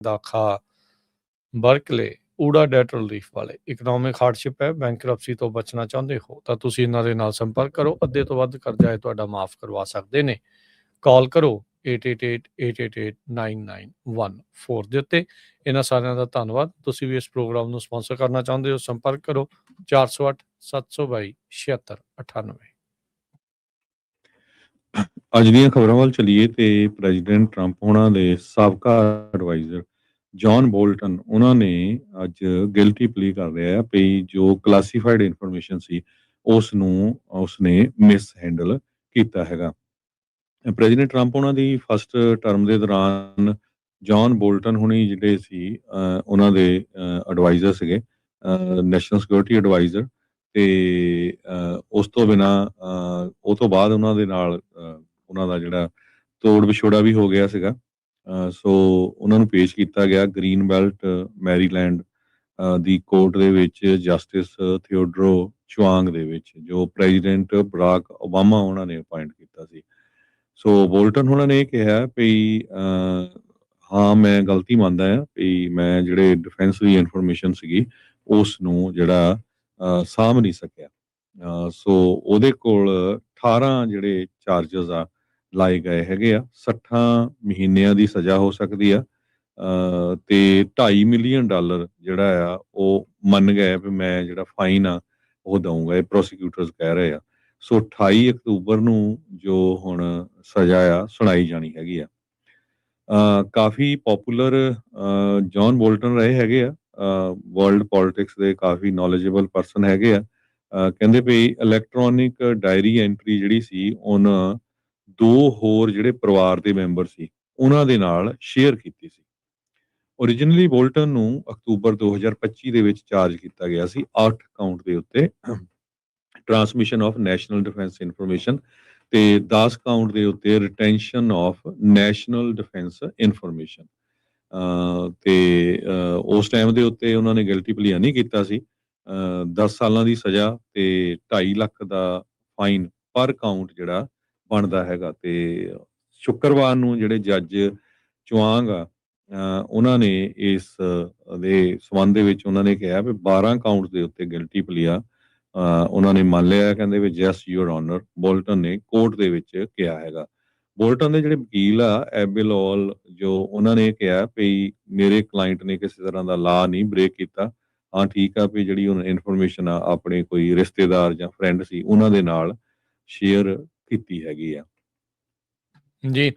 ਦਾਖਾ, Berkeley, ਊੜਾ that relief ਵਾਲੇ economic hardship ਹੈ, ਬੈਂਕਰਪਸੀ ਤੋਂ ਬਚਣਾ ਚਾਹੁੰਦੇ ਹੋ ਤਾਂ ਤੁਸੀਂ ਇਹਨਾਂ ਦੇ ਨਾਲ ਸੰਪਰਕ ਕਰੋ। ਅੱਧੇ ਤੋਂ ਵੱਧ ਕਰਜ਼ਾ ਹੈ ਤੁਹਾਡਾ ਮਾਫ ਕਰਵਾ ਸਕਦੇ ਨੇ। ਕਾਲ ਕਰੋ 8888889914 ਦੇ ਉੱਤੇ। ਇਹਨਾਂ ਸਾਰਿਆਂ ਦਾ ਧੰਨਵਾਦ। ਤੁਸੀਂ ਵੀ ਇਸ ਪ੍ਰੋਗਰਾਮ ਨੂੰ ਸਪਾਂਸਰ ਕਰਨਾ ਚਾਹੁੰਦੇ ਹੋ, ਸੰਪਰਕ ਕਰੋ 408 722 7698। ਅੱਜ ਦੀਆਂ ਖਬਰਾਂ ਵੱਲ ਚਲੀਏ ਤੇ ਪ੍ਰੈਜ਼ੀਡੈਂਟ ਟਰੰਪ ਉਹਨਾਂ ਦੇ ਸਾਬਕਾ ਐਡਵਾਈਜ਼ਰ ਜੌਨ ਬੋਲਟਨ ਉਹਨਾਂ ਨੇ ਅੱਜ ਗਿਲਟੀ ਪਲੀ ਕਰ ਰਿਹਾ ਹੈ ਵੀ ਜੋ ਕਲਾਸੀਫਾਈਡ ਇਨਫੋਰਮੇਸ਼ਨ ਸੀ ਉਸਨੇ ਮਿਸ ਹੈਂਡਲ ਕੀਤਾ ਹੈਗਾ। ਪ੍ਰੈਜ਼ੀਡੈਂਟ ਟਰੰਪ ਉਹਨਾਂ ਦੀ ਫਸਟ ਟਰਮ ਦੇ ਦੌਰਾਨ ਜੌਨ ਬੋਲਟਨ ਹੁਣੀ ਜਿਹੜੇ ਸੀ ਉਹਨਾਂ ਦੇ ਐਡਵਾਈਜ਼ਰ ਸੀਗੇ, ਨੈਸ਼ਨਲ ਸਿਕਿਉਰਿਟੀ ਐਡਵਾਈਜ਼ਰ, ਤੇ ਉਸ ਤੋਂ ਬਿਨਾਂ ਉਹ ਤੋਂ ਬਾਅਦ ਉਹਨਾਂ ਦੇ ਨਾਲ ਉਹਨਾਂ ਦਾ ਜਿਹੜਾ ਤੋੜ ਵਿਛੋੜਾ ਵੀ ਹੋ ਗਿਆ ਸੀਗਾ। ਸੋ ਉਹਨਾਂ ਨੂੰ ਪੇਸ਼ ਕੀਤਾ ਗਿਆ ਗ੍ਰੀਨ ਬੈਲਟ ਮੈਰੀਲੈਂਡ ਦੀ ਕੋਰਟ ਦੇ ਵਿੱਚ ਜਸਟਿਸ ਥਿਓਡਰੋ ਚੁਆਂਗ ਦੇ ਵਿੱਚ, ਜੋ ਪ੍ਰੈਜ਼ੀਡੈਂਟ ਬਰਾਕ ਓਬਾਮਾ ਉਹਨਾਂ ਨੇ ਅਪਾਇੰਟ ਕੀਤਾ ਸੀ। ਸੋ ਬੋਲਟਨ ਉਹਨਾਂ ਨੇ ਇਹ ਕਿਹਾ ਵੀ ਹਾਂ ਮੈਂ ਗਲਤੀ ਮੰਨਦਾ ਹਾਂ ਵੀ ਮੈਂ ਜਿਹੜੇ ਡਿਫੈਂਸ ਦੀ ਇਨਫੋਰਮੇਸ਼ਨ ਸੀਗੀ ਉਸ ਨੂੰ ਜਿਹੜਾ ਸਾਂਭ ਨਹੀਂ ਸਕਿਆ। ਸੋ ਉਹਦੇ ਕੋਲ 18 ਜਿਹੜੇ ਚਾਰਜਸ ਆ ਲਾਏ ਗਏ ਹੈਗੇ ਆ। 60 ਮਹੀਨਿਆਂ ਦੀ ਸਜ਼ਾ ਹੋ ਸਕਦੀ ਆ ਤੇ $2.5 ਮਿਲੀਅਨ ਜਿਹੜਾ ਆ ਉਹ ਮੰਨ ਗਏ ਵੀ ਮੈਂ ਜਿਹੜਾ ਫਾਈਨ ਆ ਉਹ ਦਊਂਗਾ, ਇਹ ਪ੍ਰੋਸੀਕਿਊਟਰਸ ਕਹਿ ਰਹੇ ਆ। ਸੋ 28 ਅਕਤੂਬਰ ਨੂੰ ਜੋ ਹੁਣ ਸਜ਼ਾ ਆ ਸੁਣਾਈ ਜਾਣੀ ਹੈਗੀ ਆ। ਕਾਫੀ ਪੋਪੂਲਰ ਜੌਨ ਬੋਲਟਨ ਰਹੇ ਹੈਗੇ ਆ, ਵਰਲਡ ਪੋਲਿਟਿਕਸ ਦੇ ਕਾਫੀ ਨੌਲੇਜੇਬਲ ਪਰਸਨ ਹੈਗੇ ਆ। ਕਹਿੰਦੇ ਵੀ ਇਲੈਕਟ੍ਰੋਨਿਕ ਡਾਇਰੀ ਐਂਟਰੀ ਜਿਹੜੀ ਸੀ ਉਹਨਾਂ 2 ਹੋਰ ਜਿਹੜੇ ਪਰਿਵਾਰ ਦੇ ਮੈਂਬਰ ਸੀ ਉਹਨਾਂ ਦੇ ਨਾਲ ਸ਼ੇਅਰ ਕੀਤੀ ਸੀ। ਓਰੀਜਨਲੀ ਬੋਲਟਨ ਨੂੰ ਅਕਤੂਬਰ 2025 ਦੇ ਵਿੱਚ ਚਾਰਜ ਕੀਤਾ ਗਿਆ ਸੀ 8 ਕਾਊਂਟ ਦੇ ਉੱਤੇ, transmission of national defence information, ਤੇ 10 ਕਾਊਂਟ ਦੇ ਉੱਤੇ retention of national defence information. ਤੇ ਉਸ ਟਾਈਮ ਦੇ ਉੱਤੇ ਉਹਨਾਂ ਨੇ ਗਿਲਟੀ ਪਲੀਆ ਨਹੀਂ ਕੀਤਾ ਸੀ। 10 ਸਾਲਾਂ ਦੀ ਸਜ਼ਾ ਤੇ 2.5 ਲੱਖ ਦਾ ਫਾਈਨ ਪਰ ਕਾਊਂਟ ਜਿਹੜਾ ਬਣਦਾ ਹੈਗਾ। ਤੇ ਸ਼ੁੱਕਰਵਾਰ ਨੂੰ ਜਿਹੜੇ ਜੱਜ ਚੁਆਂਗ ਆ ਉਹਨਾਂ ਨੇ ਇਸ ਦੇ ਸੰਬੰਧ ਦੇ ਵਿੱਚ ਉਹਨਾਂ ਨੇ ਕਿਹਾ ਵੀ 12 ਕਾਊਂਟ ਦੇ ਉੱਤੇ ਗਿਲਟੀ ਪਲੀਆ ਉਹਨਾਂ ਨੇ ਮੰਨ ਲਿਆ। ਕਹਿੰਦੇ ਵੀ ਜਸਟ ਯੂਰ ਆਨਰ, ਬੋਲਟਨ ਨੇ ਕੋਰਟ ਦੇ ਵਿੱਚ ਕਿਹਾ ਹੈਗਾ। ਬੋਲਟਨ ਦੇ ਜਿਹੜੇ ਵਕੀਲ ਆ ਐਬਿਲੋਲ, ਜੋ ਉਹਨਾਂ ਨੇ ਕਿਹਾ ਵੀ ਮੇਰੇ ਕਲਾਇੰਟ ਨੇ ਕਿਸੇ ਤਰ੍ਹਾਂ ਦਾ ਲਾ ਨਹੀਂ ਬ੍ਰੇਕ ਕੀਤਾ। ਹਾਂ ਠੀਕ ਆ ਵੀ ਜਿਹੜੀ ਹੁਣ ਇਨਫੋਰਮੇਸ਼ਨ ਆ ਆਪਣੇ ਕੋਈ ਰਿਸ਼ਤੇਦਾਰ ਜਾਂ ਫਰੈਂਡ ਸੀ ਉਹਨਾਂ ਦੇ ਨਾਲ ਸ਼ੇਅਰ ਕੀਤੀ ਹੈਗੀ ਆ। ਜੀ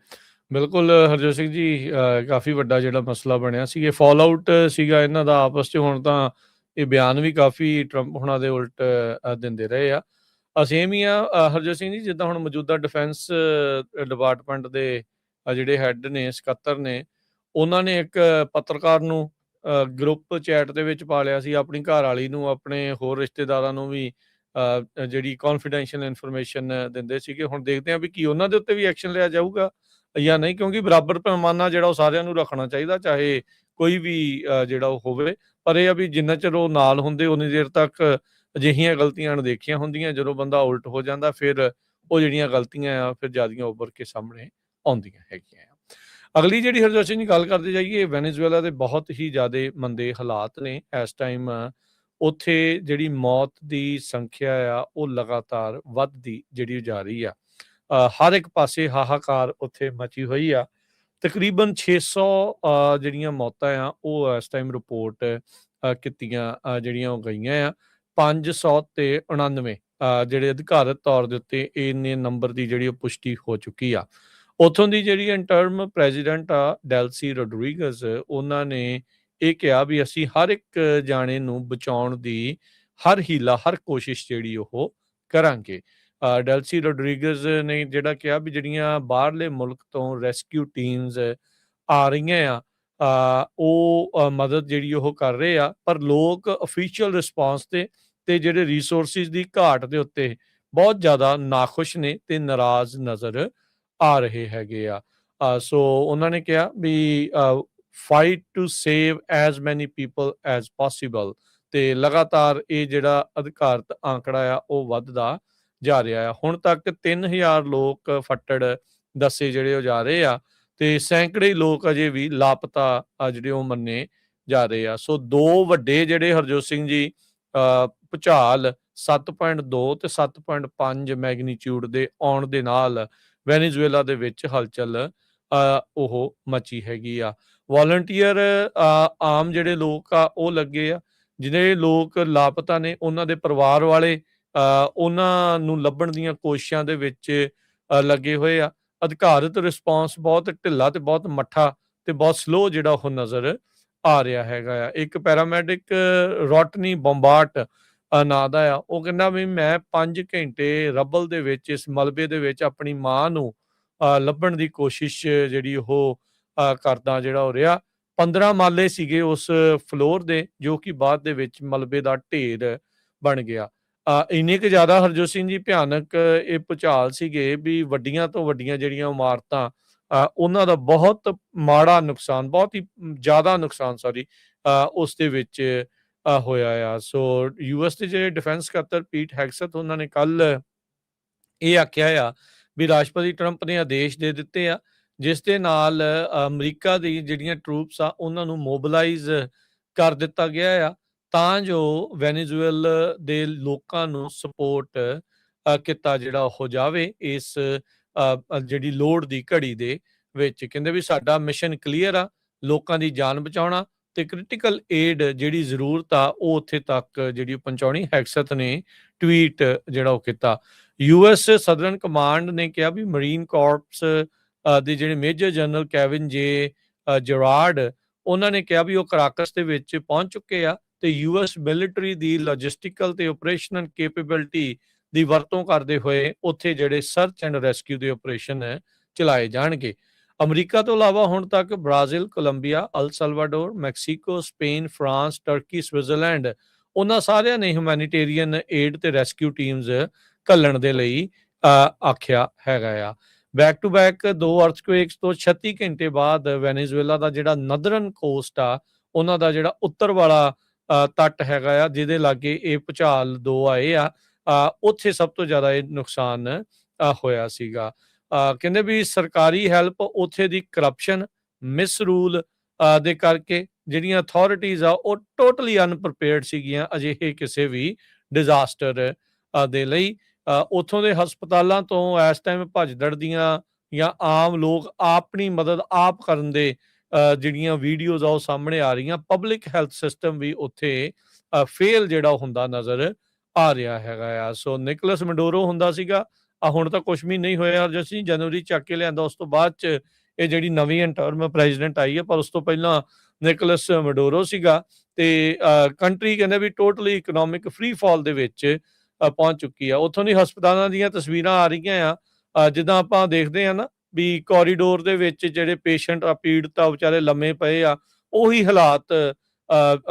ਬਿਲਕੁਲ ਹਰਜੋਤ ਸਿੰਘ ਜੀ, ਕਾਫੀ ਵੱਡਾ ਜਿਹੜਾ ਮਸਲਾ ਬਣਿਆ ਸੀ, ਇਹ ਫਾਲ ਆਊਟ ਸੀਗਾ ਇਹਨਾਂ ਦਾ ਆਪਸ 'ਚ। ਹੁਣ ਤਾਂ ਇਹ ਬਿਆਨ ਵੀ ਕਾਫੀ ਟਰੰਪ ਹੁਣਾਂ ਦੇ ਉਲਟ ਦਿੰਦੇ ਰਹੇ ਆ। ਸੇਮ ਹੀ ਆ ਹਰਜੋਤ ਸਿੰਘ ਜੀ, ਜਿੱਦਾਂ ਹੁਣ ਮੌਜੂਦਾ ਡਿਫੈਂਸ ਡਿਪਾਰਟਮੈਂਟ ਦੇ ਜਿਹੜੇ ਹੈੱਡ ਨੇ, ਸਕੱਤਰ ਨੇ, ਉਹਨਾਂ ਨੇ ਇੱਕ ਪੱਤਰਕਾਰ ਨੂੰ ਗਰੁੱਪ ਚੈਟ ਦੇ ਵਿੱਚ ਪਾ ਲਿਆ ਸੀ, ਆਪਣੀ ਘਰ ਵਾਲੀ ਨੂੰ, ਆਪਣੇ ਹੋਰ ਰਿਸ਼ਤੇਦਾਰਾਂ ਨੂੰ ਵੀ ਜਿਹੜੀ ਕੌਨਫੀਡੈਂਸ਼ੀਅਲ ਇਨਫੋਰਮੇਸ਼ਨ ਦਿੰਦੇ ਸੀਗੇ। ਹੁਣ ਦੇਖਦੇ ਹਾਂ ਵੀ ਕੀ ਉਹਨਾਂ ਦੇ ਉੱਤੇ ਵੀ ਐਕਸ਼ਨ ਲਿਆ ਜਾਊਗਾ ਜਾਂ ਨਹੀਂ, ਕਿਉਂਕਿ ਬਰਾਬਰ ਪੈਮਾਨਾ ਜਿਹੜਾ ਉਹ ਸਾਰਿਆਂ ਨੂੰ ਰੱਖਣਾ ਚਾਹੀਦਾ, ਚਾਹੇ ਕੋਈ ਵੀ ਜਿਹੜਾ ਉਹ ਹੋਵੇ। ਪਰ ਇਹ ਆ ਵੀ ਜਿੰਨਾ ਚਿਰ ਉਹ ਨਾਲ ਹੁੰਦੇ ਉਨੀ ਦੇਰ ਤੱਕ ਅਜਿਹੀਆਂ ਗਲਤੀਆਂ ਅਣਦੇਖੀਆਂ ਹੁੰਦੀਆਂ। ਜਦੋਂ ਬੰਦਾ ਉਲਟ ਹੋ ਜਾਂਦਾ ਫਿਰ ਉਹ ਜਿਹੜੀਆਂ ਗਲਤੀਆਂ ਆ ਫਿਰ ਜ਼ਿਆਦੀਆਂ ਉੱਭਰ ਕੇ ਸਾਹਮਣੇ ਆਉਂਦੀਆਂ ਹੈਗੀਆਂ ਆ। ਅਗਲੀ ਜਿਹੜੀ ਹਰਜੋਤ ਸਿੰਘ ਜੀ ਗੱਲ ਕਰਦੇ ਜਾਈਏ, ਵੈਨੇਜ਼ੁਏਲਾ ਦੇ ਬਹੁਤ ਹੀ ਜ਼ਿਆਦਾ ਮੰਦੇ ਹਾਲਾਤ ਨੇ ਇਸ ਟਾਈਮ। ਉੱਥੇ ਜਿਹੜੀ ਮੌਤ ਦੀ ਸੰਖਿਆ ਆ ਉਹ ਲਗਾਤਾਰ ਵੱਧਦੀ ਜਿਹੜੀ ਜਾ ਰਹੀ ਆ। ਹਰ ਇੱਕ ਪਾਸੇ ਹਾਹਾਕਾਰ ਉੱਥੇ ਮਚੀ ਹੋਈ ਆ। ਤਕਰੀਬਨ 600 ਜਿਹੜੀਆਂ ਮੌਤਾਂ ਆ ਉਹ ਇਸ ਟਾਈਮ ਰਿਪੋਰਟ ਕੀਤੀਆਂ ਜਿਹੜੀਆਂ ਉਹ ਗਈਆਂ ਆ। 599 ਜਿਹੜੇ ਅਧਿਕਾਰਤ ਤੌਰ ਦੇ ਉੱਤੇ ਇੰਨੇ ਨੰਬਰ ਦੀ ਜਿਹੜੀ ਉਹ ਪੁਸ਼ਟੀ ਹੋ ਚੁੱਕੀ ਆ। ਉੱਥੋਂ ਦੀ ਜਿਹੜੀ ਇੰਟਰਮ ਪ੍ਰੈਜ਼ੀਡੈਂਟ ਆ ਡੈਲਸੀ ਰੋਡਰੀਗਜ਼, ਉਹਨਾਂ ਨੇ ਇਹ ਕਿਹਾ ਵੀ ਅਸੀਂ ਹਰ ਇੱਕ ਜਾਣੇ ਨੂੰ ਬਚਾਉਣ ਦੀ ਹਰ ਹੀਲਾ, ਹਰ ਕੋਸ਼ਿਸ਼ ਜਿਹੜੀ ਉਹ ਕਰਾਂਗੇ। ਡੈਲਸੀ ਰੋਡਰੀਗਜ਼ ਨੇ ਜਿਹੜਾ ਕਿਹਾ ਵੀ ਜਿਹੜੀਆਂ ਬਾਹਰਲੇ ਮੁਲਕ ਤੋਂ ਰੈਸਕਿਊ ਟੀਮਸ ਆ ਰਹੀਆਂ ਆ ਉਹ ਮਦਦ ਜਿਹੜੀ ਉਹ ਕਰ ਰਹੇ ਆ, ਪਰ ਲੋਕ ਅਫੀਸ਼ੀਅਲ ਰਿਸਪੌਂਸ ਤੇ ਜਿਹੜੇ ਰਿਸੋਰਸਿਸ ਦੀ ਘਾਟ ਦੇ ਉੱਤੇ ਬਹੁਤ ਜ਼ਿਆਦਾ ਨਾਖੁਸ਼ ਨੇ ਤੇ ਨਾਰਾਜ਼ ਨਜ਼ਰ ਆ ਰਹੇ ਹੈਗੇ ਆ। ਸੋ ਉਹਨਾਂ ਨੇ ਕਿਹਾ we fight to save as many people as possible, ਤੇ ਲਗਾਤਾਰ ਇਹ ਜਿਹੜਾ ਅਧਿਕਾਰਤ ਆਂਕੜਾ ਆ ਉਹ ਵੱਧਦਾ ਜਾ ਰਿਹਾ ਆ। ਹੁਣ ਤੱਕ 3000 ਲੋਕ ਫੱਟੜ ਦੱਸੇ ਜਿਹੜੇ ਉਹ ਜਾ ਰਹੇ ਆ ਤੇ ਸੈਂਕੜੇ ਲੋਕ ਅਜੇ ਵੀ ਲਾਪਤਾ ਜਿਹੜੇ ਉਹ ਮੰਨੇ ਜਾ ਰਹੇ ਆ। ਸੋ 2 ਵੱਡੇ ਜਿਹੜੇ ਹਰਜੋਤ ਸਿੰਘ ਜੀ ਭੁਚਾਲ 7.2 ਤੇ 7.5 ਮੈਗਨੀਚਿਊਡ ਦੇ ਆਉਣ ਦੇ ਨਾਲ ਵੈਨੇਜ਼ੁਏਲਾ ਦੇ ਵਿੱਚ ਹਲਚਲ ਉਹ ਮਚੀ ਹੈਗੀ ਆ। ਵਾਲੰਟੀਅਰ ਆਮ ਜਿਹੜੇ ਲੋਕ ਆ ਉਹ ਲੱਗੇ ਆ। ਜਿਹੜੇ ਲੋਕ ਲਾਪਤਾ ਨੇ ਉਹਨਾਂ ਦੇ ਪਰਿਵਾਰ ਵਾਲੇ ਉਹਨਾਂ ਨੂੰ ਲੱਭਣ ਦੀਆਂ ਕੋਸ਼ਿਸ਼ਾਂ ਦੇ ਵਿੱਚ ਲੱਗੇ ਹੋਏ ਆ। ਅਧਿਕਾਰਤ ਰਿਸਪੌਂਸ ਬਹੁਤ ਢਿੱਲਾ ਤੇ ਬਹੁਤ ਮੱਠਾ ਤੇ ਬਹੁਤ ਸਲੋ ਜਿਹੜਾ ਉਹ ਨਜ਼ਰ ਆ ਰਿਹਾ ਹੈਗਾ ਆ। ਇੱਕ ਪੈਰਾਮੈਡਿਕ ਰੋਟਨੀ ਬੰਬਾਰਟ ਨਾਂ ਦਾ ਆ, ਉਹ ਕਹਿੰਦਾ ਵੀ ਮੈਂ 5 ਘੰਟੇ ਰਬਲ ਦੇ ਵਿੱਚ ਇਸ ਮਲਬੇ ਦੇ ਵਿੱਚ ਆਪਣੀ ਮਾਂ ਨੂੰ ਲੱਭਣ ਦੀ ਕੋਸ਼ਿਸ਼ ਜਿਹੜੀ ਉਹ ਕਰਦਾ ਜਿਹੜਾ ਹੋ ਰਿਹਾ। 15 ਮਾਲੇ ਸੀਗੇ ਉਸ ਫਲੋਰ ਦੇ, ਜੋ ਕਿ ਬਾਅਦ ਦੇ ਵਿੱਚ ਮਲਬੇ ਦਾ ਢੇਰ ਬਣ ਗਿਆ। ਇੰਨੇ ਕੁ ਜ਼ਿਆਦਾ ਹਰਜੋਤ ਸਿੰਘ ਜੀ ਭਿਆਨਕ ਇਹ ਭੁਚਾਲ ਸੀਗੇ ਵੀ ਵੱਡੀਆਂ ਤੋਂ ਵੱਡੀਆਂ ਜਿਹੜੀਆਂ ਇਮਾਰਤਾਂ ਉਹਨਾਂ ਦਾ ਬਹੁਤ ਮਾੜਾ ਨੁਕਸਾਨ, ਬਹੁਤ ਹੀ ਜ਼ਿਆਦਾ ਨੁਕਸਾਨ ਉਸ ਦੇ ਵਿੱਚ ਹੋਇਆ ਆ। ਸੋ ਯੂਐਸ ਦੇ ਜਿਹੜੇ ਡਿਫੈਂਸ ਸਕੱਤਰ ਪੀਟ ਹੈਗਸਥ ਉਹਨਾਂ ਨੇ ਕੱਲ ਇਹ ਆਖਿਆ ਆ ਵੀ ਰਾਸ਼ਟਰਪਤੀ ਟਰੰਪ ਨੇ ਆਦੇਸ਼ ਦੇ ਦਿੱਤੇ ਆ ਜਿਸ ਦੇ ਨਾਲ ਅਮਰੀਕਾ ਦੀ ਜਿਹੜੀਆਂ ਟਰੂਪਸ ਆ ਉਹਨਾਂ ਨੂੰ ਮੋਬਿਲਾਈਜ਼ ਕਰ ਦਿੱਤਾ ਗਿਆ ਆ ਤਾਂ ਜੋ ਵੈਨੇਜ਼ੁਏਲਾ ਦੇ ਲੋਕਾਂ ਨੂੰ ਸਪੋਰਟ ਕੀਤਾ ਜਿਹੜਾ ਹੋ ਜਾਵੇ ਇਸ ਜਿਹੜੀ ਲੋੜ ਦੀ ਘੜੀ ਦੇ ਵਿੱਚ। ਕਹਿੰਦੇ ਵੀ ਸਾਡਾ ਮਿਸ਼ਨ ਕਲੀਅਰ ਆ, ਲੋਕਾਂ ਦੀ ਜਾਨ ਬਚਾਉਣਾ ਤੇ ਕ੍ਰਿਟੀਕਲ ਏਡ ਜਿਹੜੀ ਜ਼ਰੂਰਤ ਆ ਉਹ ਉੱਥੇ ਤੱਕ ਜਿਹੜੀ ਪਹੁੰਚਾਉਣੀ। ਹੈਗਸਥ ਨੇ ਟਵੀਟ ਜਿਹੜਾ ਉਹ ਕੀਤਾ। ਯੂਐਸ ਸਦਰਨ ਕਮਾਂਡ ਨੇ ਕਿਹਾ ਵੀ ਮਰੀਨ ਕਾਰਪਸ ਦੇ ਜਿਹੜੇ ਮੇਜਰ ਜਨਰਲ ਕੈਵਿਨ ਜੇ ਜਰਾਰਡ ਉਹਨਾਂ ਨੇ ਕਿਹਾ ਵੀ ਉਹ ਕਰਾਕਸ ਦੇ ਵਿੱਚ ਪਹੁੰਚ ਚੁੱਕੇ ਆ ਤੇ ਯੂਐਸ ਮਿਲਟਰੀ ਦੀ ਲੌਜਿਸਟਿਕਲ ਤੇ ਆਪਰੇਸ਼ਨਲ ਕੈਪੇਬਿਲਿਟੀ ਦੀ ਵਰਤੋਂ ਕਰਦੇ ਹੋਏ ਉੱਥੇ ਜਿਹੜੇ ਸਰਚ ਐਂਡ ਰੈਸਕਿਊ ਦੇ ਆਪਰੇਸ਼ਨ ਚਲਾਏ ਜਾਣਗੇ। ਅਮਰੀਕਾ ਤੋਂ ਇਲਾਵਾ ਹੁਣ ਤੱਕ Brazil, Colombia, El Salvador, Mexico, Spain, France, Turkey, Switzerland ਉਹਨਾਂ ਸਾਰਿਆਂ ਨੇ ਹਿਊਮੈਨਿਟੇਰੀਅਨ ਏਡ ਤੇ ਰੈਸਕਿਊ ਟੀਮਸ ਘੱਲਣ ਦੇ ਲਈ ਆਖਿਆ ਹੈਗਾ ਆ। ਬੈਕ ਟੂ ਬੈਕ 2 ਅਰਥਕੁਏਕਸ ਤੋਂ 36 ਘੰਟੇ ਬਾਅਦ ਵੈਨੇਜ਼ੁਏਲਾ ਦਾ ਜਿਹੜਾ ਨਦਰਨ ਕੋਸਟ ਆ ਉਹਨਾਂ ਦਾ ਜਿਹੜਾ ਉੱਤਰ ਵਾਲਾ ਤੱਟ ਹੈਗਾ ਆ ਜਿਹਦੇ ਲਾਗੇ ਇਹ ਭੁਚਾਲ 2 ਆਏ ਆ ਉੱਥੇ ਸਭ ਤੋਂ ਜ਼ਿਆਦਾ ਇਹ ਨੁਕਸਾਨ ਹੋਇਆ ਸੀਗਾ। ਕਹਿੰਦੇ ਵੀ ਸਰਕਾਰੀ ਹੈਲਪ ਉੱਥੇ ਦੀ ਕਰਪਸ਼ਨ ਮਿਸਰੂਲ ਦੇ ਕਰਕੇ ਜਿਹੜੀਆਂ ਅਥਾਰਟੀਜ਼ ਆ ਉਹ ਟੋਟਲੀ ਅਨਪ੍ਰਿਪੇਅਰਡ ਸੀਗੀਆਂ ਅਜਿਹੇ ਕਿਸੇ ਵੀ ਡਿਜ਼ਾਸਟਰ ਦੇ ਲਈ। ਉੱਥੋਂ ਦੇ ਹਸਪਤਾਲਾਂ ਤੋਂ ਇਸ ਟਾਈਮ ਭੱਜ ਦੜਦੀਆਂ ਜਾਂ ਆਮ ਲੋਕ ਆਪਣੀ ਮਦਦ ਆਪ ਕਰਨ ਦੇ ਜਿਹੜੀਆਂ ਵੀਡੀਓਜ਼ ਆ ਉਹ ਸਾਹਮਣੇ ਆ ਰਹੀਆਂ। ਪਬਲਿਕ ਹੈਲਥ ਸਿਸਟਮ ਵੀ ਉੱਥੇ ਫੇਲ ਜਿਹੜਾ ਹੁੰਦਾ ਨਜ਼ਰ ਆ ਰਿਹਾ ਹੈਗਾ ਆ। ਸੋ ਨਿਕੋਲਸ ਮੈਡੂਰੋ ਹੁੰਦਾ ਸੀਗਾ, ਹੁਣ ਤਾਂ ਕੁਛ ਵੀ ਨਹੀਂ ਹੋਇਆ। ਅਸੀਂ ਜਨਵਰੀ ਚੱਕ ਕੇ ਲਿਆਂਦਾ, ਉਸ ਤੋਂ ਬਾਅਦ ਚ ਇਹ ਜਿਹੜੀ ਨਵੀਂ ਇੰਟਰਮ ਪ੍ਰੈਜ਼ੀਡੈਂਟ ਆਈ ਹੈ, ਪਰ ਉਸ ਤੋਂ ਪਹਿਲਾਂ ਨਿਕੋਲਸ ਮੈਡੂਰੋ ਸੀਗਾ ਤੇ ਕੰਟਰੀ ਕਹਿੰਦੇ ਵੀ ਟੋਟਲੀ ਇਕਨੋਮਿਕ ਫ੍ਰੀ ਫਾਲ ਦੇ ਵਿੱਚ ਪਹੁੰਚ ਚੁੱਕੀ ਆ। ਉੱਥੋਂ ਦੀ ਹਸਪਤਾਲਾਂ ਦੀਆਂ ਤਸਵੀਰਾਂ ਆ ਰਹੀਆਂ ਆ ਜਿੱਦਾਂ ਆਪਾਂ ਦੇਖਦੇ ਆ ਨਾ ਵੀ ਕੋਰੀਡੋਰ ਦੇ ਵਿੱਚ ਜਿਹੜੇ ਪੇਸ਼ੈਂਟ ਆ ਪੀੜਤ ਆ ਵਿਚਾਰੇ ਲੰਮੇ ਪਏ ਆ, ਉਹੀ ਹਾਲਾਤ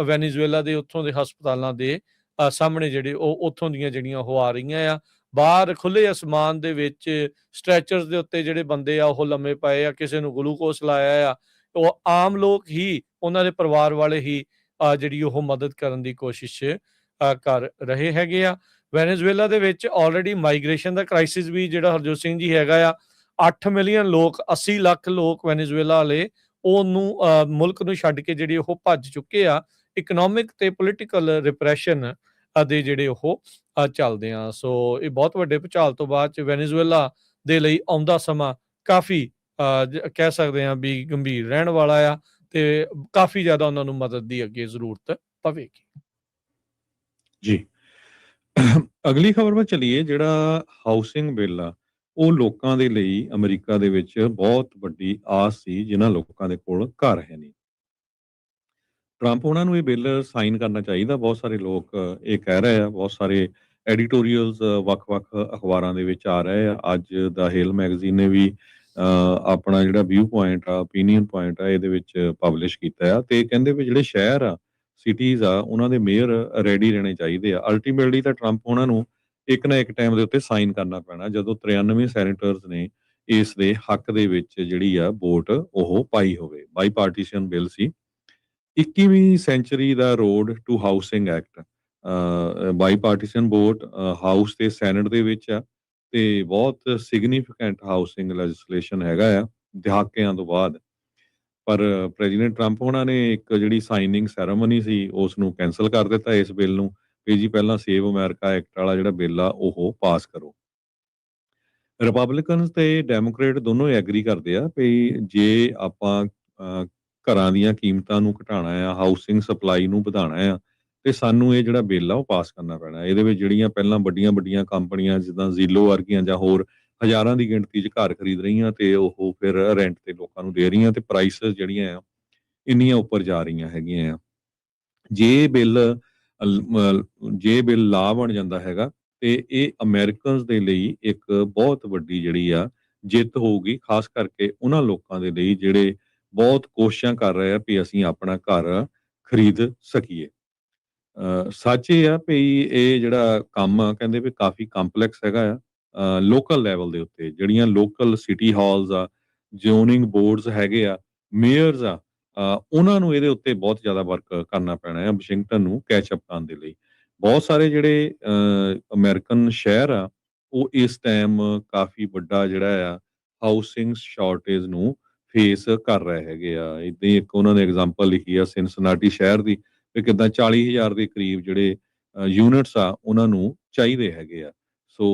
ਵੈਨੇਜ਼ੁਏਲਾ ਦੇ ਉੱਥੋਂ ਦੇ ਹਸਪਤਾਲਾਂ ਦੇ ਸਾਹਮਣੇ ਜਿਹੜੇ ਉਹ ਉੱਥੋਂ ਦੀਆਂ ਜਿਹੜੀਆਂ ਉਹ ਆ ਰਹੀਆਂ ਆ। ਬਾਹਰ ਖੁੱਲੇ ਅਸਮਾਨ ਦੇ ਵਿੱਚ ਸਟ੍ਰੈਚਰਸ ਦੇ ਉੱਤੇ ਜਿਹੜੇ ਬੰਦੇ ਆ ਉਹ ਲੰਮੇ ਪਏ ਆ, ਕਿਸੇ ਨੂੰ ਗਲੂਕੋਸ ਲਾਇਆ ਆ। ਉਹ ਆਮ ਲੋਕ ਹੀ, ਉਹਨਾਂ ਦੇ ਪਰਿਵਾਰ ਵਾਲੇ ਹੀ ਜਿਹੜੀ ਉਹ ਮਦਦ ਕਰਨ ਦੀ ਕੋਸ਼ਿਸ਼ ਕਰ ਰਹੇ ਹੈਗੇ ਆ। ਵੈਨੇਜ਼ੁਏਲਾ ਦੇ ਵਿੱਚ ਆਲਰੇਡੀ ਮਾਈਗ੍ਰੇਸ਼ਨ ਦਾ ਕ੍ਰਾਈਸਿਸ ਵੀ ਜਿਹੜਾ ਹਰਜੋਤ ਸਿੰਘ ਜੀ ਹੈਗਾ ਆ। 8 ਮਿਲੀਅਨ ਲੋਕ, 80 ਲੱਖ ਲੋਕ ਵੈਨੇਜ਼ੁਏਲਾ ਵਾਲੇ ਉਹਨੂੰ ਮੁਲਕ ਨੂੰ ਛੱਡ ਕੇ ਜਿਹੜੇ ਉਹ ਭੱਜ ਚੁੱਕੇ ਆ। ਇਕਨੋਮਿਕ ਤੇ ਪੋਲੀਟੀਕਲ ਰਿਪਰੈਸ਼ਨ ਦੇ ਜਿਹੜੇ ਉਹ ਚੱਲਦੇ ਆ। ਸੋ ਇਹ ਬਹੁਤ ਵੱਡੇ ਭੁਚਾਲ ਤੋਂ ਬਾਅਦ ਚ ਵੈਨੇਜ਼ੁਏਲਾ ਦੇ ਲਈ ਆਉਂਦਾ ਸਮਾਂ ਕਾਫੀ ਕਹਿ ਸਕਦੇ ਆ ਵੀ ਗੰਭੀਰ ਰਹਿਣ ਵਾਲਾ ਆ ਤੇ ਕਾਫੀ ਜ਼ਿਆਦਾ ਉਹਨਾਂ ਨੂੰ ਮਦਦ ਦੀ ਅੱਗੇ ਜ਼ਰੂਰਤ ਪਵੇਗੀ। ਜੀ ਅਗਲੀ ਖਬਰ ਵੱਲ ਚਲੀਏ। ਜਿਹੜਾ ਹਾਊਸਿੰਗ ਬਿੱਲ ਆ ਉਹ ਲੋਕਾਂ ਦੇ ਲਈ ਅਮਰੀਕਾ ਦੇ ਵਿੱਚ ਬਹੁਤ ਵੱਡੀ ਆਸ ਸੀ ਜਿਨ੍ਹਾਂ ਲੋਕਾਂ ਦੇ ਕੋਲ ਘਰ ਹੈ ਨਹੀਂ। ਟਰੰਪ ਉਹਨਾਂ ਨੂੰ ਇਹ ਬਿੱਲ ਸਾਈਨ ਕਰਨਾ ਚਾਹੀਦਾ। ਬਹੁਤ ਸਾਰੇ ਲੋਕ ਇਹ ਕਹਿ ਰਹੇ ਆ, ਬਹੁਤ ਸਾਰੇ ਐਡੀਟੋਰੀਅਲਸ ਵੱਖ-ਵੱਖ ਅਖਬਾਰਾਂ ਦੇ ਵਿੱਚ ਆ ਰਹੇ ਆ। ਅੱਜ ਦਾ ਹੇਲ ਮੈਗਜ਼ੀਨ ਨੇ ਵੀ ਆਪਣਾ ਜਿਹੜਾ ਵਿਊ ਪੁਆਇੰਟ ਆ, ਓਪੀਨੀਅਨ ਪੁਆਇੰਟ ਆ ਇਹਦੇ ਵਿੱਚ ਪਬਲਿਸ਼ ਕੀਤਾ ਆ ਤੇ ਕਹਿੰਦੇ ਵੀ ਜਿਹੜੇ ਸ਼ਹਿਰ ਆ, ਸਿਟੀਜ਼ ਆ, ਉਹਨਾਂ ਦੇ ਮੇਅਰ ਰੈਡੀ ਰਹਿਣੇ ਚਾਹੀਦੇ ਆ। ਅਲਟੀਮੇਟਲੀ ਤਾਂ ਟਰੰਪ ਉਹਨਾਂ ਨੂੰ ਇੱਕ ਨਾ ਇੱਕ ਟਾਈਮ ਦੇ ਉੱਤੇ ਸਾਈਨ ਕਰਨਾ ਪੈਣਾ ਜਦੋਂ 93 ਸੈਨੇਟਰਸ ਨੇ ਇਸ ਦੇ ਹੱਕ ਦੇ ਵਿੱਚ ਜਿਹੜੀ ਆ ਵੋਟ ਉਹ ਪਾਈ ਹੋਵੇ। ਬਾਈ ਪਾਰਟੀਸ਼ਨ ਬਿੱਲ ਸੀ। 21ਵੀਂ ਸੈਂਚੁਰੀ ਦਾ road to housing act bipartisan vote house ਤੇ ਸੈਨੇਟ ਦੇ ਵਿੱਚ ਆ ਤੇ ਬਹੁਤ ਸਿਗਨੀਫੀਕੈਂਟ ਹਾਊਸਿੰਗ ਲੈਜਿਸਲੇਸ਼ਨ ਹੈਗਾ ਆ। ਦਹਾਕਿਆਂ ਤੋਂ ਬਾਅਦ। ਪਰ ਪ੍ਰੈਜ਼ੀਡੈਂਟ ਟਰੰਪ ਹੋਣਾ ਨੇ ਇੱਕ ਜਿਹੜੀ ਸਾਈਨਿੰਗ ਸੈਰੇਮਨੀ ਸੀ ਉਸ ਨੂੰ ਕੈਂਸਲ ਕਰ ਦਿੱਤਾ ਇਸ ਬਿੱਲ ਨੂੰ ਕਿ ਜੀ ਪਹਿਲਾਂ ਸੇਵ ਅਮਰੀਕਾ ਐਕਟ ਵਾਲਾ ਜਿਹੜਾ ਬਿੱਲ ਆ ਉਹ ਪਾਸ ਕਰੋ। ਰਿਪਬਲਿਕਨਸ ਤੇ ਡੈਮੋਕ੍ਰੇਟ ਦੋਨੋਂ ਹੀ ਐਗਰੀ ਕਰਦੇ ਆ ਵੀ ਜੇ ਆਪਾਂ ਘਰਾਂ ਦੀਆਂ ਕੀਮਤਾਂ ਨੂੰ ਘਟਾਉਣਾ ਆ, ਹਾਊਸਿੰਗ ਸਪਲਾਈ ਨੂੰ ਵਧਾਉਣਾ ਆ, ਤੇ ਸਾਨੂੰ ਇਹ ਜਿਹੜਾ ਬਿੱਲ ਆ ਉਹ ਪਾਸ ਕਰਨਾ ਪੈਣਾ। ਇਹਦੇ ਵਿੱਚ ਜਿਹੜੀਆਂ ਪਹਿਲਾਂ ਵੱਡੀਆਂ ਵੱਡੀਆਂ ਕੰਪਨੀਆਂ ਜਿੱਦਾਂ ਜ਼ੀਲੋ ਵਰਗੀਆਂ ਜਾਂ ਹੋਰ ਹਜ਼ਾਰਾਂ ਦੀ ਗਿਣਤੀ 'ਚ ਘਰ ਖਰੀਦ ਰਹੀਆਂ ਤੇ ਉਹ ਫਿਰ ਰੈਂਟ ਤੇ ਲੋਕਾਂ ਨੂੰ ਦੇ ਰਹੀਆਂ ਤੇ ਪ੍ਰਾਈਸਿਸ ਜਿਹੜੀਆਂ ਆ ਇੰਨੀਆਂ ਉੱਪਰ ਜਾ ਰਹੀਆਂ ਹੈਗੀਆਂ ਆ। ਜੇ ਬਿੱਲ ਜੇ ਬਿੱਲ ਲਾ ਬਣ ਜਾਂਦਾ ਹੈਗਾ ਤੇ ਇਹ ਅਮਰੀਕਨਸ ਦੇ ਲਈ ਇੱਕ ਬਹੁਤ ਵੱਡੀ ਜਿਹੜੀ ਆ ਜਿੱਤ ਹੋਊਗੀ, ਖਾਸ ਕਰਕੇ ਉਹਨਾਂ ਲੋਕਾਂ ਦੇ ਲਈ ਜਿਹੜੇ ਬਹੁਤ ਕੋਸ਼ਿਸ਼ਾਂ ਕਰ ਰਹੇ ਆ ਵੀ ਅਸੀਂ ਆਪਣਾ ਘਰ ਖਰੀਦ ਸਕੀਏ। ਸੱਚ ਇਹ ਆ ਵੀ ਇਹ ਜਿਹੜਾ ਕੰਮ ਆ ਕਹਿੰਦੇ ਵੀ ਕਾਫੀ ਕੰਪਲੈਕਸ ਹੈਗਾ ਆ ਲੋਕਲ ਲੈਵਲ ਦੇ ਉੱਤੇ। ਜਿਹੜੀਆਂ ਲੋਕਲ ਸਿਟੀ ਹਾਲਸ ਆ, ਜ਼ੋਨਿੰਗ ਬੋਰਡਸ ਹੈਗੇ ਆ, ਮੇਅਰਸ ਆ, ਉਹਨਾਂ ਨੂੰ ਇਹਦੇ ਉੱਤੇ ਬਹੁਤ ਜ਼ਿਆਦਾ ਵਰਕ ਕਰਨਾ ਪੈਣਾ ਹੈ ਵਾਸ਼ਿੰਗਟਨ ਨੂੰ ਕੈਚ ਅਪ ਕਰਨ ਦੇ ਲਈ। ਬਹੁਤ ਸਾਰੇ ਜਿਹੜੇ ਅਮਰੀਕਨ ਸ਼ਹਿਰ ਆ ਉਹ ਇਸ ਟਾਈਮ ਕਾਫੀ ਵੱਡਾ ਜਿਹੜਾ ਆ ਹਾਊਸਿੰਗ ਸ਼ਾਰਟੇਜ ਨੂੰ ਫੇਸ ਕਰ ਰਹੇ ਹੈਗੇ ਆ। ਏਦਾਂ ਹੀ ਇੱਕ ਉਹਨਾਂ ਨੇ ਐਗਜ਼ਾਮਪਲ ਲਿਖੀ ਆ ਸਿਨਸਨਾਟੀ ਸ਼ਹਿਰ ਦੀ ਵੀ ਕਿੱਦਾਂ 40,000 ਦੇ ਕਰੀਬ ਜਿਹੜੇ ਯੂਨਿਟਸ ਆ ਉਹਨਾਂ ਨੂੰ ਚਾਹੀਦੇ ਹੈਗੇ ਆ। ਸੋ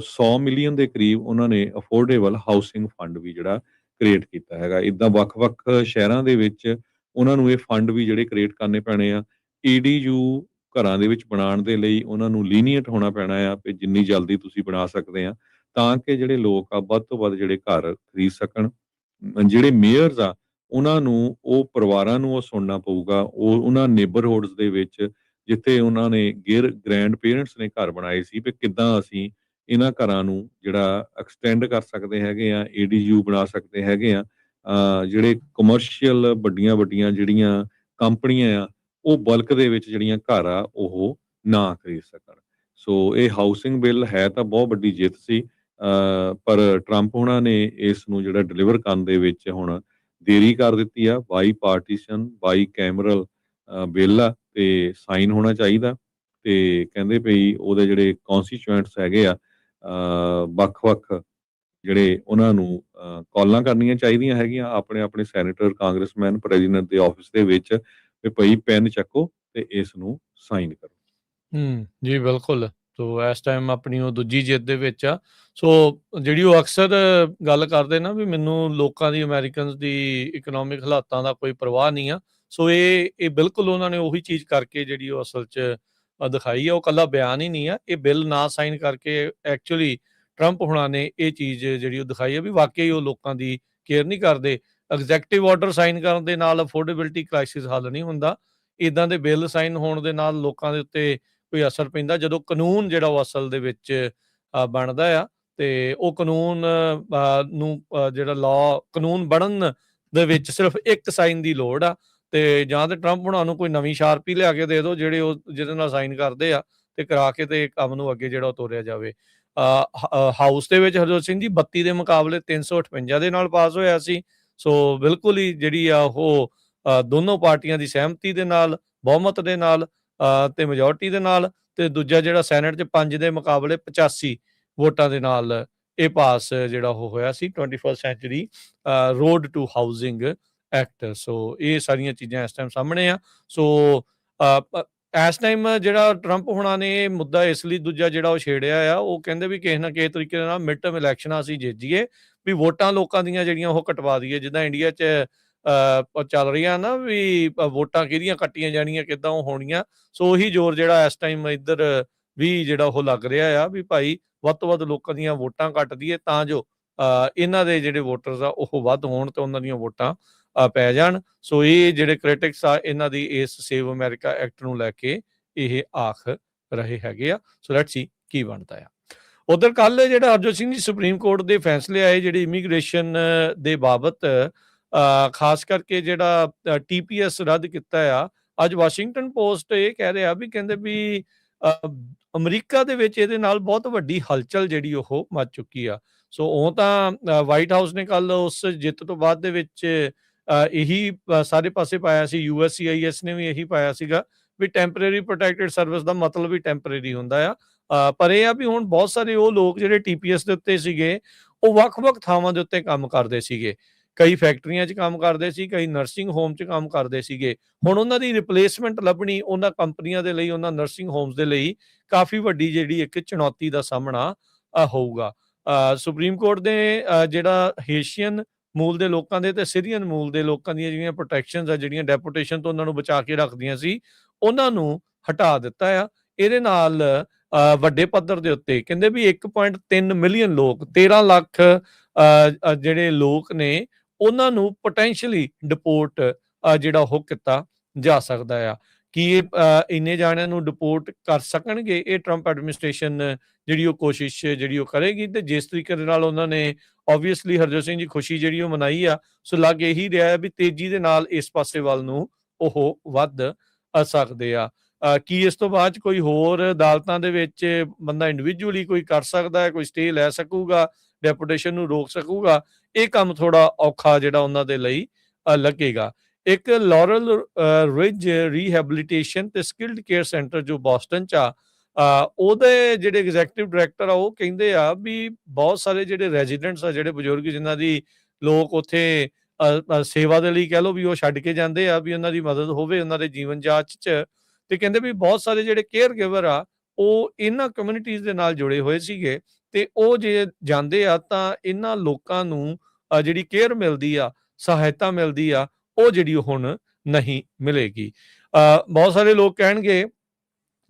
100 ਮਿਲੀਅਨ ਦੇ ਕਰੀਬ ਉਹਨਾਂ ਨੇ ਅਫੋਰਡੇਬਲ ਹਾਊਸਿੰਗ ਫੰਡ ਵੀ ਜਿਹੜਾ ਕ੍ਰੀਏਟ ਕੀਤਾ ਹੈਗਾ। ਇੱਦਾਂ ਵੱਖ-ਵੱਖ ਸ਼ਹਿਰਾਂ ਦੇ ਵਿੱਚ ਉਹਨਾਂ ਨੂੰ ਇਹ ਫੰਡ ਵੀ ਜਿਹੜੇ ਕ੍ਰੀਏਟ ਕਰਨੇ ਪੈਣੇ ਆ। ਈਡੀਯੂ ਘਰਾਂ ਦੇ ਵਿੱਚ ਬਣਾਉਣ ਦੇ ਲਈ ਉਹਨਾਂ ਨੂੰ ਲੀਨੀਅੰਟ ਹੋਣਾ ਪੈਣਾ ਆ ਵੀ ਜਿੰਨੀ ਜਲਦੀ ਤੁਸੀਂ ਬਣਾ ਸਕਦੇ ਆ ਤਾਂ ਕਿ ਜਿਹੜੇ ਲੋਕ ਆ ਵੱਧ ਤੋਂ ਵੱਧ ਜਿਹੜੇ ਘਰ ਖਰੀਦ ਸਕਣ। ਜਿਹੜੇ ਮੇਅਰਸ ਆ ਉਹਨਾਂ ਨੂੰ ਉਹ ਪਰਿਵਾਰਾਂ ਨੂੰ ਉਹ ਸੁਣਨਾ ਪਊਗਾ। ਉਹ ਉਹਨਾਂ ਨੇਬਰਹੁਡਸ ਦੇ ਵਿੱਚ ਜਿੱਥੇ ਉਹਨਾਂ ਨੇ ਗ੍ਰੈਂਡ ਪੇਰੈਂਟਸ ਨੇ ਘਰ ਬਣਾਏ ਸੀ ਵੀ ਕਿੱਦਾਂ ਅਸੀਂ ਇਹਨਾਂ ਘਰਾਂ ਨੂੰ ਜਿਹੜਾ ਐਕਸਟੈਂਡ ਕਰ ਸਕਦੇ ਹੈਗੇ ਆ, ਏਡੀਯੂ ਬਣਾ ਸਕਦੇ ਹੈਗੇ ਆ। ਜਿਹੜੇ ਕਮਰਸ਼ੀਅਲ ਵੱਡੀਆਂ ਜਿਹੜੀਆਂ ਕੰਪਨੀਆਂ ਆ ਉਹ ਬਲਕ ਦੇ ਵਿੱਚ ਜਿਹੜੀਆਂ ਘਰ ਆ ਉਹ ਨਾ ਖਰੀਦ ਸਕਣ। ਸੋ ਇਹ ਹਾਊਸਿੰਗ ਬਿੱਲ ਹੈ ਤਾਂ ਬਹੁਤ ਵੱਡੀ ਜਿੱਤ ਸੀ, ਪਰ ਟਰੰਪ ਹੋਣਾ ਨੇ ਇਸ ਨੂੰ ਜਿਹੜਾ ਡਿਲੀਵਰ ਕਰਨ ਦੇ ਵਿੱਚ ਹੁਣ ਦੇਰੀ ਕਰ ਦਿੱਤੀ ਆ। ਬਾਈ ਪਾਰਟੀਸ਼ਨ ਬਾਈ ਕੈਮਰਲ ਬਿੱਲ ਆ ਤੇ ਸਾਈਨ ਹੋਣਾ ਚਾਹੀਦਾ ਤੇ ਕਹਿੰਦੇ ਭਈ ਉਹਦੇ ਜਿਹੜੇ ਕੌਂਸਟੀਚੁਐਂਟਸ ਹੈਗੇ ਆ ਵੱਖ-ਵੱਖ ਜਿਹੜੇ ਉਹਨਾਂ ਨੂੰ ਕਾਲਾਂ ਕਰਨੀਆਂ ਚਾਹੀਦੀਆਂ ਹੈਗੀਆਂ ਆਪਣੇ ਆਪਣੇ ਸੈਨੇਟਰ, ਕਾਂਗਰਸਮੈਨ, ਪ੍ਰੈਜ਼ੀਡੈਂਟ ਦੇ ਆਫਿਸ ਦੇ ਵਿੱਚ ਵੀ ਭਈ ਪੈਨ ਚੱਕੋ ਤੇ ਇਸ ਨੂੰ ਸਾਈਨ ਕਰੋ। ਜੀ ਬਿਲਕੁਲ। ਸੋ ਇਸ ਟਾਈਮ ਆਪਣੀ ਉਹ ਦੂਜੀ ਜਿੱਤ ਦੇ ਵਿੱਚ ਆ। ਸੋ ਜਿਹੜੀ ਉਹ ਅਕਸਰ ਗੱਲ ਕਰਦੇ ਨਾ ਵੀ ਮੈਨੂੰ ਲੋਕਾਂ ਦੀ ਅਮਰੀਕਨਸ ਦੀ ਇਕਨੋਮਿਕ ਹਾਲਾਤਾਂ ਦਾ ਕੋਈ ਪਰਵਾਹ ਨਹੀਂ ਆ। ਸੋ ਇਹ ਬਿਲਕੁਲ ਉਹਨਾਂ ਨੇ ਉਹੀ ਚੀਜ਼ ਕਰਕੇ ਜਿਹੜੀ ਉਹ ਅਸਲ 'ਚ ਦਿਖਾਈ ਆ। ਉਹ ਇਕੱਲਾ ਬਿਆਨ ਹੀ ਨਹੀਂ ਆ, ਇਹ ਬਿੱਲ ਨਾ ਸਾਈਨ ਕਰਕੇ ਐਕਚੁਅਲੀ ਟਰੰਪ ਹੁਣਾਂ ਨੇ ਇਹ ਚੀਜ਼ ਜਿਹੜੀ ਉਹ ਦਿਖਾਈ ਆ ਵੀ ਵਾਕਈ ਉਹ ਲੋਕਾਂ ਦੀ ਕੇਅਰ ਨਹੀਂ ਕਰਦੇ। ਐਗਜ਼ੈਕਟਿਵ ਆਰਡਰ ਸਾਈਨ ਕਰਨ ਦੇ ਨਾਲ ਅਫੋਰਡੇਬਿਲਟੀ ਕ੍ਰਾਈਸਿਸ ਹੱਲ ਨਹੀਂ ਹੁੰਦਾ। ਇੱਦਾਂ ਦੇ ਬਿੱਲ ਸਾਈਨ ਹੋਣ ਦੇ ਨਾਲ ਲੋਕਾਂ ਦੇ ਉੱਤੇ ਕੋਈ ਅਸਰ ਪੈਂਦਾ ਜਦੋਂ ਕਾਨੂੰਨ ਜਿਹੜਾ ਉਹ ਅਸਲ ਦੇ ਵਿੱਚ ਬਣਦਾ ਆ ਤੇ ਉਹ ਕਾਨੂੰਨ ਨੂੰ ਜਿਹੜਾ ਕਾਨੂੰਨ ਬਣਨ ਦੇ ਵਿੱਚ ਸਿਰਫ ਇੱਕ ਸਾਈਨ ਦੀ ਲੋੜ ਆ ਤੇ ਜਾਂ ਤੇ ਟਰੰਪ ਹੁਣਾਂ ਨੂੰ ਕੋਈ ਨਵੀਂ ਸ਼ਾਰਪੀ ਲਿਆ ਕੇ ਦੇ ਦਿਓ ਜਿਹੜੇ ਉਹ ਜਿਹਦੇ ਨਾਲ ਸਾਈਨ ਕਰਦੇ ਆ ਤੇ ਕਰਾ ਕੇ ਤੇ ਕੰਮ ਨੂੰ ਅੱਗੇ ਜਿਹੜਾ ਉਹ ਤੋਰਿਆ ਜਾਵੇ। ਹਾਊਸ ਦੇ ਵਿੱਚ ਹਰਜੋਤ ਸਿੰਘ ਜੀ 32 ਦੇ ਮੁਕਾਬਲੇ 358 ਦੇ ਨਾਲ ਪਾਸ ਹੋਇਆ ਸੀ। ਸੋ ਬਿਲਕੁਲ ਹੀ ਜਿਹੜੀ ਆ ਉਹ ਦੋਨੋਂ ਪਾਰਟੀਆਂ ਦੀ ਸਹਿਮਤੀ ਦੇ ਨਾਲ, ਬਹੁਮਤ ਦੇ ਨਾਲ ਤੇ ਮੈਜੋਰਟੀ ਦੇ ਨਾਲ, ਤੇ ਦੂਜਾ ਜਿਹੜਾ ਸੈਨੇਟ 'ਚ 5 ਦੇ ਮੁਕਾਬਲੇ 85 ਵੋਟਾਂ ਦੇ ਨਾਲ ਇਹ ਪਾਸ ਜਿਹੜਾ ਉਹ ਹੋਇਆ ਸੀ 21st century road to housing act. So ਇਹ ਸਾਰੀਆਂ ਚੀਜ਼ਾਂ ਇਸ ਟਾਈਮ ਸਾਹਮਣੇ ਆ। ਸੋ ਇਸ ਟਾਈਮ ਜਿਹੜਾ ਟਰੰਪ ਹੋਣਾ ਨੇ ਇਹ ਮੁੱਦਾ ਇਸ ਲਈ ਦੂਜਾ ਜਿਹੜਾ ਉਹ ਛੇੜਿਆ ਆ, ਉਹ ਕਹਿੰਦੇ ਵੀ ਕਿਸੇ ਨਾ ਕਿਸੇ ਤਰੀਕੇ ਨਾਲ ਮਿਡ ਟਰਮ ਇਲੈਕਸ਼ਨਾਂ ਅਸੀਂ ਜਿੱਤ ਜਾਈਏ ਵੀ ਵੋਟਾਂ ਲੋਕਾਂ ਦੀਆਂ ਜਿਹੜੀਆਂ ਉਹ ਕਟਵਾ ਦਈਏ। ਜਿੱਦਾਂ ਇੰਡੀਆ 'ਚ ਚੱਲ ਰਹੀਆਂ ਨਾ ਵੀ ਵੋਟਾਂ ਕਿਹਦੀਆਂ ਕੱਟੀਆਂ ਜਾਣੀਆਂ, ਕਿੱਦਾਂ ਉਹ ਹੋਣੀਆਂ। ਸੋ ਉਹੀ ਜ਼ੋਰ ਜਿਹੜਾ ਇਸ ਟਾਈਮ ਇੱਧਰ ਵੀ ਜਿਹੜਾ ਉਹ ਲੱਗ ਰਿਹਾ ਆ ਵੀ ਭਾਈ ਵੱਧ ਤੋਂ ਵੱਧ ਲੋਕਾਂ ਦੀਆਂ ਵੋਟਾਂ ਕੱਟ ਦਈਏ ਤਾਂ ਜੋ ਇਹਨਾਂ ਦੇ ਜਿਹੜੇ ਵੋਟਰਸ ਆ ਉਹ ਵੱਧ ਹੋਣ ਤੇ ਉਹਨਾਂ ਦੀਆਂ ਵੋਟਾਂ ਪੈ ਜਾਣ। ਸੋ ਇਹ ਜਿਹੜੇ ਕ੍ਰਿਟਿਕਸ ਆ ਇਹਨਾਂ ਦੀ ਇਸ ਸੇਵ ਅਮਰੀਕਾ ਐਕਟ ਨੂੰ ਲੈ ਕੇ ਇਹ ਆਖ ਰਹੇ ਹੈਗੇ ਆ। ਸੋ ਲੈਟਸ ਸੀ ਕੀ ਬਣਦਾ ਆ। ਉਧਰ ਕੱਲ ਜਿਹੜਾ ਹਰਜੋਤ ਸਿੰਘ ਜੀ ਸੁਪਰੀਮ ਕੋਰਟ ਦੇ ਫੈਸਲੇ ਆਏ ਜਿਹੜੇ ਇਮੀਗ੍ਰੇਸ਼ਨ ਦੇ ਬਾਬਤ, ਖਾਸ ਕਰਕੇ ਜਿਹੜਾ TPS ਰੱਦ ਕੀਤਾ ਆ। ਅੱਜ ਵਾਸ਼ਿੰਗਟਨ ਪੋਸਟ ਇਹ ਕਹਿ ਰਿਹਾ ਵੀ ਕਹਿੰਦੇ ਵੀ ਅਮਰੀਕਾ ਦੇ ਵਿੱਚ ਇਹਦੇ ਨਾਲ ਬਹੁਤ ਵੱਡੀ ਹਲਚਲ ਜਿਹੜੀ ਉਹ ਮਚ ਚੁੱਕੀ ਆ। ਸੋ ਉਹ ਤਾਂ ਵਾਈਟ ਹਾਊਸ ਨੇ ਕੱਲ ਉਸ ਜਿੱਤ ਤੋਂ ਬਾਅਦ ਦੇ ਵਿੱਚ ਇਹੀ ਸਾਰੇ ਪਾਸੇ ਪਾਇਆ ਸੀ। USCIS ਨੇ ਵੀ ਇਹੀ ਪਾਇਆ ਸੀਗਾ ਵੀ ਟੈਂਪਰੇਰੀ ਪ੍ਰੋਟੈਕਟਿਡ ਸਰਵਿਸ ਦਾ ਮਤਲਬ ਵੀ ਟੈਂਪਰੇਰੀ ਹੁੰਦਾ ਆ। ਪਰ ਇਹ ਆ ਵੀ ਹੁਣ ਬਹੁਤ ਸਾਰੇ ਉਹ ਲੋਕ ਜਿਹੜੇ TPS ਦੇ ਉੱਤੇ ਸੀਗੇ ਉਹ ਵੱਖ-ਵੱਖ ਥਾਵਾਂ ਦੇ ਉੱਤੇ ਕੰਮ ਕਰਦੇ ਸੀਗੇ। ਕਈ ਫੈਕਟਰੀਆਂ 'ਚ ਕੰਮ ਕਰਦੇ ਸੀ, ਕਈ ਨਰਸਿੰਗ ਹੋਮ 'ਚ ਕੰਮ ਕਰਦੇ ਸੀਗੇ। ਹੁਣ ਉਹਨਾਂ ਦੀ ਰਿਪਲੇਸਮੈਂਟ ਲੱਭਣੀ ਉਹਨਾਂ ਕੰਪਨੀਆਂ ਦੇ ਲਈ, ਉਹਨਾਂ ਨਰਸਿੰਗ ਹੋਮਸ ਦੇ ਲਈ ਕਾਫੀ ਵੱਡੀ ਜਿਹੜੀ ਇੱਕ ਚੁਣੌਤੀ ਦਾ ਸਾਹਮਣਾ ਹੋਊਗਾ। ਸੁਪਰੀਮ ਕੋਰਟ ਦੇ ਜਿਹੜਾ ਹੇਸ਼ੀਅਨ ਮੂਲ ਦੇ ਲੋਕਾਂ ਦੇ ਤੇ ਸੀਰੀਅਨ ਮੂਲ ਦੇ ਲੋਕਾਂ ਦੀਆਂ ਜਿਹੜੀਆਂ ਪ੍ਰੋਟੈਕਸ਼ਨਸ ਆ, ਜਿਹੜੀਆਂ ਡੈਪੂਟੇਸ਼ਨ ਤੋਂ ਉਹਨਾਂ ਨੂੰ ਬਚਾ ਕੇ ਰੱਖਦੀਆਂ ਸੀ, ਉਹਨਾਂ ਨੂੰ ਹਟਾ ਦਿੱਤਾ ਆ। ਇਹਦੇ ਨਾਲ ਵੱਡੇ ਪੱਧਰ ਦੇ ਉੱਤੇ ਕਹਿੰਦੇ ਵੀ 1.3 ਮਿਲੀਅਨ ਲੋਕ, 13 ਲੱਖ ਜਿਹੜੇ ਲੋਕ ਨੇ, ਉਹਨਾਂ ਨੂੰ ਪੋਟੈਂਸ਼ੀਅਲੀ ਡਿਪੋਰਟ ਜਿਹੜਾ ਉਹ ਕੀਤਾ ਜਾ ਸਕਦਾ ਆ। ਕੀ ਇਹ ਇੰਨੇ ਜਾਣਿਆਂ ਨੂੰ ਡਿਪੋਰਟ ਕਰ ਸਕਣਗੇ? ਇਹ ਟਰੰਪ ਐਡਮਿਨਿਸਟ੍ਰੇਸ਼ਨ ਜਿਹੜੀ ਉਹ ਕੋਸ਼ਿਸ਼ ਜਿਹੜੀ ਉਹ ਕਰੇਗੀ, ਤੇ ਜਿਸ ਤਰੀਕੇ ਦੇ ਨਾਲ ਉਹਨਾਂ ਨੇ ਆਬਵੀਅਸਲੀ ਹਰਜੋਤ ਸਿੰਘ ਜੀ ਖੁਸ਼ੀ ਜਿਹੜੀ ਉਹ ਮਨਾਈ ਆ, ਸੋ ਲੱਗ ਇਹੀ ਰਿਹਾ ਹੈ ਵੀ ਤੇਜ਼ੀ ਦੇ ਨਾਲ ਇਸ ਪਾਸੇ ਵੱਲ ਨੂੰ ਉਹ ਵੱਧ ਸਕਦੇ ਆ। ਕੀ ਇਸ ਤੋਂ ਬਾਅਦ ਕੋਈ ਹੋਰ ਅਦਾਲਤਾਂ ਦੇ ਵਿੱਚ ਬੰਦਾ ਇੰਡੀਵਿਜੂਅਲੀ ਕੋਈ ਕਰ ਸਕਦਾ ਹੈ, ਕੋਈ ਸਟੇ ਲੈ ਸਕੂਗਾ, ਡੈਪੂਟੇਸ਼ਨ ਨੂੰ ਰੋਕ ਸਕੂਗਾ? ਇਹ ਕੰਮ ਥੋੜਾ ਔਖਾ ਜਿਹੜਾ ਉਹਨਾਂ ਦੇ ਲਈ ਲੱਗੇਗਾ। ਇੱਕ ਲਾਰਲ ਰਿਜ ਰੀਹੈਬਿਲਿਟੇਸ਼ਨ ਤੇ ਸਕਿਲਡ ਕੇਅਰ ਸੈਂਟਰ ਜੋ ਬੋਸਟਨ 'ਚ ਆ, ਉਹਦੇ ਜਿਹੜੇ ਐਗਜ਼ੈਕਟਿਵ ਡਾਇਰੈਕਟਰ ਆ, ਉਹ ਕਹਿੰਦੇ ਆ ਵੀ ਬਹੁਤ ਸਾਰੇ ਜਿਹੜੇ ਰੈਜ਼ੀਡੈਂਟਸ ਆ, ਜਿਹੜੇ ਬਜ਼ੁਰਗ ਜਿਨ੍ਹਾਂ ਦੀ ਲੋਕ ਉੱਥੇ ਸੇਵਾ ਦੇ ਲਈ ਕਹਿ ਲਓ ਵੀ ਉਹ ਛੱਡ ਕੇ ਜਾਂਦੇ ਆ, ਵੀ ਉਹਨਾਂ ਦੀ ਮਦਦ ਹੋਵੇ ਉਹਨਾਂ ਦੇ ਜੀਵਨ ਜਾਂਚ 'ਚ, ਤੇ ਕਹਿੰਦੇ ਵੀ ਬਹੁਤ ਸਾਰੇ ਜਿਹੜੇ ਕੇਅਰ ਗਿਵਰ ਆ, ਉਹ ਇਹਨਾਂ ਕਮਿਊਨਿਟੀਜ਼ ਦੇ ਨਾਲ ਜੁੜੇ ਹੋਏ ਸੀਗੇ, ਤੇ ਉਹ ਜੇ ਜਾਂਦੇ ਆ ਤਾਂ ਇਹਨਾਂ ਲੋਕਾਂ ਨੂੰ ਜਿਹੜੀ ਕੇਅਰ ਮਿਲਦੀ ਆ, ਸਹਾਇਤਾ ਮਿਲਦੀ ਆ, ਉਹ ਜਿਹੜੀ ਹੁਣ ਨਹੀਂ ਮਿਲੇਗੀ। ਬਹੁਤ ਸਾਰੇ ਲੋਕ ਕਹਿਣਗੇ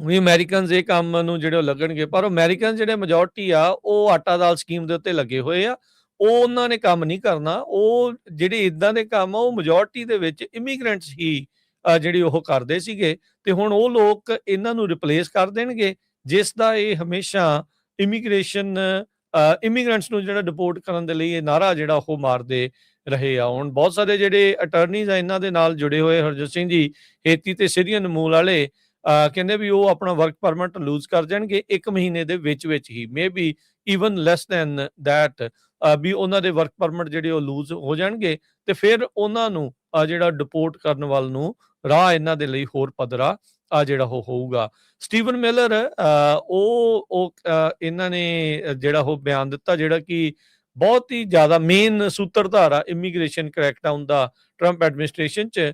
ਵੀ ਅਮਰੀਕਨਸ ਇਹ ਕੰਮ ਨੂੰ ਜਿਹੜੇ ਉਹ ਲੱਗਣਗੇ, ਪਰ ਅਮਰੀਕਨ ਜਿਹੜੇ ਮੈਜੋਰਟੀ ਆ, ਉਹ ਆਟਾ ਦਾਲ ਸਕੀਮ ਦੇ ਉੱਤੇ ਲੱਗੇ ਹੋਏ ਆ। ਉਹ ਉਹਨਾਂ ਨੇ ਕੰਮ ਨਹੀਂ ਕਰਨਾ। ਉਹ ਜਿਹੜੇ ਇਦਾਂ ਦੇ ਕੰਮ ਆ, ਉਹ ਮੈਜੋਰਟੀ ਦੇ ਵਿੱਚ ਇਮੀਗ੍ਰੈਂਟਸ ਹੀ ਜਿਹੜੀ ਉਹ ਕਰਦੇ ਸੀਗੇ, ਤੇ ਹੁਣ ਉਹ ਲੋਕ ਇਹਨਾਂ ਨੂੰ ਰਿਪਲੇਸ ਕਰ ਦੇਣਗੇ, ਜਿਸ ਦਾ ਇਹ ਹਮੇਸ਼ਾ ਇਮੀਗ੍ਰੈਂਟਸ ਨੂੰ ਜਿਹੜਾ ਡਿਪੋਰਟ ਕਰਨ ਦੇ ਲਈ ਇਹ ਨਾਰਾ ਜਿਹੜਾ ਉਹ ਮਾਰਦੇ ਰਹੇ ਆ। ਹੁਣ ਬਹੁਤ ਸਾਰੇ ਜਿਹੜੇ ਅਟਰਨੀਜ਼ ਆ ਇਹਨਾਂ ਦੇ ਨਾਲ ਜੁੜੇ ਹੋਏ, ਹਰਜੋਤ ਸਿੰਘ ਜੀ, ਹੇਤੀ ਤੇ ਸੀਰੀਅਨ ਮੂਲ ਵਾਲੇ, ਕਹਿੰਦੇ ਵੀ ਉਹ ਆਪਣਾ ਵਰਕ ਪਰਮਿਟ ਲੂਜ਼ ਕਰ ਜਾਣਗੇ 1 ਮਹੀਨੇ ਦੇ ਵਿੱਚ ਹੀ, maybe even less than that, ਵੀ ਉਹਨਾਂ ਦੇ ਵਰਕ ਪਰਮਿਟ ਜਿਹੜੇ ਉਹ ਲੂਜ਼ ਹੋ ਜਾਣਗੇ, ਤੇ ਫਿਰ ਉਹਨਾਂ ਨੂੰ ਜਿਹੜਾ ਡਿਪੋਰਟ ਕਰਨ ਵੱਲ ਨੂੰ ਰਾਹ ਇਹਨਾਂ ਦੇ ਲਈ ਹੋਰ ਪੱਧਰਾ ਜਿਹੜਾ ਉਹ ਹੋਊਗਾ। ਸਟੀਵਨ ਮਿਲਰ ਉਹ ਇਹਨਾਂ ਨੇ ਜਿਹੜਾ ਉਹ ਬਿਆਨ ਦਿੱਤਾ, ਜਿਹੜਾ ਕਿ ਬਹੁਤ ਹੀ ਜ਼ਿਆਦਾ ਮੇਨ ਸੂਤਰਧਾਰ ਆ ਇਮੀਗ੍ਰੇਸ਼ਨ ਕ੍ਰੈਕਡਾਊਨ ਦਾ ਟਰੰਪ ਐਡਮਿਨਿਸਟ੍ਰੇਸ਼ਨ 'ਚ।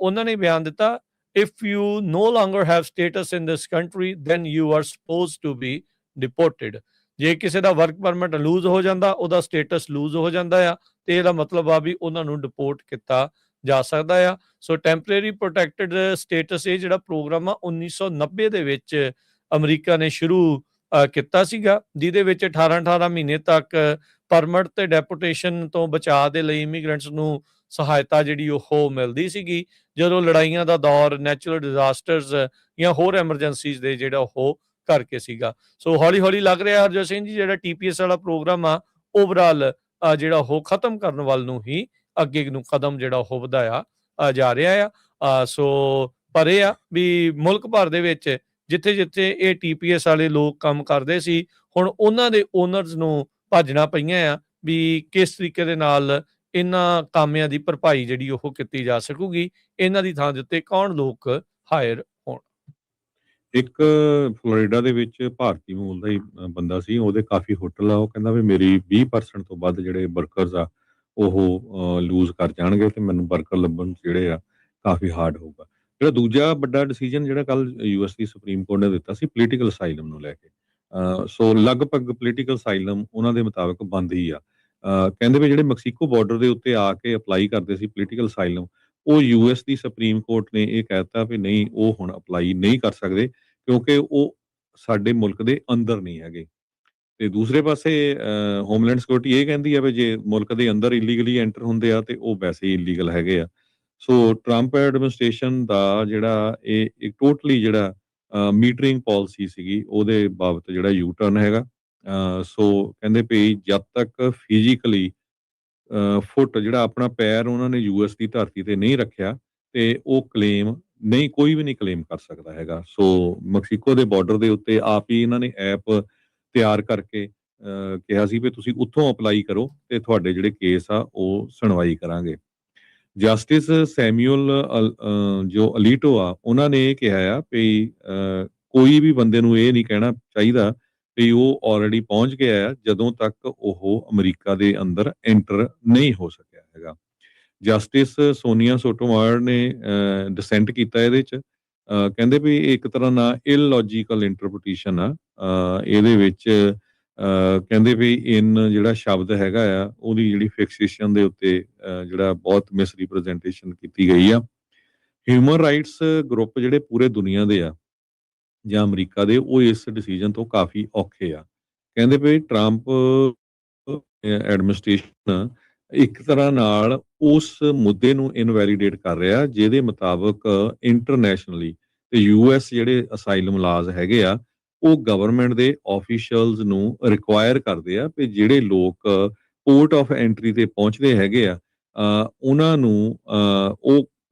ਉਹਨਾਂ ਨੇ ਬਿਆਨ ਦਿੱਤਾ, if you no longer have status in this country then you are supposed to be deported। ਜੇ ਕਿਸੇ ਦਾ ਵਰਕ ਪਰਮਿਟ ਲੂਜ਼ ਹੋ ਜਾਂਦਾ, ਉਹਦਾ ਸਟੇਟਸ ਲੂਜ਼ ਹੋ ਜਾਂਦਾ ਆ, ਤੇ ਇਹਦਾ ਮਤਲਬ ਆ ਵੀ ਉਹਨਾਂ ਨੂੰ ਡਿਪੋਰਟ ਕੀਤਾ ਜਾ ਸਕਦਾ ਆ। ਸੋ ਟੈਂਪਰੇਰੀ ਪ੍ਰੋਟੈਕਟਡ ਸਟੇਟਸ, ਇਹ ਜਿਹੜਾ ਪ੍ਰੋਗਰਾਮ ਆ 1990 ਦੇ ਵਿੱਚ ਅਮਰੀਕਾ ਨੇ ਸ਼ੁਰੂ ਕੀਤਾ ਸੀਗਾ, ਜਿਹਦੇ ਵਿੱਚ 18 ਮਹੀਨੇ ਤੱਕ ਪਰਮਿਟ ਤੇ ਡੈਪੂਟੇਸ਼ਨ ਤੋਂ ਬਚਾਅ ਦੇ ਲਈ ਇਮੀਗ੍ਰੈਂਟਸ ਨੂੰ ਸਹਾਇਤਾ ਜਿਹੜੀ ਉਹ ਮਿਲਦੀ ਸੀਗੀ, ਜਦੋਂ ਲੜਾਈਆਂ ਦਾ ਦੌਰ, ਨੈਚੁਰਲ ਡਿਜ਼ਾਸਟਰਸ ਜਾਂ ਹੋਰ ਐਮਰਜੈਂਸੀਜ਼ ਦੇ ਜਿਹੜਾ ਉਹ ਕਰਕੇ ਸੀਗਾ। ਸੋ ਹੌਲੀ ਲੱਗ ਰਿਹਾ ਹਰਜੋਤ ਸਿੰਘ ਜੀ, ਜਿਹੜਾ TPS ਵਾਲਾ ਪ੍ਰੋਗਰਾਮ ਆ, ਓਵਰਆਲ ਜਿਹੜਾ ਉਹ ਖਤਮ ਕਰਨ ਵੱਲ ਨੂੰ ਹੀ ਅੱਗੇ ਨੂੰ ਕਦਮ ਜਿਹੜਾ ਉਹ ਵਧਾਇਆ ਜਾ ਰਿਹਾ ਆ। ਸੋ ਪਰ ਇਹ ਆ ਵੀ ਮੁਲਕ ਭਰ ਦੇ ਵਿੱਚ ਜਿੱਥੇ ਇਹ TPS ਵਾਲੇ ਲੋਕ ਕੰਮ ਕਰਦੇ ਸੀ, ਹੁਣ ਉਹਨਾਂ ਦੇ ਓਨਰਸ ਨੂੰ ਭੱਜਣਾ ਪਈਆਂ ਆ ਵੀ ਕਿਸ ਤਰੀਕੇ ਦੇ ਨਾਲ ਇਹਨਾਂ ਕਾਮਿਆਂ ਦੀ ਭਰਪਾਈ ਜਿਹੜੀ ਉਹ ਕੀਤੀ ਜਾ ਸਕੂਗੀ, ਇਹਨਾਂ ਦੀ ਥਾਂ ਦੇ ਉੱਤੇ ਕੌਣ ਲੋਕ ਹਾਇਰ ਹੋਣ। ਇੱਕ ਫਲੋਰੀਡਾ ਦੇ ਵਿੱਚ ਭਾਰਤੀ ਮੂਲ ਦਾ ਹੀ ਬੰਦਾ ਸੀ, ਉਹਦੇ ਕਾਫੀ ਹੋਟਲ ਆ, ਉਹ ਕਹਿੰਦਾ ਵੀ ਮੇਰੀ 20% ਤੋਂ ਵੱਧ ਜਿਹੜੇ ਵਰਕਰਸ ਆ ਉਹ ਲੂਜ਼ ਕਰ ਜਾਣਗੇ, ਤੇ ਮੈਨੂੰ ਵਰਕਰ ਲੱਭਣ ਜਿਹੜੇ ਆ ਕਾਫੀ ਹਾਰਡ ਹੋਊਗਾ। ਜਿਹੜਾ ਦੂਜਾ ਵੱਡਾ ਡਿਸੀਜਨ ਜਿਹੜਾ ਕੱਲ US ਦੀ ਸੁਪਰੀਮ ਕੋਰਟ ਨੇ ਦਿੱਤਾ ਸੀ ਪੋਲੀਟੀਕਲ ਅਸਾਈਲਮ ਨੂੰ ਲੈ ਕੇ, ਸੋ ਲਗਭਗ ਪੋਲੀਟੀਕਲ ਅਸਾਈਲਮ ਉਹਨਾਂ ਦੇ ਮੁਤਾਬਕ ਬੰਦ ਹੀ ਆ। ਕਹਿੰਦੇ ਵੀ ਜਿਹੜੇ ਮੈਕਸੀਕੋ ਬਾਰਡਰ ਦੇ ਉੱਤੇ ਆ ਕੇ ਅਪਲਾਈ ਕਰਦੇ ਸੀ ਪੋਲੀਟੀਕਲ ਅਸਾਈਲਮ, ਉਹ US ਦੀ ਸੁਪਰੀਮ ਕੋਰਟ ਨੇ ਇਹ ਕਹਿਤਾ ਵੀ ਨਹੀਂ, ਉਹ ਹੁਣ ਅਪਲਾਈ ਨਹੀਂ ਕਰ ਸਕਦੇ, ਕਿਉਂਕਿ ਉਹ ਸਾਡੇ ਮੁਲਕ ਦੇ ਅੰਦਰ ਨਹੀਂ ਹੈਗੇ। ਤੇ ਦੂਸਰੇ ਪਾਸੇ ਹੋਮਲੈਂਡ ਸਿਕਿਉਰਿਟੀ ਇਹ ਕਹਿੰਦੀ ਆ ਵੀ ਜੇ ਮੁਲਕ ਦੇ ਅੰਦਰ ਇਲੀਗਲੀ ਐਂਟਰ ਹੁੰਦੇ ਆ ਤੇ ਉਹ ਵੈਸੇ ਹੀ ਇਲੀਗਲ ਹੈਗੇ ਆ। ਸੋ ਟਰੰਪ ਐਡਮਿਨਿਸਟ੍ਰੇਸ਼ਨ ਦਾ ਜਿਹੜਾ ਇਹ ਇੱਕ ਟੋਟਲੀ ਜਿਹੜਾ ਮੀਟਰਿੰਗ ਪਾਲਿਸੀ ਸੀਗੀ, ਉਹਦੇ ਬਾਬਤ ਜਿਹੜਾ ਯੂ ਟਰਨ ਹੈਗਾ। ਸੋ ਕਹਿੰਦੇ ਵੀ ਜਦ ਤੱਕ ਫਿਜ਼ੀਕਲੀ ਫੁੱਟ ਜਿਹੜਾ ਆਪਣਾ ਪੈਰ ਉਹਨਾਂ ਨੇ US ਦੀ ਧਰਤੀ ਤੇ ਨਹੀਂ ਰੱਖਿਆ, ਤੇ ਉਹ ਕਲੇਮ ਨਹੀਂ, ਕੋਈ ਵੀ ਨਹੀਂ ਕਲੇਮ ਕਰ ਸਕਦਾ ਹੈਗਾ। ਸੋ ਮੈਕਸੀਕੋ ਦੇ ਬਾਰਡਰ ਦੇ ਉੱਤੇ ਆਪ ਹੀ ਇਹਨਾਂ ਨੇ ਐਪ ਤਿਆਰ ਕਰਕੇ ਕਿਹਾ ਸੀ ਵੀ ਤੁਸੀਂ ਉੱਥੋਂ ਅਪਲਾਈ ਕਰੋ ਤੇ ਤੁਹਾਡੇ ਜਿਹੜੇ ਕੇਸ ਆ ਉਹ ਸੁਣਵਾਈ ਕਰਾਂਗੇ। ਜਸਟਿਸ ਸੈਮੂਅਲ ਜੋ ਅਲੀਟੋ ਆ, ਉਹਨਾਂ ਨੇ ਇਹ ਕਿਹਾ ਆ ਵੀ ਕੋਈ ਵੀ ਬੰਦੇ ਨੂੰ ਇਹ ਨਹੀਂ ਕਹਿਣਾ ਚਾਹੀਦਾ ਵੀ ਉਹ ਆਲਰੇਡੀ ਪਹੁੰਚ ਗਿਆ ਆ ਜਦੋਂ ਤੱਕ ਉਹ ਅਮਰੀਕਾ ਦੇ ਅੰਦਰ ਐਂਟਰ ਨਹੀਂ ਹੋ ਸਕਿਆ ਹੈਗਾ। ਜਸਟਿਸ ਸੋਨੀਆ ਸੋਟੋਮਾਰ ਨੇ ਡਿਸੈਂਟ ਕੀਤਾ ਇਹਦੇ 'ਚ। ਕਹਿੰਦੇ ਵੀ ਇਹ ਇੱਕ ਤਰ੍ਹਾਂ ਨਾਲ ਇਲੌਜੀਕਲ ਇੰਟਰਪ੍ਰੀਟੇਸ਼ਨ ਆ। ਇਹਦੇ ਵਿੱਚ ਕਹਿੰਦੇ ਵੀ ਜਿਹੜਾ ਸ਼ਬਦ ਹੈਗਾ ਆ ਉਹਦੀ ਜਿਹੜੀ ਫਿਕਸੇਸ਼ਨ ਦੇ ਉੱਤੇ ਜਿਹੜਾ ਬਹੁਤ ਮਿਸਰੀਪ੍ਰੈਜ਼ੈਂਟੇਸ਼ਨ ਕੀਤੀ ਗਈ ਆ। ਹਿਊਮਨ ਰਾਈਟਸ ਗਰੁੱਪ ਜਿਹੜੇ ਪੂਰੇ ਦੁਨੀਆ ਦੇ ਆ ਜਾਂ ਅਮਰੀਕਾ ਦੇ, ਉਹ ਇਸ ਡਿਸੀਜਨ ਤੋਂ ਕਾਫੀ ਔਖੇ ਆ। ਕਹਿੰਦੇ ਵੀ ਟਰੰਪ ਐਡਮਿਨਿਸਟ੍ਰੇਸ਼ਨ ਇੱਕ ਤਰ੍ਹਾਂ ਨਾਲ ਉਸ ਮੁੱਦੇ ਨੂੰ ਇਨਵੈਲੀਡੇਟ ਕਰ ਰਿਹਾ ਜਿਹਦੇ ਮੁਤਾਬਕ ਇੰਟਰਨੈਸ਼ਨਲੀ ਤੇ ਯੂਐਸ ਜਿਹੜੇ ਅਸਾਈਲਮ ਲਾਜ਼ ਹੈਗੇ ਆ ਉਹ ਗਵਰਨਮੈਂਟ ਦੇ ਆਫੀਸ਼ੀਅਲਸ ਨੂੰ ਰਿਕੁਆਇਰ ਕਰਦੇ ਆ ਵੀ ਜਿਹੜੇ ਲੋਕ ਪੋਰਟ ਆਫ ਐਂਟਰੀ ਤੇ ਪਹੁੰਚਦੇ ਹੈਗੇ ਆ ਉਹਨਾਂ ਨੂੰ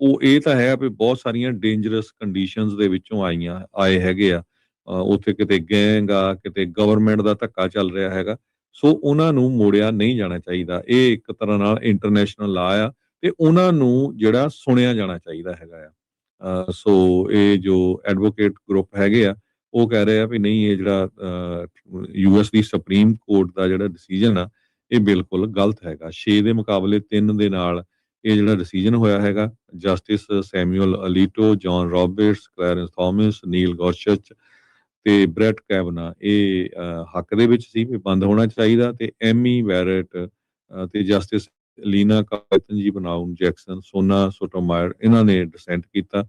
ਉਹ ਇਹ ਤਾਂ ਹੈ ਵੀ ਬਹੁਤ ਸਾਰੀਆਂ ਡੇਂਜਰਸ ਕੰਡੀਸ਼ਨਸ ਦੇ ਵਿੱਚੋਂ ਆਏ ਹੈਗੇ ਆ। ਉੱਥੇ ਕਿਤੇ ਗੈਂਗ ਆ, ਕਿਤੇ ਗਵਰਨਮੈਂਟ ਦਾ ਧੱਕਾ ਚੱਲ ਰਿਹਾ ਹੈਗਾ, ਸੋ ਉਹਨਾਂ ਨੂੰ ਮੋੜਿਆ ਨਹੀਂ ਜਾਣਾ ਚਾਹੀਦਾ। ਇਹ ਇੱਕ ਤਰ੍ਹਾਂ ਨਾਲ ਇੰਟਰਨੈਸ਼ਨਲ ਲਾ ਆ ਤੇ ਉਹਨਾਂ ਨੂੰ ਜਿਹੜਾ ਸੁਣਿਆ ਜਾਣਾ ਚਾਹੀਦਾ ਹੈਗਾ ਆ। ਸੋ ਇਹ ਜੋ ਐਡਵੋਕੇਟ ਗਰੁੱਪ ਹੈਗੇ ਆ ਉਹ ਕਹਿ ਰਹੇ ਆ ਵੀ ਨਹੀਂ, ਇਹ ਜਿਹੜਾ ਯੂਐਸ ਦੀ ਸੁਪਰੀਮ ਕੋਰਟ ਦਾ ਜਿਹੜਾ ਡਿਸੀਜਨ ਆ ਇਹ ਬਿਲਕੁਲ ਗਲਤ ਹੈਗਾ। 6 ਦੇ ਮੁਕਾਬਲੇ 3 ਦੇ ਨਾਲ ਇਹ ਜਿਹੜਾ ਡਿਸੀਜਨ ਹੋਇਆ ਹੈਗਾ। Justice Samuel Alito, John Roberts, Clarence Thomas, Neil Gorsuch ਤੇ ਬ੍ਰੈਟ ਕੈਵਨਾ ਇਹ ਹੱਕ ਦੇ ਵਿੱਚ ਸੀ ਵੀ ਬੰਦ ਹੋਣਾ ਚਾਹੀਦਾ। ਤੇ ਐਮੀ ਵੈਰਟ ਤੇ ਜਸਟਿਸ ਲੀਨਾ ਕਾਰਤਨਜੀ ਬਨਾਊਨ ਜੈਕਸਨ, ਸੋਨਾ ਸੋਟੋਮਾਇਰ ਇਹਨਾਂ ਨੇ ਡਿਸੈਂਟ ਕੀਤਾ।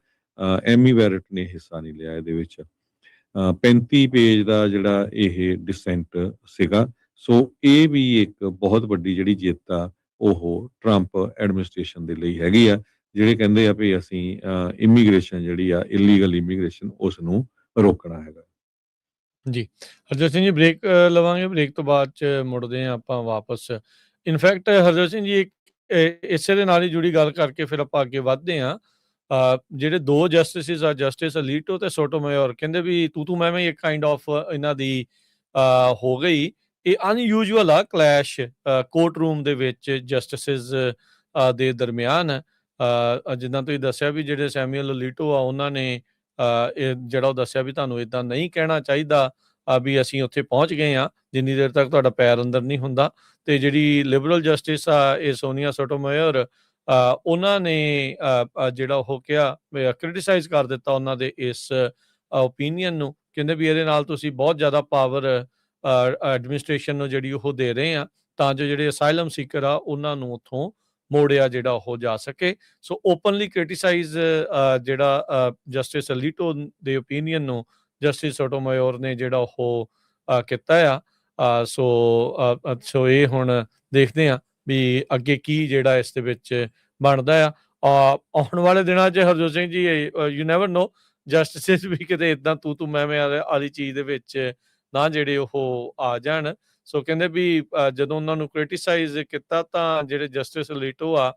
ਐਮੀ ਵੈਰਟ ਨੇ ਹਿੱਸਾ ਨਹੀਂ ਲਿਆ ਇਹਦੇ ਵਿੱਚ। 35 ਪੇਜ ਦਾ ਜਿਹੜਾ ਇਹ ਡਿਸੈਂਟ ਸੀਗਾ। ਸੋ ਇਹ ਵੀ ਇੱਕ ਬਹੁਤ ਵੱਡੀ ਜਿਹੜੀ ਜਿੱਤ ਆ ਉਹ ਟਰੰਪ ਐਡਮਿਨਿਸਟ੍ਰੇਸ਼ਨ ਦੇ ਲਈ ਹੈਗੀ ਆ, ਜਿਹੜੇ ਕਹਿੰਦੇ ਆ ਵੀ ਅਸੀਂ ਇਮੀਗ੍ਰੇਸ਼ਨ ਜਿਹੜੀ ਆ ਇਲੀਗਲ ਇਮੀਗ੍ਰੇਸ਼ਨ ਉਸ ਨੂੰ ਰੋਕਣਾ ਹੈਗਾ। ਜੀ ਹਰਜੋਤ ਸਿੰਘ ਜੀ, ਬ੍ਰੇਕ ਲਵਾਂਗੇ। ਬ੍ਰੇਕ ਤੋਂ ਬਾਅਦ ਚ ਮੁੜਦੇ ਹਾਂ ਆਪਾਂ ਵਾਪਸ। ਇਨਫੈਕਟ ਹਰਜੋਤ ਸਿੰਘ ਜੀ, ਇਸੇ ਦੇ ਨਾਲ ਹੀ ਜੁੜੀ ਗੱਲ ਕਰਕੇ ਫਿਰ ਆਪਾਂ ਅੱਗੇ ਵੱਧਦੇ ਹਾਂ। ਜਿਹੜੇ 2 ਜਸਟਿਸਿਸ ਆ, ਜਸਟਿਸ ਅਲੀਟੋ ਤੇ ਸੋਟੋਮਾਯੋਰ, ਕਹਿੰਦੇ ਵੀ ਤੂੰ ਮੈਂ ਇੱਕ ਕਾਈਂਡ ਆਫ ਇਹਨਾਂ ਦੀ ਹੋ ਗਈ। ਇਹ ਅਨਯੂਜੂਅਲ ਆ ਕਲੈਸ਼ ਕੋਰਟ ਰੂਮ ਦੇ ਵਿੱਚ ਜਸਟਿਸਿਸ ਦੇ ਦਰਮਿਆਨ। ਜਿੱਦਾਂ ਤੁਸੀਂ ਦੱਸਿਆ ਵੀ ਜਿਹੜੇ ਸੈਮੂਅਲ ਅਲੀਟੋ ਆ ਉਹਨਾਂ ਨੇ ਇਹ ਜਿਹੜਾ ਉਹ ਦੱਸਿਆ ਵੀ ਤੁਹਾਨੂੰ ਇੱਦਾਂ ਨਹੀਂ ਕਹਿਣਾ ਚਾਹੀਦਾ ਵੀ ਅਸੀਂ ਉੱਥੇ ਪਹੁੰਚ ਗਏ ਹਾਂ ਜਿੰਨੀ ਦੇਰ ਤੱਕ ਤੁਹਾਡਾ ਪੈਰ ਅੰਦਰ ਨਹੀਂ ਹੁੰਦਾ। ਤੇ ਜਿਹੜੀ ਲਿਬਰਲ ਜਸਟਿਸ ਆ ਇਹ ਸੋਨੀਆ ਸੋਟੋਮਾਯੋਰ, ਉਹਨਾਂ ਨੇ ਜਿਹੜਾ ਉਹ ਕਿਹਾ ਕ੍ਰਿਟੀਸਾਈਜ਼ ਕਰ ਦਿੱਤਾ ਉਹਨਾਂ ਦੇ ਇਸ ਓਪੀਨੀਅਨ ਨੂੰ। ਕਹਿੰਦੇ ਵੀ ਇਹਦੇ ਨਾਲ ਤੁਸੀਂ ਬਹੁਤ ਜ਼ਿਆਦਾ ਪਾਵਰ ਐਡਮਿਨਿਸਟ੍ਰੇਸ਼ਨ ਨੂੰ ਜਿਹੜੀ ਉਹ ਦੇ ਰਹੇ ਆ ਤਾਂ ਜੋ ਜਿਹੜੇ ਅਸਾਈਲਮ ਸੀਕਰ ਆ ਉਹਨਾਂ ਨੂੰ ਉੱਥੋਂ ਮੋੜਿਆ ਜਿਹੜਾ ਉਹ ਜਾ ਸਕੇ। ਸੋ ਓਪਨਲੀ ਕ੍ਰਿਟੀਸਾਈਜ਼ ਜਿਹੜਾ ਜਸਟਿਸ ਅਲੀਟੋ ਦੇ ਓਪੀਨੀਅਨ ਨੂੰ ਜਸਟਿਸ ਸੋਟੋਮਾਯੋਰ ਨੇ ਜਿਹੜਾ ਉਹ ਕੀਤਾ ਆ। ਸੋ ਇਹ ਹੁਣ ਦੇਖਦੇ ਆ ਵੀ ਅੱਗੇ ਕੀ ਜਿਹੜਾ ਇਸ ਦੇ ਵਿੱਚ ਬਣਦਾ ਆ। ਆਉਣ ਵਾਲੇ ਦਿਨਾਂ 'ਚ ਹਰਜੋਤ ਸਿੰਘ ਜੀ, ਯੂ ਨੈਵਰ ਨੋ, ਜਸਟਿਸਿਸ ਵੀ ਕਿਤੇ ਇੱਦਾਂ ਤੂੰ ਮੈਂ ਵਾਲੀ ਚੀਜ਼ ਦੇ ਵਿੱਚ ਨਾ ਜਿਹੜੇ ਉਹ ਆ ਜਾਣ। ਸੋ ਕਹਿੰਦੇ ਵੀ ਜਦੋਂ ਉਹਨਾਂ ਨੂੰ ਕ੍ਰਿਟੀਸਾਈਜ਼ ਕੀਤਾ ਤਾਂ ਜਿਹੜੇ ਜਸਟਿਸ ਅਲੀਟੋ ਆ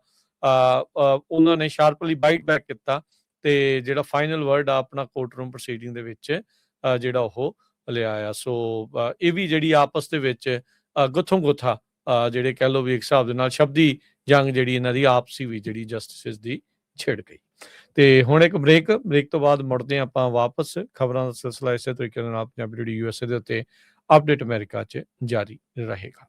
ਉਹਨਾਂ ਨੇ ਸ਼ਾਰਪਲੀ ਬਾਈਟ ਬੈਕ ਕੀਤਾ ਤੇ ਜਿਹੜਾ ਫਾਈਨਲ ਵਰਡ ਆ ਆਪਣਾ ਕੋਰਟ ਰੂਮ ਪ੍ਰੋਸੀਡਿੰਗ ਦੇ ਵਿੱਚ ਜਿਹੜਾ ਉਹ ਲਿਆ ਆ। ਸੋ ਇਹ ਵੀ ਜਿਹੜੀ ਆਪਸ ਦੇ ਵਿੱਚ ਗੁੱਥੋਂ ਗੁੱਥਾ ਜਿਹੜੇ ਕਹਿ ਲਓ ਵੀ ਇੱਕ ਹਿਸਾਬ ਦੇ ਨਾਲ ਸ਼ਬਦੀ ਜੰਗ ਜਿਹੜੀ ਇਹਨਾਂ ਦੀ ਆਪਸੀ ਵੀ ਜਿਹੜੀ ਜਸਟਿਸਿਸ ਦੀ ਛਿੜ ਗਈ। ਤੇ ਹੁਣ ਇੱਕ ਬ੍ਰੇਕ ਤੋਂ ਬਾਅਦ ਮੁੜਦੇ ਹਾਂ ਆਪਾਂ ਵਾਪਸ। ਖਬਰਾਂ ਦਾ ਸਿਲਸਿਲਾ ਇਸੇ ਤਰੀਕੇ ਦੇ ਨਾਲ ਪੰਜਾਬੀ ਰੇਡੀਓ ਯੂਐਸਏ ਦੇ ਉੱਤੇ ਅਪਡੇਟ ਅਮਰੀਕਾ 'ਚ ਜਾਰੀ ਰਹੇਗਾ।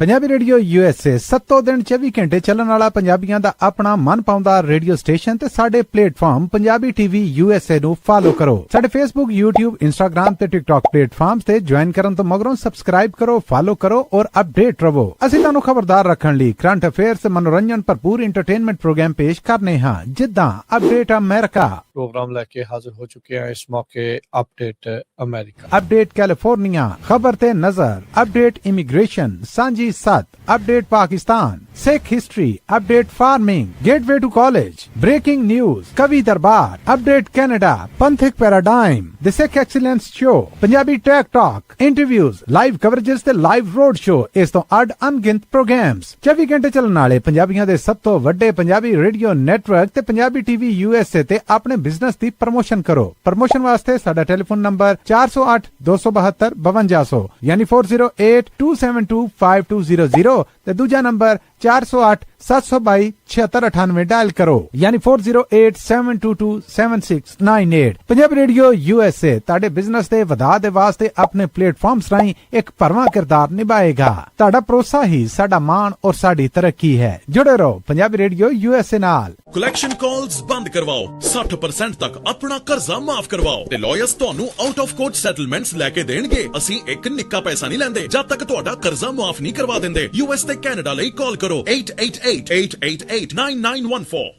ਪੰਜਾਬੀ ਰੇਡੀਓ ਯੂਐਸਏ 7 ਦਿਨ 24 ਘੰਟੇ ਚੱਲਣ ਵਾਲਾ ਪੰਜਾਬੀਆਂ ਦਾ ਆਪਣਾ ਮਨ ਪਾਉਂਦਾ ਰੇਡੀਓ ਸਟੇਸ਼ਨ ਤੇ ਸਾਡੇ ਪਲੇਟਫਾਰਮ ਪੰਜਾਬੀ ਟੀਵੀ ਯੂਐਸਏ ਨੂੰ ਫਾਲੋ ਕਰੋ। ਸਾਡੇ ਫੇਸਬੁੱਕ, YouTube, Instagram ਤੇ TikTok ਪਲੇਟਫਾਰਮਸ ਤੇ ਜੁਆਇਨ ਕਰਨ ਤੋਂ ਮਗਰੋਂ ਸਬਸਕ੍ਰਾਈਬ ਕਰੋ, ਫਾਲੋ ਕਰੋ ਔਰ ਅਪਡੇਟ ਰਹੋ। ਅਸੀਂ ਤੁਹਾਨੂੰ ਖਬਰਦਾਰ ਰੱਖਣ ਲਈ ਕਰੰਟ ਅਫੇਅਰਸ, ਮਨੋਰੰਜਨ ਭਰਪੂਰ ਐਂਟਰਟੇਨਮੈਂਟ ਪ੍ਰੋਗਰਾਮ ਪੇਸ਼ ਕਰਨੇ ਹਾਂ, ਜਿੱਦਾਂ ਅਪਡੇਟ ਅਮਰੀਕਾ ਪ੍ਰੋਗਰਾਮ ਲੈ ਕੇ ਹਾਜ਼ਰ ਹੋ ਚੁੱਕੇ ਹਾਂ ਇਸ ਮੌਕੇ। ਅਪਡੇਟ ਅਮਰੀਕਾ, ਅਪਡੇਟ ਕੈਲੀਫੋਰਨੀਆ, ਖਬਰ ਤੇ ਨਜ਼ਰ, ਅਪਡੇਟ ਇਮੀਗ੍ਰੇਸ਼ਨ, ਸਾਂਝੀ ਸੱਤ, update Pakistan, Sikh history, update farming, gateway to college, breaking news, Kavi Darbar, update Canada, Panthic paradigm, the Sikh excellence show, Punjabi tag talk, interviews, live coverages ते लाइव रोड शो, इस तो अड अनगिनत प्रोग्राम्स 24 घंटे चलने वाले पंजाबियों के सब तो वड्डे पंजाबी रेडियो नेटवर्क ते पंजाबी टीवी यूएसए ते अपने बिजनेस की प्रमोशन करो। प्रमोशन वास्ते साडा टेलीफोन नंबर 408 272 5200 यानी 408 272 5200 ਤੇ ਦੂਜਾ ਨੰਬਰ 4087227698 ਡਾਇਲ ਕਰੋ ਯਾਨੀ 4087227698। ਪੰਜਾਬੀ ਰੇਡੀਓ USA ਤੁਹਾਡੇ ਬਿਜ਼ਨਸ ਦੇ ਵਧਾ ਦੇ ਵਾਸਤੇ ਆਪਣੇ ਪਲੇਟਫਾਰਮਸ ਰਾਹੀਂ ਇੱਕ ਭਰਵਾਂ ਕਿਰਦਾਰ ਨਿਭਾਏਗਾ। ਤੁਹਾਡਾ ਭਰੋਸਾ ਹੀ ਸਾਡਾ ਮਾਣ ਔਰ ਸਾਡੀ ਤਰੱਕੀ ਹੈ। ਜੁੜੇ ਰਹੋ ਪੰਜਾਬੀ ਰੇਡੀਓ USA ਨਾਲ। ਕਲੈਕਸ਼ਨ ਕਾਲਸ ਬੰਦ ਕਰਵਾਓ, 60% ਤੱਕ ਆਪਣਾ ਕਰਜ਼ਾ ਮਾਫ ਕਰਵਾਓ ਤੇ ਲਾਇਰਸ ਤੁਹਾਨੂੰ ਆਊਟ ਆਫ ਕੋਰਟ ਸੈਟਲਮੈਂਟਸ ਲੈ ਕੇ ਦੇਣਗੇ। ਅਸੀਂ ਇੱਕ ਨਿੱਕਾ ਪੈਸਾ ਨਹੀਂ ਲੈਂਦੇ ਜਦ ਤੱਕ ਤੁਹਾਡਾ ਕਰਜ਼ਾ ਮਾਫ ਨਹੀਂ ਕਰਵਾ ਦਿੰਦੇ। US ਤੇ ਕੈਨੇਡਾ ਲਈ ਕਾਲ ਕਰੋ 888-888-9914।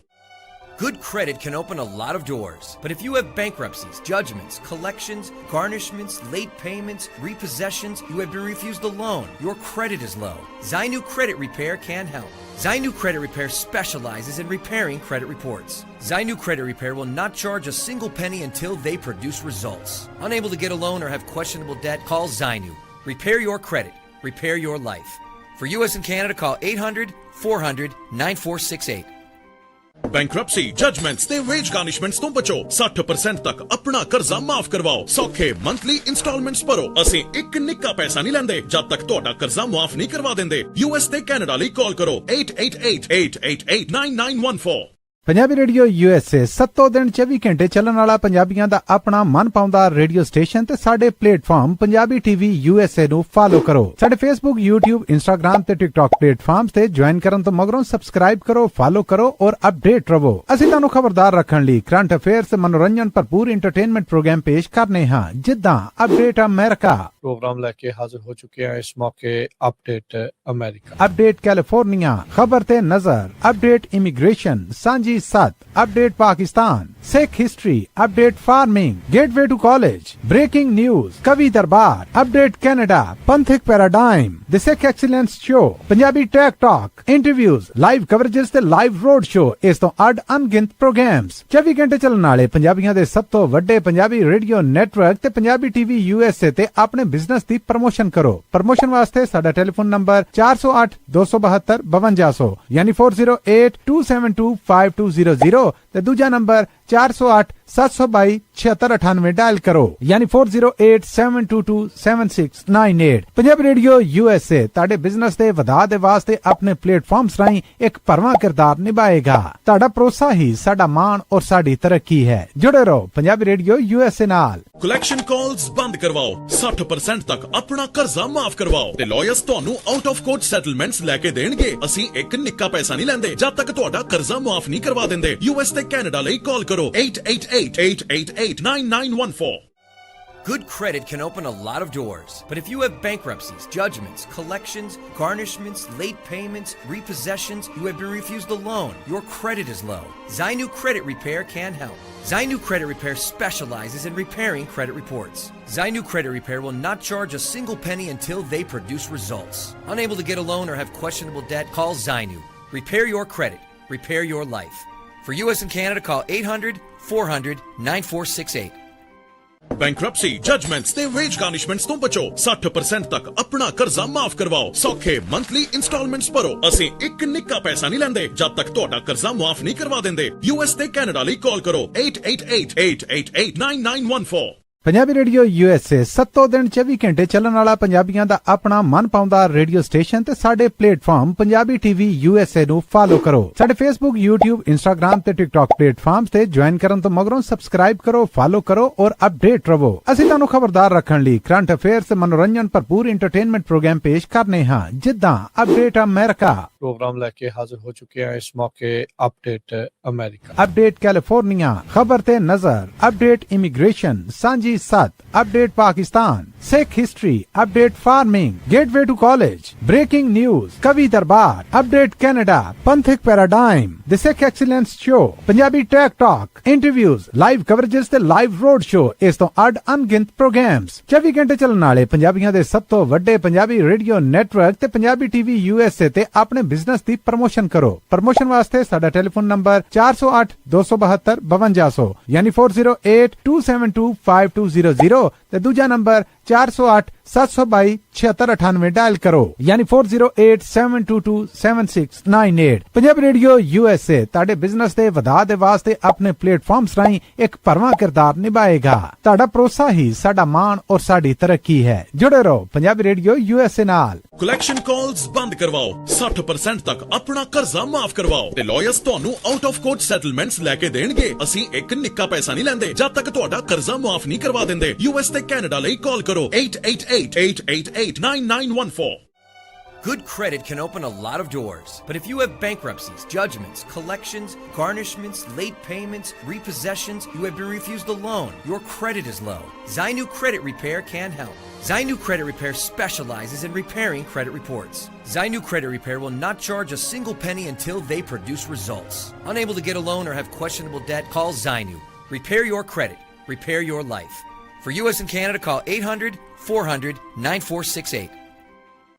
Good credit can open a lot of doors, but if you have bankruptcies, judgments, collections, garnishments, late payments, repossessions, you have been refused a loan, your credit is low, Zainu Credit Repair can help. Zainu Credit Repair specializes in repairing credit reports. Zainu Credit Repair will not charge a single penny until they produce results. Unable to get a loan or have questionable debt, call Zainu. Repair your credit. Repair your life. For US and Canada, call 800-400-9468. Bankruptcy, judgements ਤੇ veg ਗਾਰਨਿਸ਼ਮੈਂਟਸ ਤੋਂ ਬਚੋ। 60% ਤੱਕ ਆਪਣਾ ਕਰਜ਼ਾ ਮਾਫ ਕਰਵਾਓ। ਸੌਖੇ monthly instalments ਭਰੋ। ਅਸੀਂ ਇੱਕ ਨਿੱਕਾ ਪੈਸਾ ਨਹੀਂ ਲੈਂਦੇ ਜਦ ਤੱਕ ਤੁਹਾਡਾ ਕਰਜ਼ਾ ਮਾਫ ਨਹੀਂ ਕਰਵਾ ਦਿੰਦੇ। US ਤੇ ਕੈਨੇਡਾ ਲਈ ਕਾਲ ਕਰੋ 888-888-9914। ਪੰਜਾਬੀ ਰੇਡੀਓ USA 7 ਦਿਨ 24 ਘੰਟੇ ਚੱਲਣ ਵਾਲਾ ਪੰਜਾਬੀਆਂ ਦਾ ਆਪਣਾ ਮਨਪਾਉਂਦਾ ਰੇਡੀਓ ਸਟੇਸ਼ਨ ਤੇ ਸਾਡੇ ਪਲੇਟਫਾਰਮ ਪੰਜਾਬੀ TV USA ਨੂੰ ਫਾਲੋ ਕਰੋ। ਸਾਡੇ Facebook, YouTube, Instagram ਤੇ TikTok ਪਲੇਟਫਾਰਮਸ ਤੇ ਜੁਆਇਨ ਕਰਨ ਤੋਂ ਮਗਰੋਂ ਸਬਸਕ੍ਰਾਈਬ ਕਰੋ, ਫਾਲੋ ਕਰੋ ਔਰ ਅਪਡੇਟ ਰਹੋ। ਅਸੀਂ ਤੁਹਾਨੂੰ ਖਬਰਦਾਰ ਰੱਖਣ ਲਈ ਕਰੰਟ ਅਫੇਅਰਸ ਤੇ ਮਨੋਰੰਜਨ ਭਰਪੂਰ ਐਂਟਰਟੇਨਮੈਂਟ ਪ੍ਰੋਗਰਾਮ ਪੇਸ਼ ਕਰਨੇ ਹਾਂ, ਜਿੱਦਾਂ ਅਪਡੇਟ ਅਮਰੀਕਾ ਪ੍ਰੋਗਰਾਮ ਲੈ ਕੇ ਹਾਜ਼ਰ ਹੋ ਚੁੱਕੇ ਹਾਂ ਇਸ ਮੌਕੇ। ਅਪਡੇਟ ਅਮਰੀਕਾ, ਅਪਡੇਟ ਕੈਲੀਫੋਰਨੀਆ, ਖਬਰ ਤੇ ਨਜ਼ਰ, ਅਪਡੇਟ ਇਮੀਗ੍ਰੇਸ਼ਨ, ਸਾਂਝੀ ਸੱਤ, update Pakistan, Sikh history, update farming, gateway to college, breaking news, ਕਵੀ ਦਰਬਾਰ, ਅਪਡੇਟ ਕੈਨੇਡਾ, ਪੰਥਕ paradigm, the Sikh excellence show, Punjabi tech talk, interviews, live coverages ਤੇ ਲਾਈਵ ਰੋਡ ਸ਼ੋ, ਇਸ ਤੋਂ ਅੱਡ ਅਣਗਿਣਤ ਪ੍ਰੋਗਰਾਮਸ 24 ਘੰਟੇ ਚੱਲਣ ਵਾਲੇ ਪੰਜਾਬੀਆਂ ਦੇ ਸਭ ਤੋਂ ਵੱਡੇ ਪੰਜਾਬੀ ਰੇਡੀਓ ਨੈਟਵਰਕ ਤੇ ਪੰਜਾਬੀ TV USA ਤੇ ਆਪਣੇ ਬਿਜ਼ਨਸ ਦੀ ਪ੍ਰਮੋਸ਼ਨ ਕਰੋ। ਪ੍ਰਮੋਸ਼ਨ ਵਾਸਤੇ ਸਾਡਾ ਟੈਲੀਫੋਨ ਨੰਬਰ 408272 ਯਾਨੀ 4082725200 ਤੇ ਦੂਜਾ ਨੰਬਰ 4087227698 ਡਾਇਲ ਕਰੋ ਯਾਨੀ 4087227698। ਪੰਜਾਬੀ ਰੇਡੀਓ USA ਤੁਹਾਡੇ ਬਿਜ਼ਨਸ ਦੇ ਵਧਾ ਦੇ ਵਾਸਤੇ ਆਪਣੇ ਪਲੇਟਫਾਰਮਸ ਰਾਹੀਂ ਇੱਕ ਭਰਵਾਂ ਕਿਰਦਾਰ ਨਿਭਾਏਗਾ। ਤੁਹਾਡਾ ਭਰੋਸਾ ਹੀ ਸਾਡਾ ਮਾਣ ਔਰ ਸਾਡੀ ਤਰੱਕੀ ਹੈ। ਜੁੜੇ ਰਹੋ ਪੰਜਾਬੀ ਰੇਡੀਓ USA ਨਾਲ। ਕਲੈਕਸ਼ਨ ਕਾਲਸ ਬੰਦ ਕਰਵਾਓ, 60% ਤੱਕ ਆਪਣਾ ਕਰਜ਼ਾ ਮਾਫ ਕਰਵਾਓ ਤੇ ਲਾਇਰਸ ਤੁਹਾਨੂੰ ਆਊਟ ਆਫ ਕੋਰਟ ਸੈਟਲਮੈਂਟਸ ਲੈ ਕੇ ਦੇਣਗੇ। ਅਸੀਂ ਇੱਕ ਨਿੱਕਾ ਪੈਸਾ ਨਹੀਂ ਲੈਂਦੇ ਜਦ ਤੱਕ ਤੁਹਾਡਾ ਕਰਜ਼ਾ ਮਾਫ ਨਹੀਂ ਕਰਵਾ ਦਿੰਦੇ। US ਤੇ ਕੈਨੇਡਾ ਲਈ ਕਾਲ ਕਰੋ 888-888-9914। Good credit can open a lot of doors, but if you have bankruptcies, judgments, collections, garnishments, late payments, repossessions, you have been refused a loan, your credit is low, Zainu Credit Repair can help. Zainu Credit Repair specializes in repairing credit reports. Zainu Credit Repair will not charge a single penny until they produce results. Unable to get a loan or have questionable debt, call Zainu. Repair your credit. Repair your life. For US and Canada, call 800-400-9468. Bankruptcy, judgements ਤੇ veg ਗਾਰਨਿਸ਼ਮੈਂਟਸ ਤੋਂ ਬਚੋ। 60% ਤੱਕ ਆਪਣਾ ਕਰਜ਼ਾ ਮਾਫ ਕਰਵਾਓ। ਸੌਖੇ monthly instalments ਭਰੋ। ਅਸੀਂ ਇੱਕ ਨਿੱਕਾ ਪੈਸਾ ਨਹੀਂ ਲੈਂਦੇ ਜਦ ਤੱਕ ਤੁਹਾਡਾ ਕਰਜ਼ਾ ਮਾਫ ਨਹੀਂ ਕਰਵਾ ਦਿੰਦੇ। US ਤੇ ਕੈਨੇਡਾ ਲਈ ਕਾਲ ਕਰੋ 888-888-9914। ਪੰਜਾਬੀ ਰੇਡੀਓ USA 7 ਦਿਨ 24 ਘੰਟੇ ਚੱਲਣ ਵਾਲਾ ਪੰਜਾਬੀਆਂ ਦਾ ਆਪਣਾ ਮਨਪਾਉਂਦਾ ਰੇਡੀਓ ਸਟੇਸ਼ਨ ਤੇ ਸਾਡੇ ਪਲੇਟਫਾਰਮ ਪੰਜਾਬੀ TV USA ਨੂੰ ਫਾਲੋ ਕਰੋ। ਸਾਡੇ Facebook, YouTube, Instagram ਤੇ TikTok ਪਲੇਟਫਾਰਮਸ ਤੇ ਜੁਆਇਨ ਕਰਨ ਤੋਂ ਮਗਰੋਂ ਸਬਸਕ੍ਰਾਈਬ ਕਰੋ, ਫਾਲੋ ਕਰੋ ਔਰ ਅਪਡੇਟ ਰਹੋ। ਅਸੀਂ ਤੁਹਾਨੂੰ ਖਬਰਦਾਰ ਰੱਖਣ ਲਈ ਕਰੰਟ ਅਫੇਅਰਸ ਤੇ ਮਨੋਰੰਜਨ ਭਰਪੂਰ ਐਂਟਰਟੇਨਮੈਂਟ ਪ੍ਰੋਗਰਾਮ ਪੇਸ਼ ਕਰਨੇ ਹਾਂ, ਜਿੱਦਾਂ ਅਪਡੇਟ ਅਮਰੀਕਾ ਪ੍ਰੋਗਰਾਮ ਲੈ ਕੇ ਹਾਜ਼ਰ ਹੋ ਚੁੱਕੇ ਹਾਂ ਇਸ ਮੌਕੇ। ਅਪਡੇਟ ਅਮਰੀਕਾ, ਅਪਡੇਟ ਕੈਲੀਫੋਰਨੀਆ, ਖਬਰ ਤੇ ਨਜ਼ਰ, ਅਪਡੇਟ ਇਮੀਗ੍ਰੇਸ਼ਨ, ਸਾਂਝੀ ਸੱਤ, update Pakistan, Sikh history, update farming, gateway to college, breaking news, ਕਵੀ ਦਰਬਾਰ, ਅਪਡੇਟ ਕੈਨੇਡਾ, ਪੰਥਕ paradigm, the Sikh excellence show, Punjabi tech talk, interviews, live coverages ਤੇ ਲਾਈਵ ਰੋਡ ਸ਼ੋ, ਇਸ ਤੋਂ ਅੱਡ ਅਣਗਿਣਤ ਪ੍ਰੋਗਰਾਮਸ 24 ਘੰਟੇ ਚੱਲਣ ਵਾਲੇ ਪੰਜਾਬੀਆਂ ਦੇ ਸਭ ਤੋਂ ਵੱਡੇ ਪੰਜਾਬੀ ਰੇਡੀਓ ਨੈਟਵਰਕ ਤੇ ਪੰਜਾਬੀ TV USA ਤੇ ਆਪਣੇ ਬਿਜ਼ਨਸ ਦੀ ਪ੍ਰਮੋਸ਼ਨ ਕਰੋ। ਪ੍ਰਮੋਸ਼ਨ ਵਾਸਤੇ ਸਾਡਾ ਟੈਲੀਫੋਨ ਨੰਬਰ 4082725200 ਯਾਨੀ 4082725200 ਤੇ ਦੂਜਾ ਨੰਬਰ 408722 722-7698 डायल करो, यानी 4087227698। पंजाबी रेडियो USA ਤੁਹਾਡੇ ਬਿਜ਼ਨਸ ਦੇ ਵਧਾ ਦੇ ਵਾਸਤੇ ਆਪਣੇ ਪਲੇਟਫਾਰਮਸ ਰਾਹੀਂ ਇੱਕ ਭਰਵਾਂ ਕਿਰਦਾਰ ਨਿਭਾਏਗਾ। ਤੁਹਾਡਾ ਭਰੋਸਾ ਹੀ ਸਾਡਾ ਮਾਣ ਔਰ ਸਾਡੀ ਤਰੱਕੀ ਹੈ। ਜੁੜੇ ਰਹੋ ਪੰਜਾਬੀ ਰੇਡੀਓ USA ਨਾਲ। ਕਲੈਕਸ਼ਨ ਕਾਲਸ ਬੰਦ ਕਰਵਾਓ, 60% ਤੱਕ ਆਪਣਾ ਕਰਜ਼ਾ ਮਾਫ ਕਰਵਾਓ ਤੇ ਲਾਇਰਸ ਤੁਹਾਨੂੰ ਆਊਟ ਆਫ ਕੋਰਟ ਸੈਟਲਮੈਂਟਸ ਲੈ ਕੇ ਦੇਣਗੇ। ਅਸੀਂ ਇੱਕ ਨਿੱਕਾ ਪੈਸਾ ਨਹੀਂ ਲੈਂਦੇ ਜਦ ਤੱਕ ਤੁਹਾਡਾ ਕਰਜ਼ਾ ਮਾਫ ਨਹੀਂ ਕਰਵਾ ਦਿੰਦੇ। US ਤੇ ਕੈਨੇਡਾ ਲਈ ਕਾਲ ਕਰੋ 888-888-9914। Good credit can open a lot of doors, but if you have bankruptcies, judgments, collections, garnishments, late payments, repossessions, you have been refused a loan, your credit is low, Zainu Credit Repair can help. Zainu Credit Repair specializes in repairing credit reports. Zainu Credit Repair will not charge a single penny until they produce results. Unable to get a loan or have questionable debt? Call Zainu. Repair your credit. Repair your life. For US and Canada, call 800-400-9468.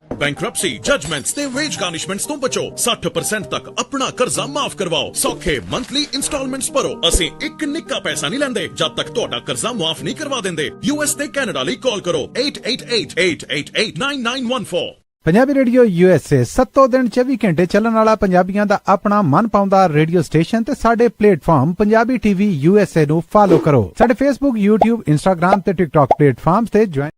Bankruptcy, judgements ਤੇ veg ਗਾਰਨਿਸ਼ਮੈਂਟਸ ਤੋਂ ਬਚੋ। 60% ਤੱਕ ਆਪਣਾ ਕਰਜ਼ਾ ਮਾਫ ਕਰਵਾਓ। ਸੌਖੇ monthly instalments ਭਰੋ। ਅਸੀਂ ਇੱਕ ਨਿੱਕਾ ਪੈਸਾ ਨਹੀਂ ਲੈਂਦੇ ਜਦ ਤੱਕ ਤੁਹਾਡਾ ਕਰਜ਼ਾ ਮਾਫ ਨਹੀਂ ਕਰਵਾ ਦਿੰਦੇ। US ਤੇ ਕੈਨੇਡਾ ਲਈ ਕਾਲ ਕਰੋ 888-888-9914। ਪੰਜਾਬੀ ਰੇਡੀਓ USA 7 ਦਿਨ 24 ਘੰਟੇ ਚੱਲਣ ਵਾਲਾ ਪੰਜਾਬੀਆਂ ਦਾ ਆਪਣਾ ਮਨਪਾਉਂਦਾ ਰੇਡੀਓ ਸਟੇਸ਼ਨ ਤੇ ਸਾਡੇ ਪਲੇਟਫਾਰਮ ਪੰਜਾਬੀ TV USA ਨੂੰ ਫਾਲੋ ਕਰੋ। ਸਾਡੇ Facebook, YouTube, Instagram ਤੇ TikTok ਪਲੇਟਫਾਰਮਸ ਤੇ ਜੁਆਇਨ।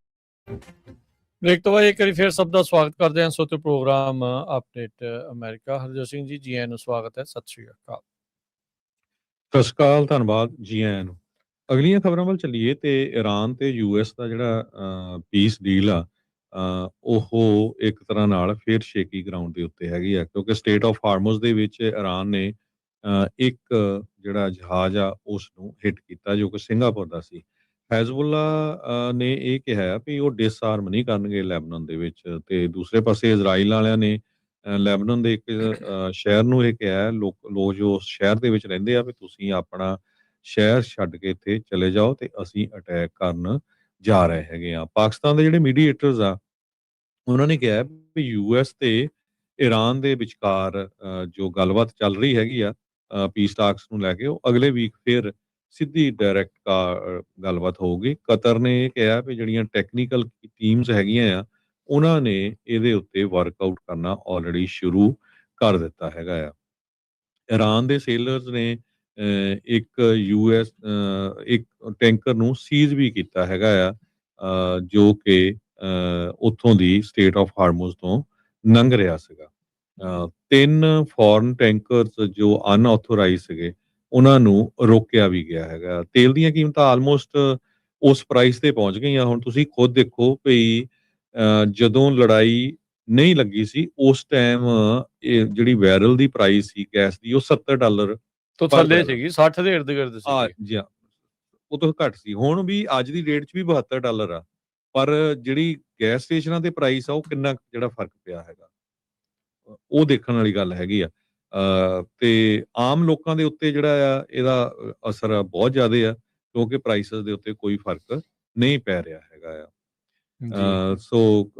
ਬ੍ਰੇਕ ਤੋਂ ਬਾਅਦ ਇੱਕ ਵਾਰੀ ਫਿਰ ਸਭ ਦਾ ਸਵਾਗਤ ਕਰਦੇ ਹਾਂ ਸੋਤੇ program update America. Harjot Singh ji, ਜੀ ਆਇਆਂ ਨੂੰ ਸਵਾਗਤ ਹੈ। ਸਤਿ ਸ਼੍ਰੀ ਅਕਾਲ। ਸਤਿ ਸ਼੍ਰੀ ਅਕਾਲ, ਧੰਨਵਾਦ, ਜੀ ਆਇਆਂ ਨੂੰ। ਅਗਲੀਆਂ ਖਬਰਾਂ ਵੱਲ ਚੱਲੀਏ ਤੇ ਈਰਾਨ ਤੇ US ਦਾ ਜਿਹੜਾ ਪੀਸ ਡੀਲ ਆ ਉਹ ਇੱਕ ਤਰ੍ਹਾਂ ਨਾਲ ਫਿਰ ਸ਼ੇਕੀ ਗਰਾਊਂਡ ਦੇ ਉੱਤੇ ਹੈਗੀ ਆ, ਕਿਉਂਕਿ ਸਟੇਟ ਆਫ ਹਾਰਮੁਜ਼ ਦੇ ਵਿੱਚ ਈਰਾਨ ਨੇ ਇੱਕ ਜਿਹੜਾ ਜਹਾਜ਼ ਆ ਉਸ ਨੂੰ ਹਿੱਟ ਕੀਤਾ ਜੋ ਕਿ ਸਿੰਗਾਪੁਰ ਦਾ ਸੀ। ਹੈਜ਼ਬੁੱਲਾ ਨੇ ਇਹ ਕਿਹਾ ਵੀ ਉਹ ਡਿਸਆਰਮ ਨਹੀਂ ਕਰਨਗੇ ਲੈਬਨਾਨ ਦੇ ਵਿੱਚ, ਤੇ ਦੂਸਰੇ ਪਾਸੇ ਇਜ਼ਰਾਈਲ ਵਾਲਿਆਂ ਨੇ ਲੈਬਨਾਨ ਦੇ ਇੱਕ ਸ਼ਹਿਰ ਨੂੰ ਇਹ ਕਿਹਾ, ਲੋਕ ਜੋ ਉਸ ਸ਼ਹਿਰ ਦੇ ਵਿੱਚ ਰਹਿੰਦੇ ਆ ਵੀ ਤੁਸੀਂ ਆਪਣਾ ਸ਼ਹਿਰ ਛੱਡ ਕੇ ਇੱਥੇ ਚਲੇ ਜਾਓ ਤੇ ਅਸੀਂ ਅਟੈਕ ਕਰਨ ਜਾ ਰਹੇ ਹੈਗੇ ਆ। ਪਾਕਿਸਤਾਨ ਦੇ ਜਿਹੜੇ ਮੀਡੀਏਟਰਸ ਆ ਉਹਨਾਂ ਨੇ ਕਿਹਾ ਵੀ US ਤੇ ਈਰਾਨ ਦੇ ਵਿਚਕਾਰ ਜੋ ਗੱਲਬਾਤ ਚੱਲ ਰਹੀ ਹੈਗੀ ਆ ਪੀਸ ਟਾਕਸ ਨੂੰ ਲੈ ਕੇ, ਉਹ ਅਗਲੇ ਵੀਕ ਫਿਰ ਸਿੱਧੀ ਡਾਇਰੈਕਟ ਗੱਲਬਾਤ ਹੋਊਗੀ। ਕਤਰ ਨੇ ਇਹ ਕਿਹਾ ਵੀ ਜਿਹੜੀਆਂ ਟੈਕਨੀਕਲ ਟੀਮਸ ਹੈਗੀਆਂ ਆ ਉਹਨਾਂ ਨੇ ਇਹਦੇ ਉੱਤੇ ਵਰਕਆਊਟ ਕਰਨਾ ਆਲਰੇਡੀ ਸ਼ੁਰੂ ਕਰ ਦਿੱਤਾ ਹੈਗਾ ਆ। ਈਰਾਨ ਦੇ ਸੇਲਰਸ ਨੇ ਇੱਕ US ਇੱਕ ਟੈਂਕਰ ਨੂੰ ਸੀਜ਼ ਵੀ ਕੀਤਾ ਹੈਗਾ ਆ ਜੋ ਕਿ ਉੱਥੋਂ ਦੀ ਸਟੇਟ ਆਫ ਹਾਰਮੁਜ਼ ਤੋਂ ਲੰਘ ਰਿਹਾ ਸੀਗਾ। 3 ਫੋਰਨ ਟੈਂਕਰਸ ਜੋ ਅਨਆਥੋਰਾਈਜ਼ ਸੀਗੇ ਉਹਨਾਂ ਨੂੰ ਰੋਕਿਆ ਵੀ ਗਿਆ ਹੈਗਾ। ਤੇਲ ਦੀਆਂ ਕੀਮਤਾਂ ਆਲਮੋਸਟ ਉਸ ਪ੍ਰਾਈਸ ਤੇ ਪਹੁੰਚ ਗਈਆਂ। ਹੁਣ ਤੁਸੀਂ ਖੁਦ ਦੇਖੋ ਵੀ ਜਦੋਂ ਲੜਾਈ ਨਹੀਂ ਲੱਗੀ ਸੀ ਉਸ ਟਾਈਮ ਇਹ ਜਿਹੜੀ ਬੈਰਲ ਦੀ ਪ੍ਰਾਈਸ ਸੀ ਗੈਸ ਦੀ ਉਹ $70 ਤੋਂ ਥੱਲੇ ਸੀਗੀ, 60 ਦੇ ਇਰਦ ਗਿਰਦ ਸੀ ਜੀ, ਉਹ ਤੋਂ ਘੱਟ ਸੀ। ਹੁਣ ਵੀ ਅੱਜ ਦੀ ਡੇਟ 'ਚ ਵੀ $72 ਆ, ਪਰ ਜਿਹੜੀ ਗੈਸ ਸਟੇਸ਼ਨਾਂ ਤੇ ਪ੍ਰਾਈਸ ਆ ਉਹ ਕਿੰਨਾ ਜਿਹੜਾ ਫਰਕ ਪਿਆ ਹੈਗਾ ਉਹ ਦੇਖਣ ਵਾਲੀ ਗੱਲ ਹੈਗੀ ਆ। ਤੇ ਆਮ ਲੋਕਾਂ ਦੇ ਉੱਤੇ ਜਿਹੜਾ ਆ ਇਹਦਾ ਅਸਰ ਬਹੁਤ ਜ਼ਿਆਦਾ ਆ ਕਿਉਂਕਿ ਪ੍ਰਾਈਸਸ ਦੇ ਉੱਤੇ ਕੋਈ ਫਰਕ ਨਹੀਂ ਪੈ ਰਿਹਾ ਹੈਗਾ ਆ। ਸੋ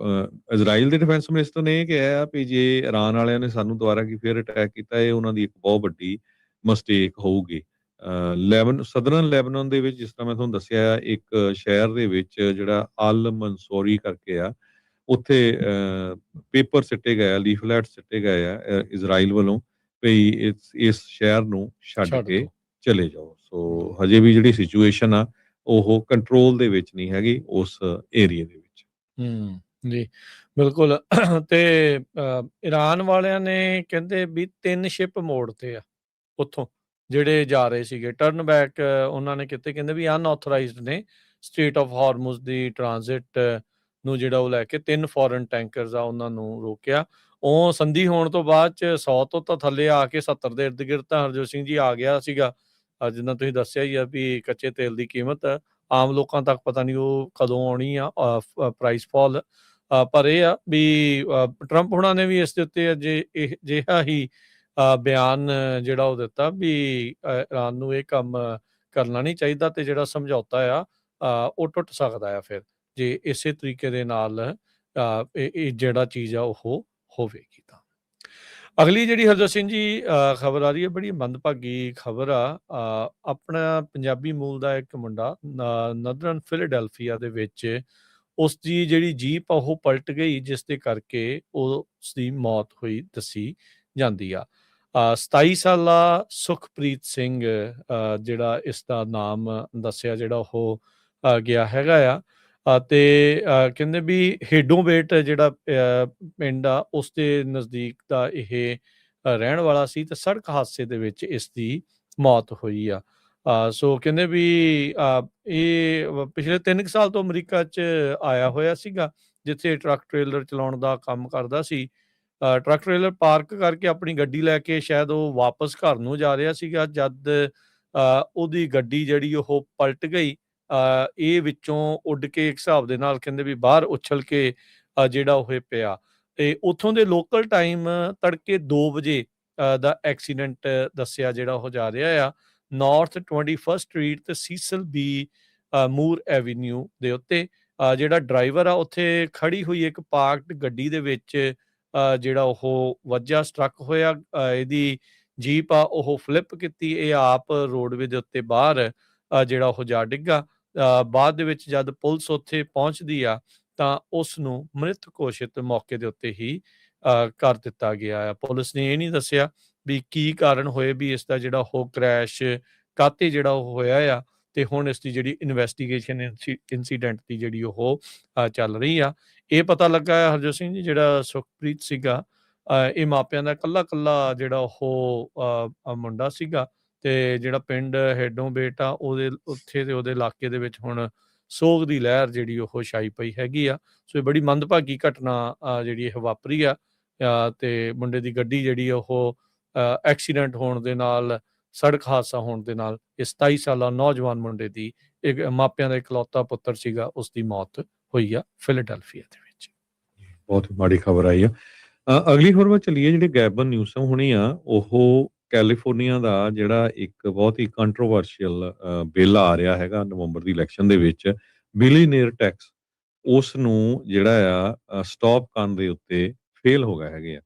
ਇਜ਼ਰਾਈਲ ਦੇ ਡਿਫੈਂਸ ਮਿਨਿਸਟਰ ਨੇ ਇਹ ਕਿਹਾ ਵੀ ਜੇ ਈਰਾਨ ਵਾਲਿਆਂ ਨੇ ਸਾਨੂੰ ਦੁਬਾਰਾ ਕੀ ਫਿਰ ਅਟੈਕ ਕੀਤਾ ਇਹ ਉਹਨਾਂ ਦੀ ਇੱਕ ਬਹੁਤ ਵੱਡੀ ਮਿਸਟੇਕ ਹੋਊਗੀ। ਸਦਰਨ ਲੈਬਨਾਨ ਦੇ ਵਿੱਚ ਜਿਸ ਤਰ੍ਹਾਂ ਮੈਂ ਤੁਹਾਨੂੰ ਦੱਸਿਆ ਇੱਕ ਸ਼ਹਿਰ ਦੇ ਵਿੱਚ ਜਿਹੜਾ ਅਲ ਮਨਸੂਰੀ ਕਰਕੇ ਆ ਉੱਥੇ ਪੇਪਰ ਸਿੱਟੇ ਗਏ, ਲੀਫਲੈਟ ਸਿੱਟੇ ਗਏ ਆ ਇਜ਼ਰਾਈਲ ਵੱਲੋਂ ਵੀ ਇਸ ਸ਼ਹਿਰ ਨੂੰ ਛੱਡ ਕੇ ਚਲੇ ਜਾਓ। ਸੋ ਹਜੇ ਵੀ ਜਿਹੜੀ ਸਿਚੁਏਸ਼ਨ ਆ ਉਹ ਕੰਟਰੋਲ ਦੇ ਵਿੱਚ ਨਹੀਂ ਹੈਗੀ ਉਸ ਏਰੀਏ ਦੇ ਵਿੱਚ। ਜੀ ਬਿਲਕੁਲ। ਤੇ ਈਰਾਨ ਵਾਲਿਆਂ ਨੇ ਕਹਿੰਦੇ ਵੀ 3 ਸ਼ਿਪ ਮੋੜ ਤੇ ਆ ਉੱਥੋਂ ਜਿਹੜੇ ਜਾ ਰਹੇ ਸੀਗੇ, ਟਰਨ ਬੈਕ ਉਹਨਾਂ ਨੇ ਕਿਤੇ, ਕਹਿੰਦੇ ਵੀ ਅਨਆਥੋਰਾਈਜ਼ਡ ਨੇ ਸਟ੍ਰੇਟ ਆਫ ਹਾਰਮੁਜ਼ ਦੀ ਟ੍ਰਾਂਜ਼ਿਟ ਨੂੰ ਜਿਹੜਾ ਉਹ ਲੈ ਕੇ 3 ਫੋਰਨ ਟੈਂਕਰਸ ਆ ਉਹਨਾਂ ਨੂੰ ਰੋਕਿਆ। ਉਹ ਸੰਧੀ ਹੋਣ ਤੋਂ ਬਾਅਦ 'ਚ 100 ਤੋਂ ਤਾਂ ਥੱਲੇ ਆ ਕੇ 70 ਦੇ ਇਰਦ ਗਿਰਦ ਤਾਂ ਹਰਜੋਤ ਸਿੰਘ ਜੀ ਆ ਗਿਆ ਸੀਗਾ। ਜਿੱਦਾਂ ਤੁਸੀਂ ਦੱਸਿਆ ਹੀ ਆ ਵੀ ਕੱਚੇ ਤੇਲ ਦੀ ਕੀਮਤ ਆਮ ਲੋਕਾਂ ਤੱਕ ਪਤਾ ਨਹੀਂ ਉਹ ਕਦੋਂ ਆਉਣੀ ਆ ਪ੍ਰਾਈਸ ਫਾਲ। ਪਰ ਇਹ ਆ ਵੀ ਟਰੰਪ ਹੁਣਾਂ ਨੇ ਵੀ ਇਸ ਦੇ ਉੱਤੇ ਅਜਿਹਾ ਹੀ ਬਿਆਨ ਜਿਹੜਾ ਉਹ ਦਿੱਤਾ ਵੀ ਈਰਾਨ ਨੂੰ ਇਹ ਕੰਮ ਕਰਨਾ ਨਹੀਂ ਚਾਹੀਦਾ ਤੇ ਜਿਹੜਾ ਸਮਝੌਤਾ ਆ ਉਹ ਟੁੱਟ ਸਕਦਾ ਆ ਫਿਰ ਜੇ ਇਸੇ ਤਰੀਕੇ ਦੇ ਨਾਲ ਇਹ ਜਿਹੜਾ ਚੀਜ਼ ਆ ਉਹ ਹੋਵੇਗੀ। ਤਾਂ ਅਗਲੀ ਜਿਹੜੀ ਹਰਜੋਤ ਸਿੰਘ ਜੀ ਖਬਰ ਆ ਰਹੀ ਹੈ, ਬੜੀ ਮੰਦਭਾਗੀ ਖਬਰ ਆ। ਆਪਣਾ ਪੰਜਾਬੀ ਮੂਲ ਦਾ ਇੱਕ ਮੁੰਡਾ ਨਦਰਨ ਫਿਲੇਡੈਲਫੀਆ ਦੇ ਵਿੱਚ ਉਸ ਦੀ ਜਿਹੜੀ ਜੀਪ ਆ ਉਹ ਪਲਟ ਗਈ, ਜਿਸ ਦੇ ਕਰਕੇ ਉਸ ਦੀ ਮੌਤ ਹੋਈ ਦੱਸੀ ਜਾਂਦੀ ਆ। 27 ਸਾਲਾ ਸੁਖਪ੍ਰੀਤ ਸਿੰਘ ਜਿਹੜਾ ਇਸ ਦਾ ਨਾਮ ਦੱਸਿਆ ਜਿਹੜਾ ਉਹ ਗਿਆ ਹੈਗਾ ਆ। ਅਤੇ ਕਹਿੰਦੇ ਵੀ ਹੇਡੋਂਬੇਟ ਜਿਹੜਾ ਪਿੰਡ ਆ ਉਸ ਦੇ ਨਜ਼ਦੀਕ ਦਾ ਇਹ ਰਹਿਣ ਵਾਲਾ ਸੀ, ਤੇ ਸੜਕ ਹਾਦਸੇ ਦੇ ਵਿੱਚ ਇਸ ਦੀ ਮੌਤ ਹੋਈ ਆ। ਸੋ ਕਹਿੰਦੇ ਵੀ ਇਹ ਪਿਛਲੇ 3 ਸਾਲ ਤੋਂ ਅਮਰੀਕਾ 'ਚ ਆਇਆ ਹੋਇਆ ਸੀਗਾ, ਜਿੱਥੇ ਟਰੱਕ ਟ੍ਰੇਲਰ ਚਲਾਉਣ ਦਾ ਕੰਮ ਕਰਦਾ ਸੀ। ਟਰੱਕ ਟ੍ਰੇਲਰ ਪਾਰਕ ਕਰਕੇ ਆਪਣੀ ਗੱਡੀ ਲੈ ਕੇ ਸ਼ਾਇਦ ਉਹ ਵਾਪਸ ਘਰ ਨੂੰ ਜਾ ਰਿਹਾ ਸੀਗਾ, ਜਦ ਉਹਦੀ ਗੱਡੀ ਜਿਹੜੀ ਉਹ ਪਲਟ ਗਈ। ਇਹ ਵਿੱਚੋਂ ਉੱਡ ਕੇ ਇੱਕ ਹਿਸਾਬ ਦੇ ਨਾਲ ਕਹਿੰਦੇ ਵੀ ਬਾਹਰ ਉਛਲ ਕੇ ਜਿਹੜਾ ਉਹ ਪਿਆ। ਤੇ ਉੱਥੋਂ ਦੇ ਲੋਕਲ ਟਾਈਮ ਤੜਕੇ 2 ਵਜੇ ਦਾ ਐਕਸੀਡੈਂਟ ਦੱਸਿਆ ਜਿਹੜਾ ਉਹ ਜਾ ਰਿਹਾ ਆ, ਨਾਰਥ 21 ਸਟਰੀਟ ਤੇ ਸੀਸਲ ਬੀ ਮੂਰ ਐਵੀਨਿਊ ਦੇ ਉੱਤੇ। ਜਿਹੜਾ ਡਰਾਈਵਰ ਆ ਉੱਥੇ ਖੜੀ ਹੋਈ ਇੱਕ ਪਾਰਕਡ ਗੱਡੀ ਦੇ ਵਿੱਚ ਜਿਹੜਾ ਉਹ ਵੱਜਾ, ਸਟਰੱਕ ਹੋਇਆ। ਇਹਦੀ ਜੀਪ ਆ ਉਹ ਫਲਿੱਪ ਕੀਤੀ, ਇਹ ਆਪ ਰੋਡਵੇ ਦੇ ਉੱਤੇ ਬਾਹਰ ਜਿਹੜਾ ਉਹ ਜਾ ਡਿੱਗਾ। ਬਾਅਦ ਦੇ ਵਿੱਚ ਜਦ ਪੁਲਿਸ ਉੱਥੇ ਪਹੁੰਚਦੀ ਆ ਤਾਂ ਉਸ ਨੂੰ ਮ੍ਰਿਤ ਘੋਸ਼ਿਤ ਮੌਕੇ ਦੇ ਉੱਤੇ ਹੀ ਕਰ ਦਿੱਤਾ ਗਿਆ ਆ। ਪੁਲਿਸ ਨੇ ਇਹ ਨਹੀਂ ਦੱਸਿਆ ਵੀ ਕੀ ਕਾਰਨ ਹੋਏ, ਵੀ ਇਸ ਦਾ ਜਿਹੜਾ ਉਹ ਕ੍ਰੈਸ਼ ਕਾਤੇ ਜਿਹੜਾ ਉਹ ਹੋਇਆ ਆ, ਤੇ ਹੁਣ ਇਸ ਦੀ ਜਿਹੜੀ ਇਨਵੈਸਟੀਗੇਸ਼ਨ ਇੰਸੀਡੈਂਟ ਦੀ ਜਿਹੜੀ ਉਹ ਚੱਲ ਰਹੀ ਆ। ਇਹ ਪਤਾ ਲੱਗਾ ਹਰਜੋਤ ਸਿੰਘ ਜੀ, ਜਿਹੜਾ ਸੁਖਪ੍ਰੀਤ ਸੀਗਾ ਇਹ ਮਾਪਿਆਂ ਦਾ ਇਕੱਲਾ ਜਿਹੜਾ ਉਹ ਮੁੰਡਾ ਸੀਗਾ, ਤੇ ਜਿਹੜਾ ਪਿੰਡ ਹੇਡੋਂਬੇਟ ਆ ਉਹਦੇ ਉੱਥੇ ਤੇ ਉਹਦੇ ਇਲਾਕੇ ਦੇ ਵਿੱਚ ਹੁਣ ਸੋਗ ਦੀ ਲਹਿਰ ਜਿਹੜੀ ਉਹ ਛਾਈ ਪਈ ਹੈਗੀ ਆ। ਸੋ ਇਹ ਬੜੀ ਮੰਦਭਾਗੀ ਘਟਨਾ ਜਿਹੜੀ ਇਹ ਵਾਪਰੀ ਆ, ਤੇ ਮੁੰਡੇ ਦੀ ਗੱਡੀ ਜਿਹੜੀ ਉਹ ਐਕਸੀਡੈਂਟ ਹੋਣ ਦੇ ਨਾਲ, ਸੜਕ ਹਾਦਸਾ ਹੋਣ ਦੇ ਨਾਲ ਇਸ 27 ਸਾਲਾ ਨੌਜਵਾਨ ਮੁੰਡੇ ਦੀ, ਇੱਕ ਮਾਪਿਆਂ ਦਾ ਇਕਲੌਤਾ ਪੁੱਤਰ ਸੀਗਾ, ਉਸ ਦੀ ਮੌਤ ਹੋਈ ਆ ਫਿਲਾਡੈਲਫੀਆ ਦੇ ਵਿੱਚ। ਬਹੁਤ ਮਾੜੀ ਖਬਰ ਆਈ ਆ। ਅਗਲੀ ਖਬਰ ਵੱਲ ਚੱਲੀਏ। ਜਿਹੜੇ ਗੈਬਨ ਨਿਊਸਮ ਹੋਣੀ ਆ, ਉਹ ਕੈਲੀਫੋਰਨੀਆ ਦਾ ਜਿਹੜਾ ਇੱਕ ਬਹੁਤ ਹੀ ਕੰਟਰੋਵਰਸ਼ੀਅਲ ਬਿੱਲ ਆ ਰਿਹਾ ਹੈਗਾ ਨਵੰਬਰ ਦੀ ਇਲੈਕਸ਼ਨ ਦੇ ਵਿੱਚ, ਬਿਲੀਨੀਅਰ ਟੈਕਸ, ਉਸ ਨੂੰ ਜਿਹੜਾ ਆ ਸਟਾਪ ਕਰਨ ਦੇ ਉੱਤੇ ਫੇਲ ਹੋ ਗਏ ਹੈਗੇ ਆ।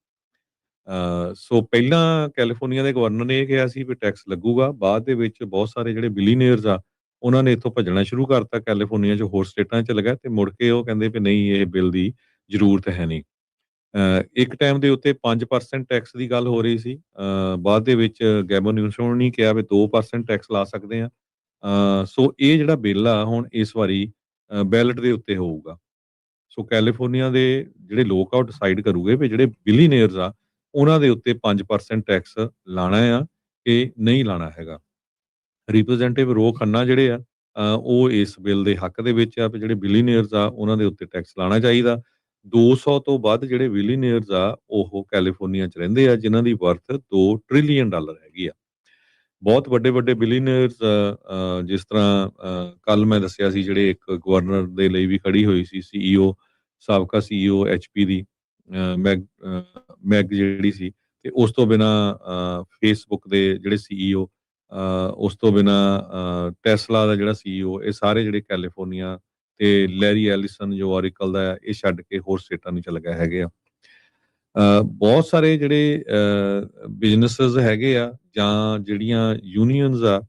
ਸੋ ਪਹਿਲਾਂ ਕੈਲੀਫੋਰਨੀਆ ਦੇ ਗਵਰਨਰ ਨੇ ਇਹ ਕਿਹਾ ਸੀ ਵੀ ਟੈਕਸ ਲੱਗੂਗਾ, ਬਾਅਦ ਦੇ ਵਿੱਚ ਬਹੁਤ ਸਾਰੇ ਜਿਹੜੇ ਬਿਲੀਨੀਅਰਸ ਆ ਉਹਨਾਂ ਨੇ ਇੱਥੋਂ ਭੱਜਣਾ ਸ਼ੁਰੂ ਕਰਤਾ, ਕੈਲੀਫੋਰਨੀਆ 'ਚ ਹੋਰ ਸਟੇਟਾਂ 'ਚ ਲੱਗਾ, ਤੇ ਮੁੜ ਕੇ ਉਹ ਕਹਿੰਦੇ ਵੀ ਨਹੀਂ, ਇਹ ਬਿੱਲ ਦੀ ਜ਼ਰੂਰਤ ਹੈ ਨਹੀਂ। ਇੱਕ ਟਾਈਮ ਦੇ ਉੱਤੇ 5% ਟੈਕਸ ਦੀ ਗੱਲ ਹੋ ਰਹੀ ਸੀ, ਬਾਅਦ ਦੇ ਵਿੱਚ ਗੈਬਨ ਨਿਊਸਮ ਨੇ ਕਿਹਾ ਵੀ 2% ਟੈਕਸ ਲਾ ਸਕਦੇ ਆ। ਸੋ ਇਹ ਜਿਹੜਾ ਬਿੱਲ ਆ ਹੁਣ ਇਸ ਵਾਰੀ ਬੈਲਟ ਦੇ ਉੱਤੇ ਹੋਊਗਾ। ਸੋ ਕੈਲੀਫੋਰਨੀਆ ਦੇ ਜਿਹੜੇ ਲੋਕ ਆ ਉਹ ਡਿਸਾਈਡ ਕਰੂਗੇ ਵੀ ਜਿਹੜੇ ਬਿਲੀਨੀਅਰਸ ਆ ਉਹਨਾਂ ਦੇ ਉੱਤੇ 5% ਟੈਕਸ ਲਾਣਾ ਆ ਕਿ ਨਹੀਂ ਲਾਣਾ ਹੈਗਾ। ਰਿਪਰੈਜ਼ੈਂਟੇਟਿਵ ਰੋ ਖੰਨਾ ਜਿਹੜੇ ਆ ਉਹ ਇਸ ਬਿੱਲ ਦੇ ਹੱਕ ਦੇ ਵਿੱਚ ਆ ਵੀ ਜਿਹੜੇ ਬਿਲੀਨੀਅਰਸ ਆ ਉਹਨਾਂ ਦੇ ਉੱਤੇ ਟੈਕਸ ਲਾਣਾ ਚਾਹੀਦਾ। 200 ਤੋਂ ਵੱਧ ਜਿਹੜੇ ਬਿਲੀਨੀਅਰਸ ਆ ਉਹ ਕੈਲੀਫੋਰਨੀਆ 'ਚ ਰਹਿੰਦੇ ਆ, ਜਿਨ੍ਹਾਂ ਦੀ ਵਰਥ $2 ਟ੍ਰਿਲੀਅਨ ਹੈਗੀ ਆ। ਬਹੁਤ ਵੱਡੇ ਬਿਲੀਨੀਅਰਸ, ਜਿਸ ਤਰ੍ਹਾਂ ਕੱਲ ਮੈਂ ਦੱਸਿਆ ਸੀ, ਜਿਹੜੇ ਇੱਕ ਗਵਰਨਰ ਦੇ ਲਈ ਵੀ ਖੜੀ ਹੋਈ ਸੀ, CEO, ਸਾਬਕਾ CEO HP ਦੀ ਮੈਗ ਜਿਹੜੀ ਸੀ, ਤੇ ਉਸ ਤੋਂ ਬਿਨਾਂ ਫੇਸਬੁੱਕ ਦੇ ਜਿਹੜੇ CEO, ਉਸ ਤੋਂ ਬਿਨਾਂ ਟੈਸਲਾ ਦਾ ਜਿਹੜਾ CEO, ਇਹ ਸਾਰੇ ਜਿਹੜੇ ਕੈਲੀਫੋਰਨੀਆ, ਤੇ ਲੈਰੀ ਐਲਿਸਨ ਜੋ ਔਰੀਕਲ ਦਾ ਇਹ ਛੱਡ ਕੇ ਹੋਰ ਸਟੇਟਾਂ ਨੂੰ ਚਲ ਗਏ ਹੈਗੇ ਆ। ਬਹੁਤ ਸਾਰੇ ਜਿਹੜੇ ਬਿਜ਼ਨੈਸਸ ਹੈਗੇ ਆ ਜਾਂ ਜਿਹੜੀਆਂ ਯੂਨੀਅਨਸ ਆ,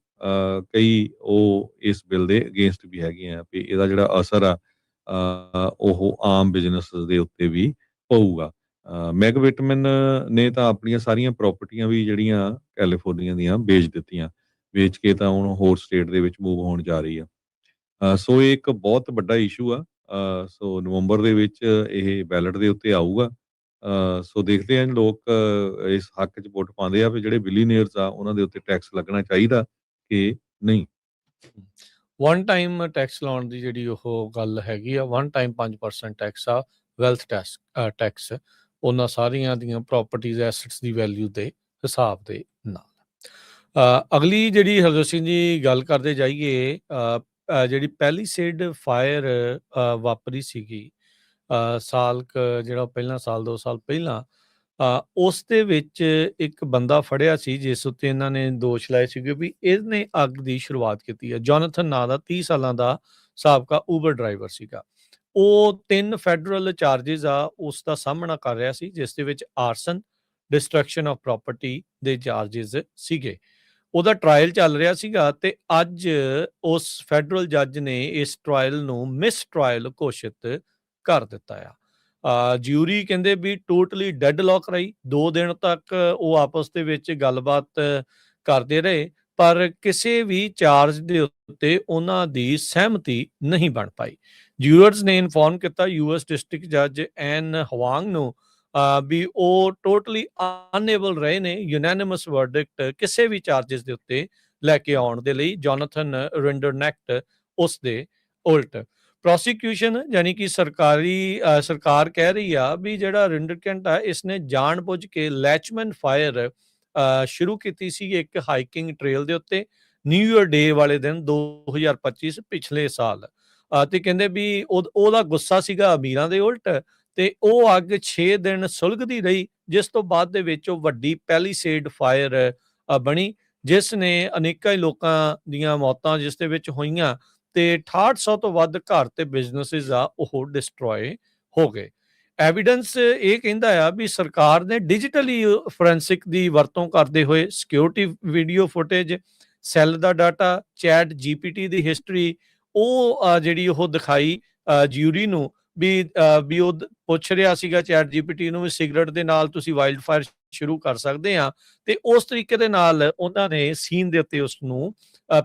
ਕਈ ਉਹ ਇਸ ਬਿੱਲ ਦੇ ਅਗੇਂਸਟ ਵੀ ਹੈਗੇ ਆ ਵੀ ਇਹਦਾ ਜਿਹੜਾ ਅਸਰ ਆ ਉਹ ਆਮ ਬਿਜ਼ਨੈਸਸ ਦੇ ਉੱਤੇ ਵੀ ਪਊਗਾ। ਮੈਗ ਵਿਟਮਨ ਨੇ ਤਾਂ ਆਪਣੀਆਂ ਸਾਰੀਆਂ ਪ੍ਰਾਪਰਟੀਆਂ ਵੀ ਜਿਹੜੀਆਂ ਕੈਲੀਫੋਰਨੀਆ ਦੀਆਂ ਵੇਚ ਦਿੱਤੀਆਂ, ਵੇਚ ਕੇ ਤਾਂ ਹੁਣ ਹੋਰ ਸਟੇਟ ਦੇ ਵਿੱਚ ਮੂਵ ਹੋਣ ਜਾ ਰਹੀ ਆ। ਸੋ ਇਹ ਇੱਕ ਬਹੁਤ ਵੱਡਾ ਇਸ਼ੂ ਆ। ਸੋ ਨਵੰਬਰ ਦੇ ਵਿੱਚ ਇਹ ਬੈਲਟ ਦੇ ਉੱਤੇ ਆਊਗਾ। ਸੋ ਦੇਖਦੇ ਹਾਂ ਲੋਕ ਇਸ ਹੱਕ 'ਚ ਵੋਟ ਪਾਉਂਦੇ ਆ ਵੀ ਜਿਹੜੇ ਬਿਲੀਨੀਅਰਸ ਆ ਉਹਨਾਂ ਦੇ ਉੱਤੇ ਟੈਕਸ ਲੱਗਣਾ ਚਾਹੀਦਾ ਕਿ ਨਹੀਂ। ਵਨ ਟਾਈਮ ਟੈਕਸ ਲਾਉਣ ਦੀ ਜਿਹੜੀ ਉਹ ਗੱਲ ਹੈਗੀ ਆ, ਵਨ ਟਾਈਮ 5% ਟੈਕਸ ਆ, ਵੈਲਥ ਟੈਕਸ ਉਹਨਾਂ ਸਾਰੀਆਂ ਦੀਆਂ ਪ੍ਰਾਪਰਟੀਜ਼ ਐਸੈਟਸ ਦੀ ਵੈਲਿਊ ਦੇ ਹਿਸਾਬ ਦੇ ਨਾਲ। ਅਗਲੀ ਜਿਹੜੀ ਹਰਜੋਤ ਸਿੰਘ ਜੀ ਗੱਲ ਕਰਦੇ ਜਾਈਏ, ਜਿਹੜੀ ਪੈਲੀਸੇਡ ਫਾਇਰ ਵਾਪਰੀ ਸੀਗੀ ਸਾਲ ਜਿਹੜਾ ਪਹਿਲਾਂ, ਸਾਲ 2 ਸਾਲ ਪਹਿਲਾਂ, ਉਸ ਦੇ ਵਿੱਚ ਇੱਕ ਬੰਦਾ ਫੜਿਆ ਸੀ ਜਿਸ ਉੱਤੇ ਇਹਨਾਂ ਨੇ ਦੋਸ਼ ਲਾਏ ਸੀਗੇ ਵੀ ਇਹਨੇ ਅੱਗ ਦੀ ਸ਼ੁਰੂਆਤ ਕੀਤੀ ਹੈ। ਜੋਨਾਥਨ ਨਾਂ ਦਾ 30 ਸਾਲਾਂ ਦਾ ਸਾਬਕਾ ਊਬਰ ਡਰਾਈਵਰ ਸੀਗਾ। ਉਹ 3 ਫੈਡਰਲ ਚਾਰਜਿਸ ਆ ਉਸ ਦਾ ਸਾਹਮਣਾ ਕਰ ਰਿਹਾ ਸੀ, ਜਿਸ ਦੇ ਵਿੱਚ ਆਰਸਨ, ਡਿਸਟਰਕਸ਼ਨ ਆਫ ਪ੍ਰਾਪਰਟੀ ਦੇ ਚਾਰਜਿਸ ਸੀਗੇ। ਉਹਦਾ ਟ੍ਰਾਇਲ ਚੱਲ ਰਿਹਾ ਸੀਗਾ ਤੇ ਅੱਜ ਉਸ ਫੈਡਰਲ ਜੱਜ ਨੇ ਇਸ ਟ੍ਰਾਇਲ ਨੂੰ ਮਿਸ ਟ੍ਰਾਇਲ ਘੋਸ਼ਿਤ ਕਰ ਦਿੱਤਾ ਆ। ਜਿਊਰੀ ਕਹਿੰਦੇ ਵੀ ਟੋਟਲੀ ਡੈਡਲੌਕ ਰਹੀ, 2 ਦਿਨ ਤੱਕ ਉਹ ਆਪਸ ਦੇ ਵਿੱਚ ਗੱਲਬਾਤ ਕਰਦੇ ਰਹੇ, ਪਰ ਕਿਸੇ ਵੀ ਚਾਰਜ ਦੇ ਉੱਤੇ ਉਹਨਾਂ ਦੀ ਸਹਿਮਤੀ ਨਹੀਂ ਬਣ ਪਾਈ। ਜਿਊਰਰਸ ਨੇ ਇਨਫੋਰਮ ਕੀਤਾ ਯੂਐਸ ਡਿਸਟ੍ਰਿਕਟ ਜੱਜ ਐਨ ਹਵਾਂਗ ਨੂੰ ਵੀ ਉਹ ਟੋਟਲੀ ਅਨਏਬਲ ਰਹੇ ਨੇ ਯੂਨੈਨਿਮਸ ਵਰਡਿਕਟ ਕਿਸੇ ਵੀ ਚਾਰजेस ਦੇ ਉੱਤੇ ਲੈ ਕੇ ਆਉਣ ਦੇ ਲਈ ਜੋਨਾਥਨ ਰਿੰਡਰਨੈਕਟ ਉਸ ਦੇ ਉਲਟ। ਪ੍ਰੋਸੀਕਿਊਸ਼ਨ ਯਾਨੀ ਕਿ ਸਰਕਾਰ ਕਹਿ ਰਹੀ ਆ ਵੀ ਜਿਹੜਾ ਰਿੰਡਰਕੈਂਟ ਆ ਇਸਨੇ ਜਾਣਬੁੱਝ ਕੇ ਲੈਚਮੈਨ ਫਾਇਰ ਸ਼ੁਰੂ ਕੀਤੀ ਸੀ ਇੱਕ ਹਾਈਕਿੰਗ ਟ੍ਰੇਲ ਦੇ ਉੱਤੇ ਨਿਊ ਈਅਰ ਡੇ ਵਾਲੇ ਦਿਨ 2025 ਪਿਛਲੇ ਸਾਲ। ਤੇ ਕਹਿੰਦੇ ਵੀ ਉਹਦਾ ਗੁੱਸਾ ਸੀਗਾ ਅਮੀਰਾਂ ਦੇ ਉਲਟ ਤੇ ਉਹ ਅੱਗ 6 ਦਿਨ ਸੁਲਗਦੀ ਰਹੀ, ਜਿਸ ਤੋਂ ਬਾਅਦ ਦੇ ਵਿੱਚ ਉਹ ਵੱਡੀ ਪੈਲੀਸੇਡ ਫਾਇਰ ਬਣੀ, ਜਿਸ ਨੇ ਅਨੇਕਾਂ ਹੀ ਲੋਕਾਂ ਦੀਆਂ ਮੌਤਾਂ ਜਿਸ ਦੇ ਵਿੱਚ ਹੋਈਆਂ ਤੇ 6800 ਤੋਂ ਵੱਧ ਘਰ ਤੇ ਬਿਜ਼ਨੈਸਿਸ ਆ ਉਹ ਡਿਸਟਰੋਏ ਹੋ ਗਏ। ਐਵੀਡੈਂਸ ਇਹ ਕਹਿੰਦਾ ਆ ਵੀ ਸਰਕਾਰ ਨੇ ਡਿਜੀਟਲੀ ਫੋਰੈਂਸਿਕ ਦੀ ਵਰਤੋਂ ਕਰਦੇ ਹੋਏ ਸਿਕਿਉਰਿਟੀ ਵੀਡੀਓ ਫੁਟੇਜ, ਸੈੱਲ ਦਾ ਡਾਟਾ, ਚੈਟ ਜੀਪੀਟੀ ਦੀ ਹਿਸਟਰੀ ਉਹ ਜਿਹੜੀ ਉਹ ਦਿਖਾਈ ਜਿਊਰੀ ਨੂੰ ਵੀ ਉਹ ਪੁੱਛ ਰਿਹਾ ਸੀਗਾ ਚੈਟ ਜੀਪੀਟੀ ਨੂੰ ਵੀ ਸਿਗਰਟ ਦੇ ਨਾਲ ਤੁਸੀਂ ਵਾਈਲਡ ਫਾਇਰ ਸ਼ੁਰੂ ਕਰ ਸਕਦੇ ਆ, ਤੇ ਉਸ ਤਰੀਕੇ ਦੇ ਨਾਲ ਉਹਨਾਂ ਨੇ ਸੀਨ ਦੇ ਉੱਤੇ ਉਸ ਨੂੰ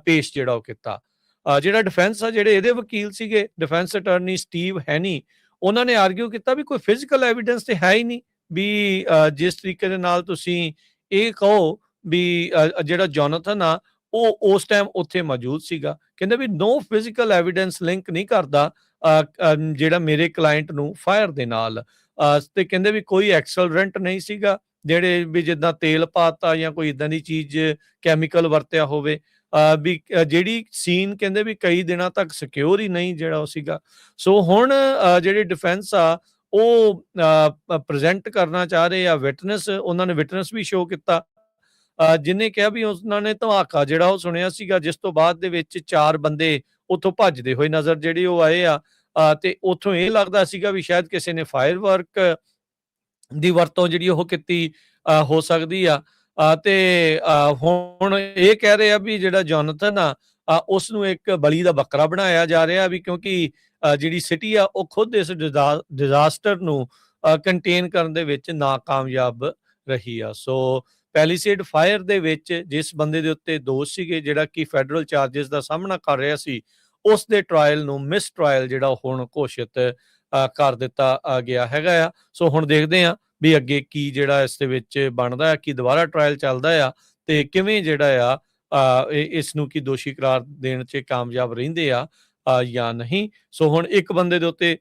ਪੇਸ਼ ਜਿਹੜਾ ਉਹ ਕੀਤਾ। ਜਿਹੜਾ ਡਿਫੈਂਸ ਆ, ਜਿਹੜੇ ਇਹਦੇ ਵਕੀਲ ਸੀਗੇ ਡਿਫੈਂਸ ਅਟਾਰਨੀ ਸਟੀਵ ਹੈਨੀ, ਉਹਨਾਂ ਨੇ ਆਰਗਿਊ ਕੀਤਾ ਵੀ ਕੋਈ ਫਿਜ਼ੀਕਲ ਐਵੀਡੈਂਸ ਤੇ ਹੈ ਹੀ ਨਹੀਂ ਵੀ ਜਿਸ ਤਰੀਕੇ ਦੇ ਨਾਲ ਤੁਸੀਂ ਇਹ ਕਹੋ ਵੀ ਜਿਹੜਾ ਜੋਨਾਥਨ ਆ ਉਹ ਉਸ ਟਾਈਮ ਉੱਥੇ ਮੌਜੂਦ ਸੀਗਾ। ਕਹਿੰਦੇ ਵੀ ਨੋ ਫਿਜ਼ੀਕਲ ਐਵੀਡੈਂਸ ਲਿੰਕ ਨਹੀਂ ਕਰਦਾ ਜਿਹੜਾ ਮੇਰੇ ਕਲਾਇੰਟ ਨੂੰ ਫਾਇਰ ਦੇ ਨਾਲ, ਤੇ ਕਹਿੰਦੇ ਵੀ ਕੋਈ ਐਕਸਲਰੈਂਟ ਨਹੀਂ ਸੀਗਾ ਜਿਹੜੇ ਵੀ ਜਿੱਦਾਂ ਤੇਲ ਪਾਤਾ ਜਾਂ ਕੋਈ ਇਦਾਂ ਦੀ ਚੀਜ਼ ਕੈਮੀਕਲ ਵਰਤਿਆ ਹੋਵੇ, ਵੀ ਜਿਹੜੀ ਸੀਨ ਕਹਿੰਦੇ ਵੀ ਕਈ ਦਿਨਾਂ ਤੱਕ ਸਿਕਿਉਰ ਹੀ ਨਹੀਂ ਜਿਹੜਾ ਉਹ ਸੀਗਾ। ਸੋ ਹੁਣ ਜਿਹੜੀ ਡਿਫੈਂਸ ਆ ਉਹ ਪ੍ਰੈਜ਼ੈਂਟ ਕਰਨਾ ਚਾਹ ਰਹੇ ਆ ਵਿਟਨੈਸ, ਉਹਨਾਂ ਨੇ ਵਿਟਨੈਸ ਵੀ ਸ਼ੋਅ ਕੀਤਾ ਜਿਹਨੇ ਕਿਹਾ ਵੀ ਉਹਨਾਂ ਨੇ ਧਮਾਕਾ ਜਿਹੜਾ ਉਹ ਸੁਣਿਆ ਸੀਗਾ, ਜਿਸ ਤੋਂ ਬਾਅਦ ਦੇ ਵਿੱਚ 4 ਬੰਦੇ ਉੱਥੋਂ ਭੱਜਦੇ ਹੋਏ ਨਜ਼ਰ ਜਿਹੜੇ ਉਹ ਆਏ ਆ ਤੇ ਉੱਥੋਂ ਇਹ ਲੱਗਦਾ ਸੀਗਾ ਵੀ ਸ਼ਾਇਦ ਕਿਸੇ ਨੇ ਫਾਇਰ ਵਰਕ ਦੀ ਵਰਤੋਂ ਜਿਹੜੀ ਉਹ ਕੀਤੀ ਹੋ ਸਕਦੀ ਆ। ਤੇ ਹੁਣ ਇਹ ਕਹਿ ਰਹੇ ਆ ਵੀ ਜਿਹੜਾ ਜੋਨਾਥਨ ਆ ਉਸ ਨੂੰ ਇੱਕ ਬਲੀ ਦਾ ਬੱਕਰਾ ਬਣਾਇਆ ਜਾ ਰਿਹਾ ਵੀ ਕਿਉਂਕਿ ਜਿਹੜੀ ਸਿਟੀ ਆ ਉਹ ਖੁਦ ਇਸ ਡਿਜ਼ਾਸਟਰ ਨੂੰ ਕੰਟੇਨ ਕਰਨ ਦੇ ਵਿੱਚ ਨਾਕਾਮਯਾਬ ਰਹੀ ਆ। ਸੋ ਪੈਲੀਸੇਡ ਫਾਇਰ ਦੇ ਵਿੱਚ ਜਿਸ ਬੰਦੇ ਦੇ ਉੱਤੇ ਦੋਸ਼ ਸੀਗੇ ਜਿਹੜਾ ਕਿ ਫੈਡਰਲ ਚਾਰजेस ਦਾ ਸਾਹਮਣਾ ਕਰ ਰਿਹਾ ਸੀ, ਉਸ ਦੇ ਟ੍ਰਾਇਲ ਨੂੰ ਮਿਸ ਟ੍ਰਾਇਲ ਜਿਹੜਾ ਹੁਣ ਘੋਸ਼ਿਤ ਕਰ ਦਿੱਤਾ ਗਿਆ ਹੈਗਾ ਆ। ਸੋ ਹੁਣ ਦੇਖਦੇ ਆ ਵੀ ਅੱਗੇ ਕੀ ਜਿਹੜਾ ਇਸ ਦੇ ਵਿੱਚ ਬਣਦਾ ਆ, ਕੀ ਦੁਬਾਰਾ ਟ੍ਰਾਇਲ ਚੱਲਦਾ ਆ ਤੇ ਕਿਵੇਂ ਜਿਹੜਾ ਆ ਇਸ ਨੂੰ ਕੀ ਦੋਸ਼ੀ ਕਰਾਰ ਦੇਣ 'ਚ ਕਾਮਯਾਬ ਰਹਿੰਦੇ ਆ ਜਾਂ ਨਹੀਂ। ਸੋ ਹੁਣ ਇੱਕ ਬੰਦੇ ਦੇ ਉੱਤੇ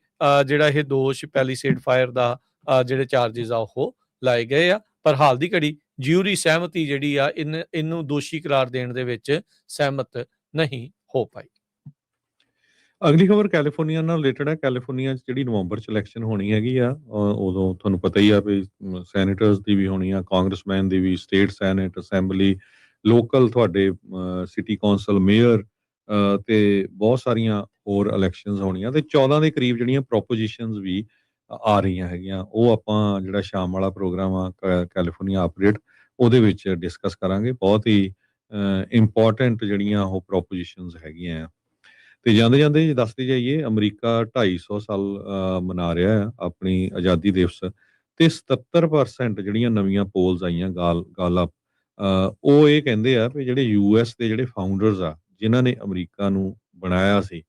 ਜਿਹੜਾ ਇਹ ਦੋਸ਼ ਪੈਲੀਸੇਡ ਫਾਇਰ ਦਾ ਜਿਹੜੇ ਚਾਰजेस ਆ ਉਹ ਲਾਏ ਗਏ ਆ, ਪਰ ਹਾਲ ਦੀ ਘੜੀ ਜਿਊਰੀ ਸਹਿਮਤੀ ਜਿਹੜੀ ਆ ਇਹਨੂੰ ਦੋਸ਼ੀ ਕਰਾਰ ਦੇਣ ਦੇ ਵਿੱਚ ਸਹਿਮਤ ਨਹੀਂ ਹੋ ਪਾਈ। ਅਗਲੀ ਖਬਰ ਕੈਲੀਫੋਰਨੀਆ ਨਾਲ ਰਿਲੇਟਡ ਹੈ। ਕੈਲੀਫੋਰਨੀਆ 'ਚ ਜਿਹੜੀ ਨਵੰਬਰ 'ਚ ਇਲੈਕਸ਼ਨ ਹੋਣੀ ਹੈਗੀ ਆ, ਉਦੋਂ ਤੁਹਾਨੂੰ ਪਤਾ ਹੀ ਆ ਵੀ ਸੈਨੇਟਰਸ ਦੀ ਵੀ ਹੋਣੀ ਆ, ਕਾਂਗਰਸਮੈਨ ਦੀ ਵੀ, ਸਟੇਟ ਸੈਨੇਟ, ਅਸੈਂਬਲੀ, ਲੋਕਲ ਤੁਹਾਡੇ ਸਿਟੀ ਕੌਂਸਲ, ਮੇਅਰ ਤੇ ਬਹੁਤ ਸਾਰੀਆਂ ਹੋਰ ਇਲੈਕਸ਼ਨਸ ਹੋਣੀਆਂ ਤੇ 14 ਦੇ ਕਰੀਬ ਜਿਹੜੀਆਂ ਪ੍ਰੋਪੋਜੀਸ਼ਨਸ ਵੀ ਆ ਰਹੀਆਂ ਹੈਗੀਆਂ। ਉਹ ਆਪਾਂ ਜਿਹੜਾ ਸ਼ਾਮ ਵਾਲਾ ਪ੍ਰੋਗਰਾਮ ਆ ਕੈਲੀਫੋਰਨੀਆ ਅਪਡੇਟ ਉਹਦੇ ਵਿੱਚ ਡਿਸਕਸ ਕਰਾਂਗੇ। ਬਹੁਤ ਹੀ ਇੰਪੋਰਟੈਂਟ ਜਿਹੜੀਆਂ ਉਹ ਪ੍ਰੋਪੋਜੀਸ਼ਨਸ ਹੈਗੀਆਂ ਆ। ਤੇ ਜਾਂਦੇ ਜਾਂਦੇ ਦੱਸਦੇ ਜਾਈਏ, ਅਮਰੀਕਾ 250 ਸਾਲ ਮਨਾ ਰਿਹਾ ਆ ਆਪਣੀ ਆਜ਼ਾਦੀ ਦਿਵਸ ਤੇ 77% ਜਿਹੜੀਆਂ ਨਵੀਆਂ ਪੋਲਸ ਆਈਆਂ ਗਾਲਪ ਉਹ ਇਹ ਕਹਿੰਦੇ ਆ ਵੀ ਜਿਹੜੇ ਯੂਐਸ ਦੇ ਜਿਹੜੇ ਫਾਊਂਡਰਸ ਆ ਜਿਨ੍ਹਾਂ ਨੇ ਅਮਰੀਕਾ ਨੂੰ ਬਣਾਇਆ ਸੀ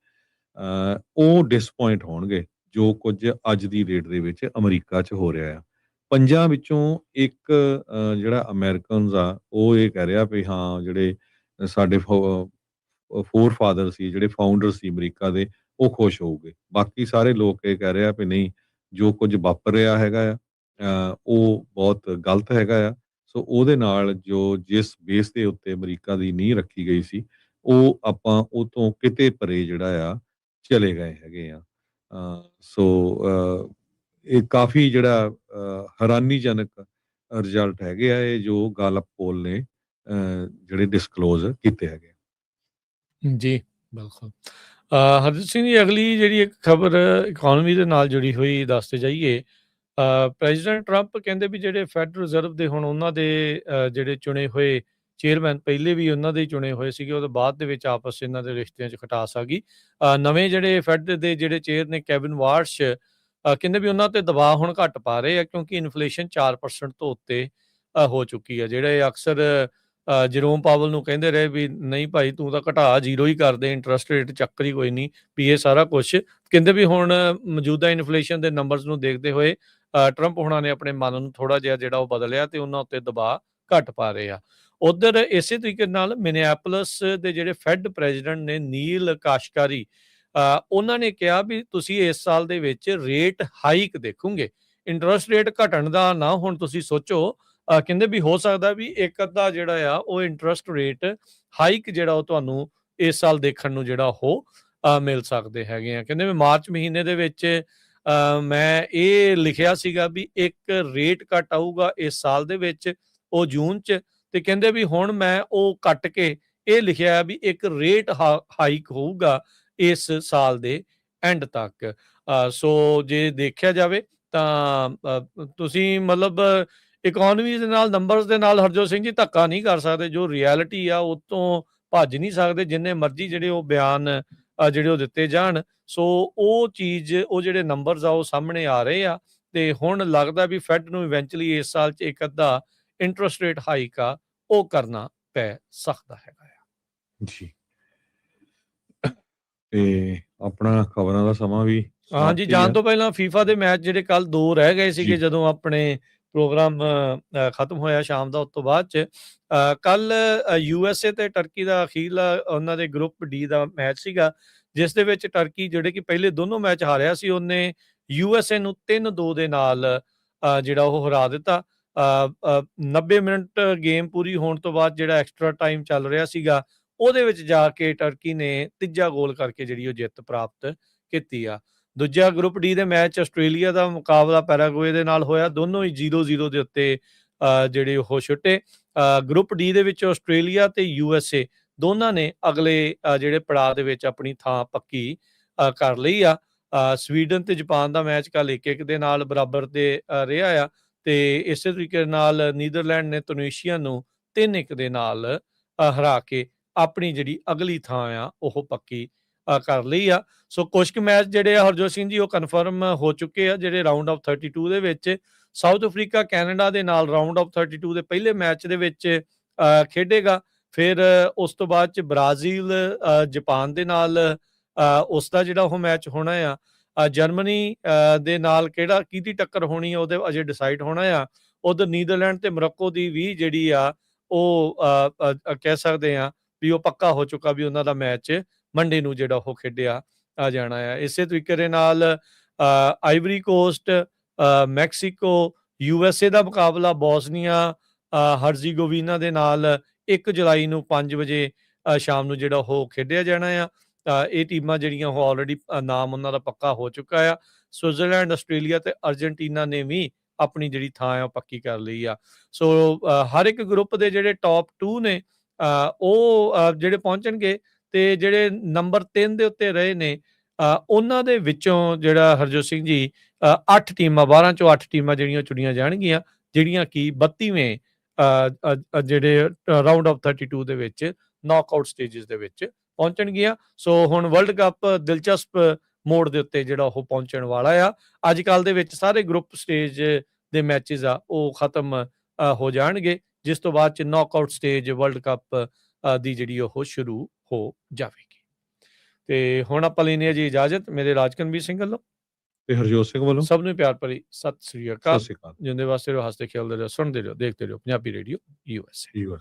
ਉਹ ਡਿਸਪੁਆਇੰਟ ਹੋਣਗੇ ਜੋ ਕੁਝ ਅੱਜ ਦੀ ਡੇਟ ਦੇ ਵਿੱਚ ਅਮਰੀਕਾ 'ਚ ਹੋ ਰਿਹਾ ਆ। 5 ਵਿੱਚੋਂ ਇੱਕ ਜਿਹੜਾ ਅਮਰੀਕਨਸ ਆ ਉਹ ਇਹ ਕਹਿ ਰਿਹਾ ਵੀ ਹਾਂ ਜਿਹੜੇ ਸਾਡੇ ਫੋਰ ਫਾਦਰ ਸੀ, ਜਿਹੜੇ ਫਾਊਂਡਰ ਸੀ ਅਮਰੀਕਾ ਦੇ, ਉਹ ਖੁਸ਼ ਹੋਊਗੇ। ਬਾਕੀ ਸਾਰੇ ਲੋਕ ਇਹ ਕਹਿ ਰਹੇ ਆ ਵੀ ਨਹੀਂ, ਜੋ ਕੁਝ ਵਾਪਰ ਰਿਹਾ ਹੈਗਾ ਆ ਉਹ ਬਹੁਤ ਗਲਤ ਹੈਗਾ ਆ। ਸੋ ਉਹਦੇ ਨਾਲ ਜਿਸ ਬੇਸ ਦੇ ਉੱਤੇ ਅਮਰੀਕਾ ਦੀ ਨੀਂਹ ਰੱਖੀ ਗਈ ਸੀ ਉਹ ਆਪਾਂ ਉਹ ਤੋਂ ਕਿਤੇ ਪਰੇ ਜਿਹੜਾ ਆ ਚਲੇ ਗਏ ਹੈਗੇ ਆ। ਸੋ ਇਹ ਕਾਫੀ ਜਿਹੜਾ ਹੈਰਾਨੀਜਨਕ ਰਿਜ਼ਲਟ ਹੈਗੇ ਆ ਇਹ ਜੋ ਗਾਲਪ ਪੋਲ ਨੇ ਜਿਹੜੇ ਡਿਸਕਲੋਜ਼ ਕੀਤੇ ਹੈਗੇ। ਜੀ ਬਿਲਕੁਲ। ਹਰਜੀਤ ਸਿੰਘ ਜੀ, ਅਗਲੀ ਜਿਹੜੀ ਇੱਕ ਖਬਰ ਇਕਨੋਮੀ ਦੇ ਨਾਲ ਜੁੜੀ ਹੋਈ ਦੱਸਦੇ ਜਾਈਏ। ਪ੍ਰੈਜ਼ੀਡੈਂਟ ਟਰੰਪ ਕਹਿੰਦੇ ਵੀ ਜਿਹੜੇ ਫੈਡਰਲ ਰਿਜ਼ਰਵ ਦੇ ਹੁਣ ਉਹਨਾਂ ਦੇ ਜਿਹੜੇ ਚੁਣੇ ਹੋਏ ਚੇਅਰਮੈਨ ਪਹਿਲੇ ਵੀ ਉਹਨਾਂ ਦੇ ਹੀ ਚੁਣੇ ਹੋਏ ਸੀਗੇ, ਉਹਦੇ ਬਾਅਦ ਦੇ ਵਿੱਚ ਆਪਸ 'ਚ ਇਹਨਾਂ ਦੇ ਰਿਸ਼ਤਿਆਂ 'ਚ ਖਟਾਸ ਆ ਗਈ। ਨਵੇਂ ਜਿਹੜੇ ਫੈਡ ਦੇ ਜਿਹੜੇ ਚੇਅਰ ਨੇ ਕੈਵਿਨ ਵਾਰਸ਼, ਕਹਿੰਦੇ ਵੀ ਉਹਨਾਂ ਤੇ ਦਬਾਅ ਹੁਣ ਘੱਟ ਪਾ ਰਹੇ ਆ, ਕਿਉਂਕਿ ਇਨਫਲੇਸ਼ਨ 4% ਤੋਂ ਉੱਤੇ ਹੋ ਚੁੱਕੀ ਆ। ਜਿਹੜੇ ਅਕਸਰ ਜਰੋਮ ਪਾਵਲ ਨੂੰ ਕਹਿੰਦੇ ਰਹੇ ਵੀ ਨਹੀਂ ਭਾਈ ਤੂੰ ਤਾਂ ਘਟਾ, ਜ਼ੀਰੋ ਹੀ ਕਰਦੇ, ਇੰਟਰਸਟ ਰੇਟ ਚੱਕਰ ਹੀ ਕੋਈ ਨਹੀਂ, ਵੀ ਇਹ ਸਾਰਾ ਕੁਛ ਕਹਿੰਦੇ ਵੀ ਹੁਣ ਮੌਜੂਦਾ ਇਨਫਲੇਸ਼ਨ ਦੇ ਨੰਬਰਸ ਨੂੰ ਦੇਖਦੇ ਹੋਏ ਟਰੰਪ ਹੋਣਾ ਨੇ ਆਪਣੇ ਮਨ ਨੂੰ ਥੋੜਾ ਜਿਹਾ ਜਿਹੜਾ ਉਹ ਬਦਲਿਆ ਤੇ ਉਹਨਾਂ ਉੱਤੇ ਦਬਾਅ ਘੱਟ ਪਾ ਰਹੇ ਆ। ਉਧਰ ਇਸੇ ਤਰੀਕੇ ਨਾਲ ਮਿਨੀਐਪੋਲਿਸ ਦੇ ਜਿਹੜੇ ਫੈਡ ਪ੍ਰੈਜ਼ੀਡੈਂਟ ਨੇ ਨੀਲ ਕਾਸ਼ਕਾਰੀ, ਉਹਨਾਂ ਨੇ ਕਿਹਾ ਵੀ ਤੁਸੀਂ ਇਸ ਸਾਲ ਦੇ ਵਿੱਚ ਰੇਟ ਹਾਈਕ ਦੇਖੋਗੇ, ਇੰਟਰਸਟ ਰੇਟ ਘਟਣ ਦਾ ਨਾ ਹੁਣ ਤੁਸੀਂ ਸੋਚੋ। ਕਹਿੰਦੇ ਵੀ ਹੋ ਸਕਦਾ ਵੀ ਇੱਕ ਅੱਧਾ ਜਿਹੜਾ ਆ ਉਹ ਇੰਟਰਸਟ ਰੇਟ ਹਾਈਕ ਜਿਹੜਾ ਉਹ ਤੁਹਾਨੂੰ ਇਸ ਸਾਲ ਦੇਖਣ ਨੂੰ ਜਿਹੜਾ ਉਹ ਮਿਲ ਸਕਦੇ ਹੈਗੇ ਆ। ਕਹਿੰਦੇ ਵੀ ਮਾਰਚ ਮਹੀਨੇ ਦੇ ਵਿੱਚ ਮੈਂ ਇਹ ਲਿਖਿਆ ਸੀਗਾ ਵੀ ਇੱਕ ਰੇਟ ਕੱਟ ਆਊਗਾ ਇਸ ਸਾਲ ਦੇ ਵਿੱਚ, ਉਹ ਜੂਨ 'ਚ, ਤੇ ਕਹਿੰਦੇ ਵੀ ਹੁਣ ਮੈਂ ਉਹ ਕੱਟ ਕੇ ਇਹ ਲਿਖਿਆ ਵੀ ਇੱਕ ਰੇਟ ਹਾਈਕ ਹੋਊਗਾ ਇਸ ਸਾਲ ਦੇ ਐਂਡ ਤੱਕ। ਸੋ ਜੇ ਦੇਖਿਆ ਜਾਵੇ ਤਾਂ ਤੁਸੀਂ ਮਤਲਬ ਇਕਨੋਮੀ ਦੇ ਨਾਲ, ਨੰਬਰਸ ਦੇ ਨਾਲ ਹਰਜੋਤ ਸਿੰਘ ਜੀ ਧੱਕਾ ਨਹੀਂ ਕਰ ਸਕਦੇ। ਜੋ ਰਿਐਲਿਟੀ ਆ ਉਹ ਤੋਂ ਭੱਜ ਨਹੀਂ ਸਕਦੇ, ਜਿੰਨੇ ਮਰਜ਼ੀ ਜਿਹੜੇ ਉਹ ਬਿਆਨ ਜਿਹੜੇ ਉਹ ਦਿੱਤੇ ਜਾਣ। ਸੋ ਉਹ ਚੀਜ਼, ਉਹ ਜਿਹੜੇ ਨੰਬਰਸ ਆ ਉਹ ਸਾਹਮਣੇ ਆ ਰਹੇ ਆ, ਤੇ ਹੁਣ ਲੱਗਦਾ ਵੀ ਫੈਡ ਨੂੰ ਇਵੈਂਚੁਅਲੀ ਇਸ ਸਾਲ 'ਚ ਇੱਕ ਅੱਧਾ ਇੰਟਰਸਟ ਰੇਟ ਹਾਈਕ ਆ ਉਹ ਕਰਨਾ ਪੈ ਸਕਦਾ ਹੈਗਾ ਆ ਜੀ। ਤੇ ਆਪਣਾ ਖਬਰਾਂ ਦਾ ਸਮਾਂ ਵੀ ਹਾਂਜੀ, ਜਾਣ ਤੋਂ ਪਹਿਲਾਂ ਫੀਫਾ ਦੇ ਮੈਚ ਜਿਹੜੇ ਕੱਲ 2 ਰਹਿ ਗਏ ਸੀਗੇ, ਜੀ। ਜਦੋਂ ਆਪਣੇ ਪ੍ਰੋਗਰਾਮ ਖਤਮ ਹੋਇਆ ਸ਼ਾਮ ਦਾ, ਉਸ ਤੋਂ ਬਾਅਦ 'ਚ ਕੱਲ USA ਤੇ ਟਰਕੀ ਦਾ ਅਖੀਰਲਾ ਉਹਨਾਂ ਦੇ ਗਰੁੱਪ ਡੀ ਦਾ ਮੈਚ ਸੀਗਾ, ਜਿਸ ਦੇ ਵਿੱਚ ਟਰਕੀ ਜਿਹੜੇ ਕਿ ਪਹਿਲੇ ਦੋਨੋਂ ਮੈਚ ਹਾਰਿਆ ਸੀ, ਉਹਨੇ USA ਨੂੰ 3-2 ਦੇ ਨਾਲ ਜਿਹੜਾ ਉਹ ਹਰਾ ਦਿੱਤਾ। 90 ਮਿੰਟ ਗੇਮ ਪੂਰੀ ਹੋਣ ਤੋਂ ਬਾਅਦ ਜਿਹੜਾ ਐਕਸਟਰਾ ਟਾਈਮ ਚੱਲ ਰਿਹਾ ਸੀਗਾ, ਉਹਦੇ ਵਿੱਚ ਜਾ ਕੇ ਟਰਕੀ ਨੇ ਤੀਜਾ ਗੋਲ ਕਰਕੇ ਜਿਹੜੀ ਉਹ ਜਿੱਤ ਪ੍ਰਾਪਤ ਕੀਤੀ ਆ। ਦੂਜਾ ਗਰੁੱਪ ਡੀ ਦੇ ਮੈਚ ਆਸਟ੍ਰੇਲੀਆ ਦਾ ਮੁਕਾਬਲਾ ਪੈਰਾਗੁਏ ਦੇ ਨਾਲ ਹੋਇਆ, ਦੋਨੋਂ ਹੀ 0-0 ਦੇ ਉੱਤੇ ਜਿਹੜੇ ਉਹ ਛੁੱਟੇ। ਗਰੁੱਪ ਡੀ ਦੇ ਵਿੱਚ ਆਸਟ੍ਰੇਲੀਆ ਤੇ USA ਦੋਨਾਂ ਨੇ ਅਗਲੇ ਜਿਹੜੇ ਪੜਾਅ ਦੇ ਵਿੱਚ ਆਪਣੀ ਥਾਂ ਪੱਕੀ ਕਰ ਲਈ ਆ। ਸਵੀਡਨ ਤੇ ਜਾਪਾਨ ਦਾ ਮੈਚ ਕੱਲ 1-1 ਦੇ ਨਾਲ ਬਰਾਬਰ ਦੇ ਰਿਹਾ ਆ, ਤੇ ਇਸੇ ਤਰੀਕੇ ਨਾਲ ਨੀਦਰਲੈਂਡ ਨੇ ਤੁਨੀਸ਼ੀਆ ਨੂੰ 3-1 ਦੇ ਨਾਲ ਹਰਾ ਕੇ ਆਪਣੀ ਜਿਹੜੀ ਅਗਲੀ ਥਾਂ ਆ ਉਹ ਪੱਕੀ ਕਰ ਲਈ ਆ। ਸੋ ਕੁਝ ਕੁ ਮੈਚ ਜਿਹੜੇ ਆ ਹਰਜੋਤ ਸਿੰਘ ਜੀ ਉਹ ਕਨਫਰਮ ਹੋ ਚੁੱਕੇ ਆ, ਜਿਹੜੇ ਰਾਊਂਡ ਆਫ 32 ਦੇ ਵਿੱਚ ਸਾਊਥ ਅਫਰੀਕਾ ਕੈਨੇਡਾ ਦੇ ਨਾਲ ਰਾਊਂਡ ਆਫ 32 ਦੇ ਪਹਿਲੇ ਮੈਚ ਦੇ ਵਿੱਚ ਖੇਡੇਗਾ। ਫਿਰ ਉਸ ਤੋਂ ਬਾਅਦ 'ਚ ਬ੍ਰਾਜ਼ੀਲ ਜਾਪਾਨ ਦੇ ਨਾਲ ਉਸ ਦਾ ਜਿਹੜਾ ਉਹ ਮੈਚ ਹੋਣਾ ਆ। ਜਰਮਨੀ ਦੇ ਨਾਲ ਕਿਹਦੀ ਟੱਕਰ ਹੋਣੀ ਆ ਉਹਦੇ ਅਜੇ ਡਿਸਾਈਡ ਹੋਣਾ ਆ। ਉਧਰ ਨੀਦਰਲੈਂਡ ਤੇ ਮੋਰੋਕੋ ਦੀ ਵੀ ਜਿਹੜੀ ਆ ਉਹ ਕਹਿ ਸਕਦੇ ਆ ਵੀ ਉਹ ਪੱਕਾ ਹੋ ਚੁੱਕਾ ਵੀ ਉਹਨਾਂ ਦਾ ਮੈਚ ਮੰਡੇ ਨੂੰ ਜਿਹੜਾ ਉਹ ਖੇਡਿਆ ਜਾਣਾ ਆ। ਇਸੇ ਤਰੀਕੇ ਦੇ ਨਾਲ ਆਈਵਰੀ ਕੋਸਟ, ਮੈਕਸੀਕੋ, USA ਦਾ ਮੁਕਾਬਲਾ ਬੋਸਨੀਆ ਹਰਜ਼ੀਗੋਵੀਨਾ ਦੇ ਨਾਲ 1 ਜੁਲਾਈ ਨੂੰ 5 ਵਜੇ ਸ਼ਾਮ ਨੂੰ ਜਿਹੜਾ ਉਹ ਖੇਡਿਆ ਜਾਣਾ ਆ। ਇਹ ਟੀਮਾਂ ਜਿਹੜੀਆਂ ਉਹ ਆਲਰੇਡੀ ਨਾਮ ਉਹਨਾਂ ਦਾ ਪੱਕਾ ਹੋ ਚੁੱਕਾ ਆ। ਸਵਿਟਜ਼ਰਲੈਂਡ, ਆਸਟ੍ਰੇਲੀਆ ਤੇ ਅਰਜਨਟੀਨਾ ਨੇ ਵੀ ਆਪਣੀ ਜਿਹੜੀ ਥਾਂ ਆ ਉਹ ਪੱਕੀ ਕਰ ਲਈ ਆ। ਸੋ ਹਰ ਇੱਕ ਗਰੁੱਪ ਦੇ ਜਿਹੜੇ ਟੌਪ 2 ਨੇ ਉਹ ਜਿਹੜੇ ਪਹੁੰਚਣਗੇ, ਤੇ ਜਿਹੜੇ ਨੰਬਰ 3 ਦੇ ਉੱਤੇ ਰਹੇ ਨੇ ਉਹਨਾਂ ਦੇ ਵਿੱਚੋਂ ਜਿਹੜਾ ਹਰਜੋਤ ਸਿੰਘ ਜੀ 8 ਟੀਮਾਂ, 12 ਚੋਂ 8 ਟੀਮਾਂ ਜਿਹੜੀਆਂ ਚੁਣੀਆਂ ਜਾਣਗੀਆਂ, ਜਿਹੜੀਆਂ ਕਿ 32ਵੇਂ ਜਿਹੜੇ ਰਾਊਂਡ ਆਫ 32 ਦੇ ਵਿੱਚ ਨੌਕਆਊਟ ਸਟੇਜਸ ਦੇ ਵਿੱਚ ਪਹੁੰਚਣਗੀਆਂ। ਸੋ ਹੁਣ ਵਰਲਡ ਕੱਪ ਦਿਲਚਸਪ ਮੋੜ ਦੇ ਉੱਤੇ ਜਿਹੜਾ ਉਹ ਪਹੁੰਚਣ ਵਾਲਾ ਆ। ਅੱਜ ਕੱਲ੍ਹ ਦੇ ਵਿੱਚ ਸਾਰੇ ਗਰੁੱਪ ਸਟੇਜ ਦੇ ਮੈਚਿਸ ਆ ਉਹ ਖਤਮ ਹੋ ਜਾਣਗੇ, ਜਿਸ ਤੋਂ ਬਾਅਦ 'ਚ ਨੌਕਆਊਟ ਸਟੇਜ ਵਰਲਡ ਕੱਪ ਦੀ ਜਿਹੜੀ ਉਹ ਸ਼ੁਰੂ ਹੋ ਜਾਵੇਗੀ। ਤੇ ਹੁਣ ਆਪਾਂ ਲੈਂਦੇ ਹਾਂ ਜੀ ਇਜਾਜ਼ਤ, ਮੇਰੇ ਰਾਜਕਨਵੀਰ ਸਿੰਘ ਵੱਲੋਂ ਤੇ ਹਰਜੋਤ ਸਿੰਘ ਵੱਲੋਂ ਸਭ ਨੂੰ ਪਿਆਰ ਭਰੀ ਸਤਿ ਸ੍ਰੀ ਅਕਾਲ। ਸਤਿ ਸ਼੍ਰੀ ਅਕਾਲ। ਜਿੰਦੇ ਵਾਸਤੇ ਰਹੋ, ਹੱਸਦੇ ਖੇਡਦੇ ਰਹੋ, ਸੁਣਦੇ ਰਹੋ, ਦੇਖਦੇ ਰਹੋ ਪੰਜਾਬੀ ਰੇਡੀਓ USA।